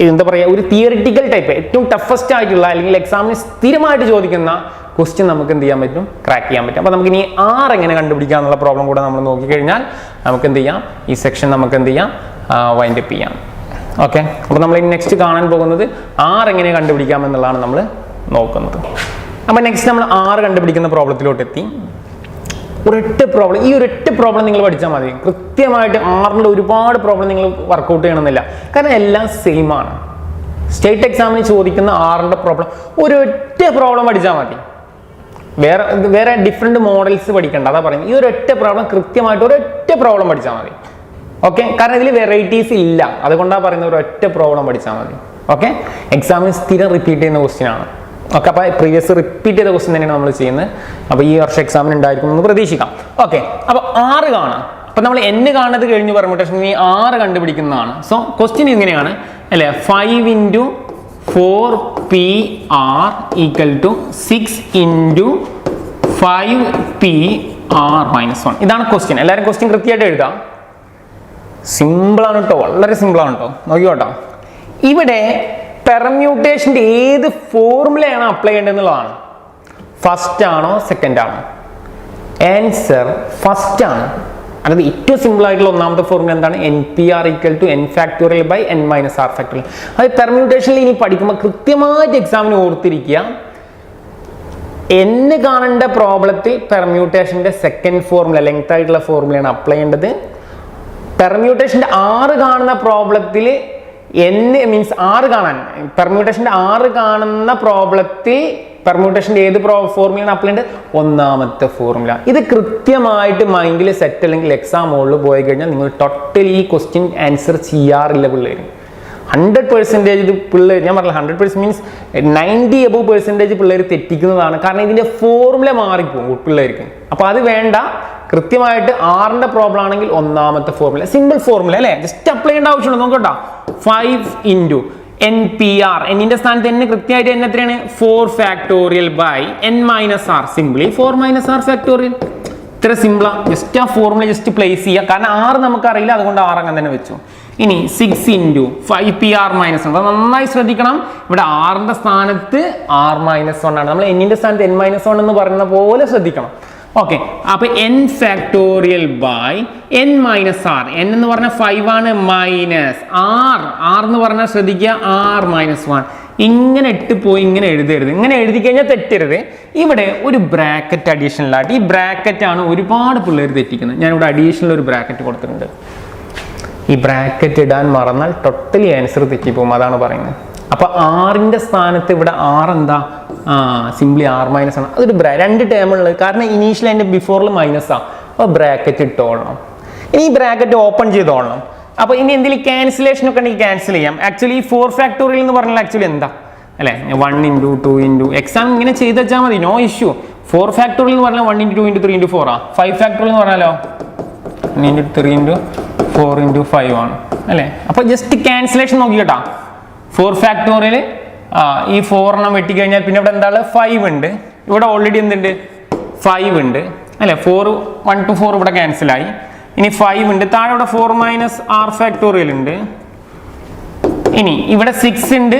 എന്താ പറയുക, ഒരു തിയറിറ്റിക്കൽ ടൈപ്പ് ഏറ്റവും ടഫസ്റ്റ് ആയിട്ടുള്ള അല്ലെങ്കിൽ എക്സാമിന് സ്ഥിരമായിട്ട് ചോദിക്കുന്ന ക്വസ്റ്റ്യൻ നമുക്ക് എന്ത് ചെയ്യാൻ പറ്റും, ക്രാക്ക് ചെയ്യാൻ പറ്റും. അപ്പോൾ നമുക്ക് ഇനി 6 എങ്ങനെ കണ്ടുപിടിക്കുക എന്നുള്ള പ്രോബ്ലം കൂടെ നമ്മൾ നോക്കിക്കഴിഞ്ഞാൽ നമുക്ക് എന്ത് ചെയ്യാം, ഈ സെക്ഷൻ നമുക്ക് എന്ത് ചെയ്യാം, വൈൻഡ് അപ്പ് ചെയ്യാം. ഓക്കെ, അപ്പോൾ നമ്മൾ ഇനി നെക്സ്റ്റ് കാണാൻ പോകുന്നത് 6 എങ്ങനെ കണ്ടുപിടിക്കാം എന്നുള്ളതാണ് നമ്മൾ നോക്കുന്നത്. അപ്പോൾ നെക്സ്റ്റ് നമ്മൾ 6 കണ്ടുപിടിക്കുന്ന പ്രോബ്ലത്തിലോട്ട് എത്തി. ഒരൊറ്റ പ്രോബ്ലം, ഈ ഒരൊറ്റ പ്രോബ്ലം നിങ്ങൾ പഠിച്ചാൽ മതി. കൃത്യമായിട്ട് 6ൻ്റെ ഒരുപാട് പ്രോബ്ലം നിങ്ങൾ വർക്കൗട്ട് ചെയ്യണമെന്നില്ല, കാരണം എല്ലാം സെയിം ആണ്. സ്റ്റേറ്റ് എക്സാമിന് ചോദിക്കുന്ന 6ൻ്റെ പ്രോബ്ലം ഒരൊറ്റ പ്രോബ്ലം പഠിച്ചാൽ മതി. വേറെ ഡിഫറെൻറ്റ് മോഡൽസ് പഠിക്കേണ്ട, അതാ പറയുന്നത്. ഈ ഒരൊറ്റ പ്രോബ്ലം കൃത്യമായിട്ട് ഒരൊറ്റ പ്രോബ്ലം പഠിച്ചാൽ മതി. ഓക്കെ, കാരണം ഇതിൽ വെറൈറ്റീസ് ഇല്ല, അതുകൊണ്ടാണ് പറയുന്നത് ഒരൊറ്റ പ്രോബ്ലം പഠിച്ചാൽ മതി. ഓക്കെ, എക്സാമിന് സ്ഥിരം റിപ്പീറ്റ് ചെയ്യുന്ന ക്വസ്റ്റ്യൻ ആണ്. ഓക്കെ, അപ്പോൾ പ്രീവിയസ് റിപ്പീറ്റ് ചെയ്ത ക്വസ്റ്റ്യൻ തന്നെയാണ് നമ്മൾ ചെയ്യുന്നത്. അപ്പോൾ ഈ വർഷം എക്സാമിന് ഉണ്ടായിരിക്കും എന്ന് പ്രതീക്ഷിക്കാം. ഓക്കെ, അപ്പോൾ 6 കാണാം. അപ്പോൾ നമ്മൾ n കാണുന്നത് കഴിഞ്ഞ് പെർമ്യൂട്ടേഷൻ ഈ 6 കണ്ടുപിടിക്കുന്നതാണ്. സോ ക്വസ്റ്റ്യൻ ഇങ്ങനെയാണ് അല്ലേ, 5 × 4PR = 6 × 5PR - 1. ഇതാണ് ക്വസ്റ്റ്യൻ. എല്ലാവരും ക്വസ്റ്റ്യൻ കൃത്യമായിട്ട് എഴുതാം. സിമ്പിളാണ് കേട്ടോ, വളരെ സിമ്പിളാണ് കേട്ടോ, നോക്കിക്കോട്ടോ. ഇവിടെ പെർമ്യൂട്ടേഷൻ്റെ ഏത് ഫോർമുലയാണ് അപ്ലൈ ചെയ്യേണ്ടതെന്നുള്ളതാണ്. ഫസ്റ്റ് ആണോ സെക്കൻഡ് ആണോ? ആൻസർ ഫസ്റ്റ് ആണ്. അതായത് ഏറ്റവും സിമ്പിൾ ആയിട്ടുള്ള ഒന്നാമത്തെ ഫോർമുല എന്താണ്, NPR = n factorial by n minus r factorial. അത് പെർമ്യൂട്ടേഷനിൽ ഇനി പഠിക്കുമ്പോൾ കൃത്യമായിട്ട് എക്സാമിന് ഓർത്തിരിക്കുക. n കാണേണ്ട പ്രോബ്ലത്തിൽ പെർമ്യൂട്ടേഷൻ്റെ സെക്കൻഡ് ഫോർമുല ലെങ്ത് ആയിട്ടുള്ള ഫോർമുലയാണ് അപ്ലൈ ചെയ്യേണ്ടത്. പെർമ്യൂട്ടേഷൻ്റെ 6 കാണുന്ന പ്രോബ്ലത്തിൽ n മീൻസ് 6 കാണാൻ പെർമ്യൂട്ടേഷൻ്റെ 6 കാണുന്ന പ്രോബ്ലത്തിൽ പെർമ്യൂട്ടേഷൻ്റെ ഏത് ഫോർമുലയാണ് അപ്ലൈ ചെയ്യേണ്ടത്? ഒന്നാമത്തെ ഫോർമുല. ഇത് കൃത്യമായിട്ട് മൈൻഡിൽ സെറ്റ് അല്ലെങ്കിൽ എക്സാം മോഡിൽ പോയി കഴിഞ്ഞാൽ നിങ്ങൾ ടോട്ടലി ഈ ക്വസ്റ്റ്യൻ ആൻസർ ചെയ്യാറില്ല പിള്ളേർ. 100% ഇത് പിള്ളേർ, ഞാൻ പറഞ്ഞില്ല 100% മീൻസ് 90% പിള്ളേർ തെറ്റിക്കുന്നതാണ്. കാരണം ഇതിൻ്റെ ഫോർമുല മാറിപ്പോകും പിള്ളേർക്ക്. അപ്പോൾ അത് വേണ്ട. കൃത്യമായിട്ട് 6ന്റെ പ്രോബ്ലം ആണെങ്കിൽ ഒന്നാമത്തെ ഫോർമുല, സിമ്പിൾ ഫോർമുല അല്ലേ, ജസ്റ്റ് അപ്ലൈ ചെയ്യേണ്ട ആവശ്യമുണ്ട്. നോക്കട്ടോ, 5 ഇൻറ്റു NPR, എന്നിന്റെ സ്ഥാനത്ത് n കൃത്യമായിട്ട് n എത്രയാണ്? 4 factorial by n minus r, simply 4 minus r factorial. ഇത്ര സിമ്പിളാ. ജസ്റ്റ് ആ ഫോർമുല ജസ്റ്റ് പ്ലേസ് ചെയ്യുക. കാരണം 6 നമുക്കറിയില്ല, അതുകൊണ്ട് 6 അങ്ങനെ തന്നെ വെച്ചു. ഇനി 6 ഇൻറ്റു 5PR മൈനസ് 1. നന്നായി ശ്രദ്ധിക്കണം, ഇവിടെ 6ന്റെ സ്ഥാനത്ത് r മൈനസ് 1 ആണ്. നമ്മൾ എന്നിന്റെ സ്ഥാനത്ത് n മൈനസ് 1 എന്ന് പറയുന്ന പോലെ ശ്രദ്ധിക്കണം. ഓക്കെ, അപ്പൊ n factorial by n minus r. n എന്ന് പറഞ്ഞാൽ 5 ആണ്, മൈനസ് r എന്ന് പറഞ്ഞാൽ ശ്രദ്ധിക്കുക r മൈനസ് 1. ഇങ്ങനെ ഇട്ട് പോയി ഇങ്ങനെ എഴുതരുത്. ഇങ്ങനെ എഴുതി കഴിഞ്ഞാൽ തെറ്റരുത്. ഇവിടെ ഒരു ബ്രാക്കറ്റ് അഡീഷണൽ ആയിട്ട്, ഈ ബ്രാക്കറ്റ് ആണ് ഒരുപാട് പിള്ളേർ തെറ്റിക്കുന്നത്. ഞാനിവിടെ അഡീഷണൽ ഒരു ബ്രാക്കറ്റ് കൊടുത്തിട്ടുണ്ട്. ഈ ബ്രാക്കറ്റ് ഇടാൻ മറന്നാൽ ടോട്ടലി ആൻസർ തെറ്റിപ്പോകും, അതാണ് പറയുന്നത്. അപ്പൊ 6ന്റെ സ്ഥാനത്ത് ഇവിടെ r എന്താ? സിംപ്ലി r മൈനസ് ആണ്. അതൊരു 2 ടേമുള്ളത്, കാരണം ഇനീഷ്യലി അതിന്റെ ബിഫോറിൽ മൈനസ് ആണ്. അപ്പോൾ ബ്രാക്കറ്റ് ഇട്ടോളണം. ഇനി ഈ ബ്രാക്കറ്റ് ഓപ്പൺ ചെയ്തോളണം. അപ്പോൾ ഇനി എന്തെങ്കിലും ക്യാൻസലേഷൻ ഒക്കെ ഉണ്ടെങ്കിൽ ക്യാൻസൽ ചെയ്യാം. ആക്ച്വലി 4 ഫാക്ടോറിയൽ എന്ന് പറഞ്ഞാൽ ആക്ച്വലി എന്താ അല്ലേ? 1 ഇൻറ്റു 2 ഇൻറ്റു എക്സാം ഇങ്ങനെ ചെയ്ത് വെച്ചാൽ മതി, നോ ഇഷ്യൂ. 4 ഫാക്ടോറിയൽ എന്ന് പറഞ്ഞാൽ 1 ഇൻറ്റു 2 ഇൻറ്റു 3 ഇൻറ്റു 4 ആണ്. 5 ഫാക്ടോറിയൽ എന്ന് പറഞ്ഞാലോ 1 ഇൻറ്റു 3 ഇൻറ്റു 4 ഇൻറ്റു 5 ആണ് അല്ലേ? അപ്പോൾ ജസ്റ്റ് ക്യാൻസലേഷൻ നോക്കി കേട്ടോ. 4 ഫാക്ടോറിയൽ ഈ 4 വെട്ടിക്കഴിഞ്ഞാൽ പിന്നെ ഇവിടെ എന്താണ്? 5 ഉണ്ട്. ഇവിടെ ഓൾറെഡി എന്തുണ്ട്? 5 ഉണ്ട് അല്ലേ? 4 1 to 4 ഇവിടെ ക്യാൻസലായി. ഇനി 5 ഉണ്ട്. താഴെ ഇവിടെ 4 മൈനസ് ആർ ഫാക്ടോറിയൽ ഉണ്ട്. ഇനി ഇവിടെ 6 ഉണ്ട്.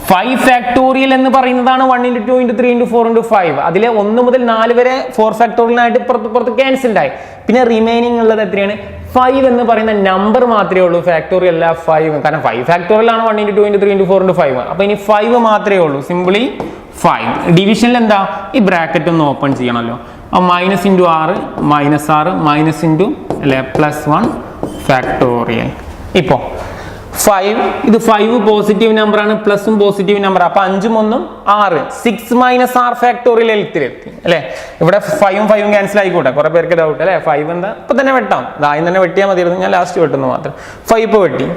5 ഫാക്ടോറിയൽ എന്ന് പറയുന്നതാണ് 1 ഇൻറ്റു 2 ഇൻറ്റു 3 ഇൻറ്റു 4 ഇൻറ്റു 5. അതിലെ 1 മുതൽ 4 വരെ 4 ഫാക്ടോറിയലായിട്ട് പുറത്ത് ക്യാൻസൽഡ് ആയി. പിന്നെ റിമൈനിങ് ഉള്ളത് എത്രയാണ്? 5 എന്ന് പറയുന്ന നമ്പർ മാത്രമേ ഉള്ളൂ, ഫാക്ടോറിയൽ അല്ല 5. കാരണം 5 ഫാക്ടോറിയൽ ആണ് 1 ഇൻറ്റു 2 ഇൻറ്റു 3 ഇൻറ്റു 4 ഇൻറ്റു 5. അപ്പോൾ ഇനി 5 മാത്രമേ ഉള്ളൂ, സിംപ്ലി 5. ഡിവിഷനിൽ എന്താ? ഈ ബ്രാക്കറ്റ് ഒന്ന് ഓപ്പൺ ചെയ്യണമല്ലോ. Minus into 6 minus 6 minus into അല്ലേ +1 ഫാക്ടോറിയൽ. ഇപ്പോൾ 5, ഇത് 5 പോസിറ്റീവ് നമ്പർ ആണ്, പ്ലസും പോസിറ്റീവ് നമ്പർ. അപ്പൊ 5ഉം 1ഉം 6. 6 മൈനസ് ആർ ഫാക്ടോറിയൽ എത്തി അല്ലെ? ഇവിടെ 5ഉം 5ഉം ക്യാൻസൽ ആയിക്കോട്ടെ, കുറെ പേർക്ക് ഡൗട്ട് അല്ലെ. 5 എന്താ? ഇപ്പൊ തന്നെ വെട്ടാം, ആദ്യം തന്നെ വെട്ടിയാൽ മതിയായിരുന്നു, ഞാൻ ലാസ്റ്റ് വെട്ടുന്നു മാത്രം. 5 ഇപ്പൊ വെട്ടി.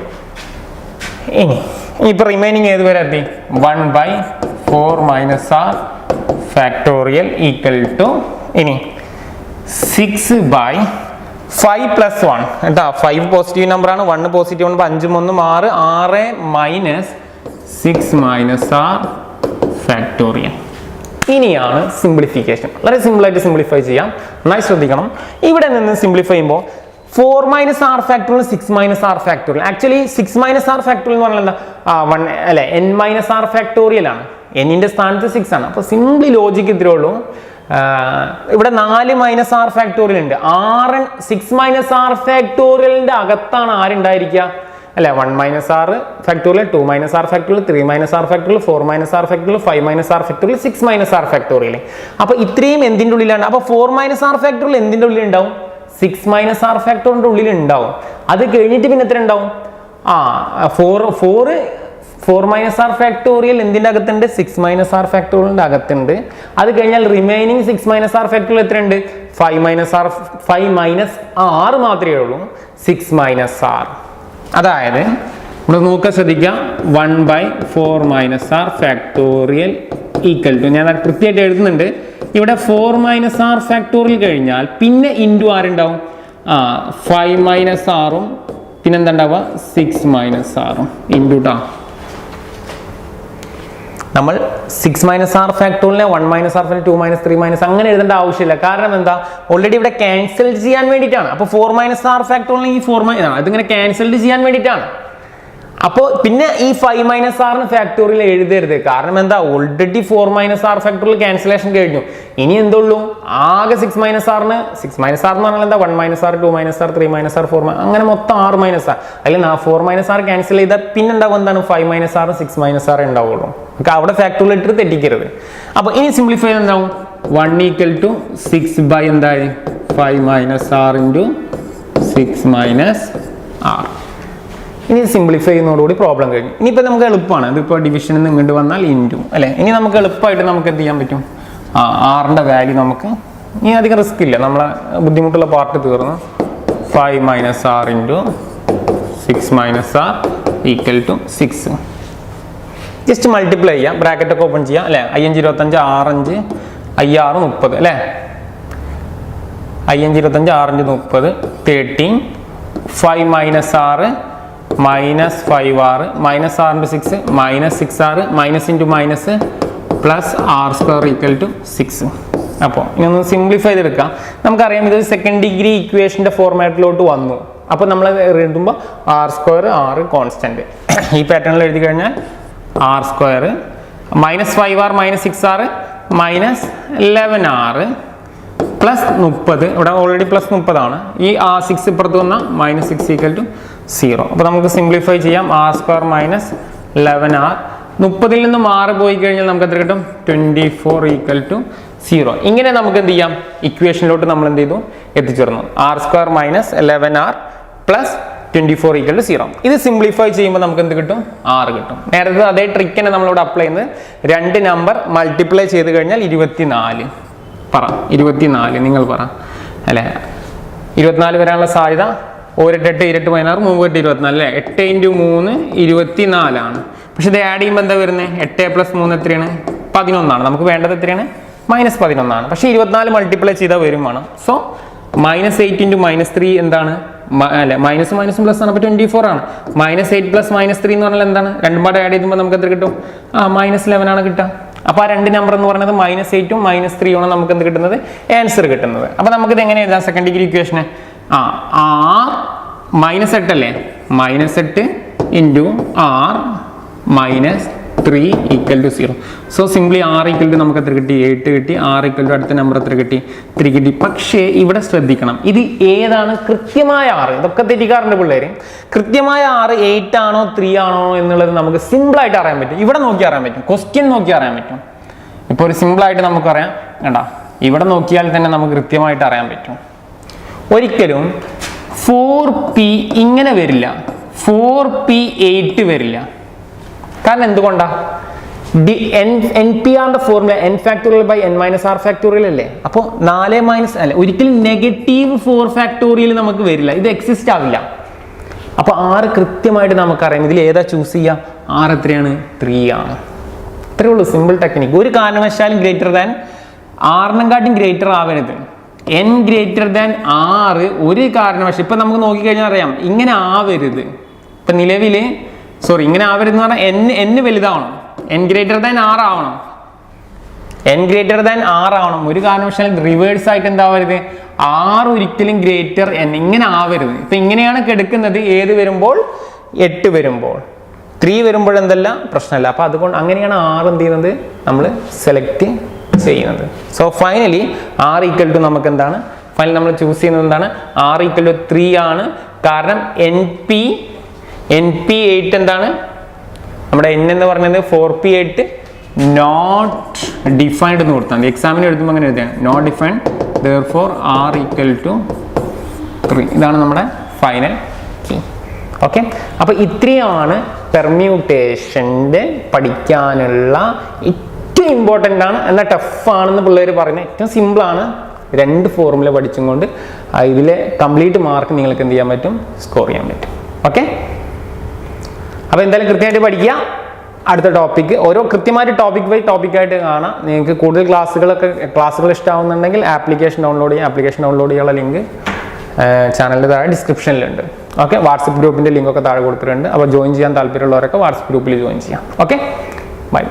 ഇനിയിപ്പോ റിമൈനിങ് ഏത് വരെ എത്തി? 1/4 minus r factorial equal to ഇനി 6/5 + 1 കേട്ടോ. 5 പോസിറ്റീവ് നമ്പർ ആണ്, 1 പോസിറ്റീവ് ആണ്. 5ഉം 1ഉം 6. 6 മൈനസ് 6 മൈനസ് ആർ ഫാക്ടോറിയൽ. ഇനിയാണ് സിംപ്ലിഫിക്കേഷൻ. വളരെ സിമ്പിൾ ആയിട്ട് സിംപ്ലിഫൈ ചെയ്യാം, നന്നായി ശ്രദ്ധിക്കണം. ഇവിടെ നിന്ന് സിംപ്ലിഫൈ ചെയ്യുമ്പോൾ 4 minus r factorial 6 minus r factorial. Actually 6 minus r factorial എന്ന് പറഞ്ഞാൽ എന്താ? 1 അല്ലെ, n മൈനസ് ആർ ഫാക്ടോറിയൽ ആണ്. എന്നിന്റെ സ്ഥാനത്ത് 6 ആണ്. അപ്പോൾ സിംപ്ലി ലോജിക്ക് ഇത്രേ ഉള്ളൂ. ഇവിടെ 4 മൈനസ് ആർ ഫാക്ടോറിയൽ ഉണ്ട്. 6 മൈനസ് ആർ ഫാക്ടോറിയലിന്റെ അകത്താണ് ആരുണ്ടായിരിക്കുക അല്ലെ? 1 minus r factorial, 2 minus r factorial, 3 minus r factorial, 4 minus r factorial, 5 minus r factorial, 6 minus r factorial. അപ്പൊ ഇത്രയും എന്തിന്റെ ഉള്ളിലാണ്? അപ്പൊ 4 മൈനസ് ആർ ഫാക്ടോറിയൽ എന്തിന്റെ ഉള്ളിൽ ഉണ്ടാവും? 6 മൈനസ് ആർ ഫാക്ടോറിയലിന്റെ ഉള്ളിൽ ഉണ്ടാവും. അത് കഴിഞ്ഞിട്ട് പിന്നെ എത്ര ഉണ്ടാവും? 4 മൈനസ് ആർ ഫാക്ടോറിയൽ എന്തിന്റെ അകത്തുണ്ട്? 6 മൈനസ് ആർ ഫാക്ടോറിയലിന്റെ അകത്തുണ്ട്. അത് കഴിഞ്ഞാൽ റിമൈനിങ് 6 മൈനസ് ആർ ഫാക്ടോറിയൽ എത്രയുണ്ട്? 5 മൈനസ് ആർ മാത്രമേ ഉള്ളൂ, 6 മൈനസ് ആർ. അതായത് ഇവിടെ നോക്കാൻ ശ്രദ്ധിക്കുക, 1/4 minus r factorial equal to, ഞാൻ കൃത്യമായിട്ട് എഴുതുന്നുണ്ട്. ഇവിടെ 4 മൈനസ് ആർ ഫാക്ടോറിയൽ കഴിഞ്ഞാൽ പിന്നെ ഇൻറ്റു ആരുണ്ടാവും? 5 മൈനസ് ആറും പിന്നെന്താ ഉണ്ടാവുക? 6 മൈനസ് ആറും ഇൻറ്റു ട്ടാ. നമ്മൾ 6 മൈനസ് ആർ ഫാക്ടോറിയലിനെ 1 minus r factorial, 2 minus 3 minus അങ്ങനെ എഴുതേണ്ട ആവശ്യമില്ല. കാരണം എന്താ? ഓൾറെഡി ഇവിടെ ക്യാൻസൽ ചെയ്യാൻ വേണ്ടിയിട്ടാണ്. അപ്പോൾ 4 മൈനസ് ആർ ഫാക്ടോറിയൽ ഈ 4 ഇതിങ്ങനെ ക്യാൻസൽ ചെയ്യാൻ വേണ്ടിയിട്ടാണ്. അപ്പോൾ പിന്നെ ഈ 5 മൈനസ് ആറിന് ഫാക്ടോറിയൽ എഴുതരുത്. കാരണം എന്താ? Already 4 minus r factorial cancellation കഴിഞ്ഞു. ഇനി എന്തുള്ളൂ? ആകെ 6 മൈനസ് ആറിന്, 6 മൈനസ് ആർ എന്ന് പറഞ്ഞാൽ എന്താ? 1 minus r, 2 minus r, 3 minus r, 4 അങ്ങനെ മൊത്തം 6 മൈനസ് ആർ. അല്ലെങ്കിൽ 4 മൈനസ് ആർ ക്യാൻസൽ ചെയ്താൽ പിന്നെ ഉണ്ടാവും എന്താണ്? 5 മൈനസ് ആർ, 6 മൈനസ് ആർ ഉണ്ടാവുള്ളൂ. നമുക്ക് അവിടെ ഫാക്ടോറിയൽ ഇട്ടിട്ട് തെറ്റിക്കരുത്. അപ്പോൾ ഇനി സിംപ്ലിഫൈ എന്താവും? 1 ഈക്വൽ ടു 6 ബൈ എന്തായി? 5 minus r into 6 minus r. ഇനി സിംപ്ലിഫൈ ചെയ്യുന്നതോടുകൂടി പ്രോബ്ലം കഴിഞ്ഞു. ഇനിയിപ്പോൾ നമുക്ക് എളുപ്പമാണ്, ഇതിപ്പോൾ ഡിവിഷനിൽ നിന്ന് ഇങ്ങോട്ട് വന്നാൽ ഇൻറ്റു അല്ലേ. ഇനി നമുക്ക് എളുപ്പമായിട്ട് നമുക്ക് എന്ത് ചെയ്യാൻ പറ്റും, ആറിൻ്റെ വാല്യൂ നമുക്ക് ഇനി അധികം റിസ്ക് ഇല്ല, നമ്മളെ ബുദ്ധിമുട്ടുള്ള പാർട്ട് തീർന്നു. 5 minus r into 6 minus r equal to 6. Just multiply ചെയ്യാം, ബ്രാക്കറ്റൊക്കെ ഓപ്പൺ ചെയ്യാം അല്ലേ. 5 25 6 5 6 30 അല്ലേ. 5 25 6 30 13. 5 മൈനസ് ആറ് മൈനസ് 5 ആറ് മൈനസ് ആർ ഇൻറ്റു 6 മൈനസ് 6 ആറ് minus into minus plus r square equal to 6. അപ്പോൾ ഇനി ഒന്ന് സിംപ്ലിഫൈ ചെയ്തെടുക്കാം. നമുക്കറിയാം ഇത് സെക്കൻഡ് ഡിഗ്രി ഇക്വേഷൻ്റെ ഫോർമാറ്റിലോട്ട് വന്നു. അപ്പോൾ നമ്മൾ എഴുതുമ്പോൾ ആർ സ്ക്വയർ ആറ് കോൺസ്റ്റൻറ്റ് ഈ പാറ്റേണിൽ എഴുതി കഴിഞ്ഞാൽ r square minus 5 r minus 6 ആറ് മൈനസ് 11 ആറ് പ്ലസ് 30. ഇവിടെ ഓൾറെഡി പ്ലസ് 30 ആണ്. ഈ ആ 6 ഇപ്പുറത്ത് വന്നാൽ മൈനസ് 6 ഈക്വൽ ടു 0. അപ്പോൾ നമുക്ക് സിംപ്ലിഫൈ ചെയ്യാം. R square minus 11 r. 30-ൽ നിന്ന് 6 പോയി കഴിഞ്ഞാൽ നമുക്ക് എത്ര കിട്ടും, 24 ഈക്വൽ ടു 0. ഇങ്ങനെ നമുക്ക് എന്ത് ചെയ്യാം, ഇക്വേഷനിലോട്ട് നമ്മൾ എന്ത് ചെയ്തു, എത്തിച്ചേർന്നു. R square minus 11 r plus 24 equal to 0. ഇത് സിംപ്ലിഫൈ ചെയ്യുമ്പോൾ നമുക്ക് എന്ത് കിട്ടും, 6 കിട്ടും. നേരത്തെ അതേ ട്രിക്ക് തന്നെ നമ്മളിവിടെ അപ്ലൈ ചെയ്യുന്നത്. 2 നമ്പർ മൾട്ടിപ്ലൈ ചെയ്ത് കഴിഞ്ഞാൽ 24. പറ 24, നിങ്ങൾ പറ അല്ലേ. 24 വരാനുള്ള സാധ്യത 1 8 8 16 3 8 24 അല്ലേ. 8 ഇൻറ്റു 3 24 പക്ഷെ ഇത് ആഡ് ചെയ്യുമ്പോൾ എന്താ വരുന്നത്, 8 പ്ലസ് 3 എത്രയാണ്, 11. നമുക്ക് വേണ്ടത് എത്രയാണ്, മൈനസ് 11. പക്ഷെ 24 മൾട്ടിപ്ലൈ ചെയ്താൽ വരും വേണം. സോ മൈനസ് 8 ഇൻറ്റു മൈനസ് 3 എന്താണ് അല്ലെ, മൈനസും മൈനസും പ്ലസ് ആണ്. അപ്പോൾ 24 ആണ്. മൈനസ് 8 പ്ലസ് മൈനസ് 3 എന്ന് പറഞ്ഞാൽ എന്താണ്, രണ്ടും പാടെ ആഡ് ചെയ്യുമ്പോൾ നമുക്ക് എത്ര കിട്ടും, മൈനസ് 11 ആണ് കിട്ടുക. അപ്പോൾ ആ 2 നമ്പർ എന്ന് പറയുന്നത് മൈനസ് 8 ഉം മൈനസ് 3 ആണ് നമുക്ക് എന്ത് കിട്ടുന്നത്, ആൻസർ കിട്ടുന്നത്. അപ്പോൾ നമുക്കിത് എങ്ങനെ എഴുതാം സെക്കൻഡ് ഡിഗ്രി ഇക്വേഷന്, ആർ മൈനസ് 8 അല്ലേ, minus 8 into r minus 3 equal to 0. So simply r equal to നമുക്ക് എത്ര കിട്ടി, 8 കിട്ടി. ആർ ഈക്വൽ ടു അടുത്ത നമ്പർ എത്ര കിട്ടി, 3 കിട്ടി. പക്ഷേ ഇവിടെ ശ്രദ്ധിക്കണം, ഇത് ഏതാണ് കൃത്യമായ ആറ്. ഇതൊക്കെ തെറ്റിക്കാറുണ്ട് പിള്ളേർ. കൃത്യമായ ആറ് 8 ആണോ 3 ആണോ എന്നുള്ളത് നമുക്ക് സിമ്പിളായിട്ട് അറിയാൻ പറ്റും. ഇവിടെ നോക്കി അറിയാൻ പറ്റും, ക്വസ്റ്റ്യൻ നോക്കി അറിയാൻ പറ്റും. ഇപ്പോൾ ഒരു സിമ്പിളായിട്ട് നമുക്കറിയാം, കണ്ടാ ഇവിടെ നോക്കിയാൽ തന്നെ നമുക്ക് കൃത്യമായിട്ട് അറിയാൻ പറ്റും. ഒരിക്കലും 4p ഇങ്ങനെ വരില്ല, 4p8 വരില്ല. കാരണം എന്തുകൊണ്ടാ, NP-R formula n factorial by n minus r factorial അല്ലേ. അപ്പോൾ 4 മൈനസ് അല്ലെ, ഒരിക്കലും നെഗറ്റീവ് 4 ഫാക്ടോറിയൽ നമുക്ക് വരില്ല, ഇത് എക്സിസ്റ്റ് ആവില്ല. അപ്പോൾ ആറ് കൃത്യമായിട്ട് നമുക്കറിയാം. ഇതിൽ ഏതാ ചൂസ് ചെയ്യുക, ആറ് എത്രയാണ്, 3 ആണ്. ഇത്രയേ ഉള്ളൂ, സിമ്പിൾ ടെക്നിക്ക്. ഒരു കാരണവശാലും ഗ്രേറ്റർ ദാൻ ആറിനെക്കാട്ടും ഗ്രേറ്റർ ആവരുത്. n ഗ്രേറ്റർ ദാൻ ആറ് ഒരു കാരണവശാലും, ഇപ്പം നമുക്ക് നോക്കിക്കഴിഞ്ഞാൽ അറിയാം, ഇങ്ങനെ ആവരുത്. ഇപ്പം നിലവിൽ ഇങ്ങനെ ആവരുതെന്ന് പറഞ്ഞാൽ n വലുതാവണം, n ഗ്രേറ്റർ ദാൻ 6 ആവണം, n ഗ്രേറ്റർ ദാൻ 6 ആവണം. ഒരു കാരണവശാലും റിവേഴ്സ് ആയിട്ട് എന്താവരുത്, 6 ഒരിക്കലും ഗ്രേറ്റർ n ഇങ്ങനെ ആവരുത്. ഇപ്പം ഇങ്ങനെയാണ് കിടക്കുന്നത്. ഏത് വരുമ്പോൾ, 8 വരുമ്പോൾ, 3 വരുമ്പോൾ എന്തല്ല പ്രശ്നമല്ല. അപ്പം അതുകൊണ്ട് അങ്ങനെയാണ് 6 എന്ത് ചെയ്യുന്നത്, നമ്മൾ സെലക്ട് ചെയ്യുന്നത്. So finally r equal to നമുക്ക് എന്താണ്, ഫൈനലി നമ്മൾ ചൂസ് ചെയ്യുന്നത് എന്താണ്, ആർ ഈക്വൽ ടു 3 ആണ്. കാരണം NP8 എന്താണ്, നമ്മുടെ n എന്ന് പറഞ്ഞത് 4p8 നോട്ട് ഡിഫൈൻഡ് എന്ന് കൊടുത്താൽ മതി. എക്സാമിന് എഴുതുമ്പോൾ അങ്ങനെ എഴുതിയാണ്, not defined, therefore r equal to 3. ഇതാണ് നമ്മുടെ ഫൈനൽ കീ. ഓക്കെ, അപ്പോൾ ഇത്രയാണ് പെർമ്യൂട്ടേഷൻ്റെ പഠിക്കാനുള്ള ഏറ്റവും ഇമ്പോർട്ടൻ്റ് ആണ്, എന്നാൽ ടഫാണെന്ന് പിള്ളേർ പറയുന്നത്. ഏറ്റവും സിമ്പിളാണ്, 2 ഫോർമുല പഠിച്ചും കൊണ്ട് ഇതിലെ കംപ്ലീറ്റ് മാർക്ക് നിങ്ങൾക്ക് എന്ത് ചെയ്യാൻ പറ്റും, സ്കോർ ചെയ്യാൻ പറ്റും. ഓക്കെ, അപ്പോൾ എന്തായാലും കൃത്യമായിട്ട് പഠിക്കുക. അടുത്ത ടോപ്പിക്ക് ഓരോ കൃത്യമായിട്ട് ടോപ്പിക് ബൈ ടോപ്പിക്കായിട്ട് കാണാം. നിങ്ങൾക്ക് കൂടുതൽ ക്ലാസ്സുകൾ ഇഷ്ടമാവുന്നുണ്ടെങ്കിൽ ആപ്ലിക്കേഷൻ ഡൗൺലോഡ് ചെയ്യാം. ആപ്ലിക്കേഷൻ ഡൗൺലോഡ് ചെയ്യാനുള്ള ലിങ്ക് ചാനലിൻ്റെ താഴെ ഡിസ്ക്രിപ്ഷനിലുണ്ട്. ഓക്കെ, വാട്സപ്പ് ഗ്രൂപ്പിൻ്റെ ലിങ്കൊക്കെ താഴെ കൊടുത്തിട്ടുണ്ട്. അപ്പോൾ ജോയിൻ ചെയ്യാൻ താല്പര്യമുള്ളവരൊക്കെ വാട്സപ്പ് ഗ്രൂപ്പിൽ ജോയിൻ ചെയ്യാം. Okay, by.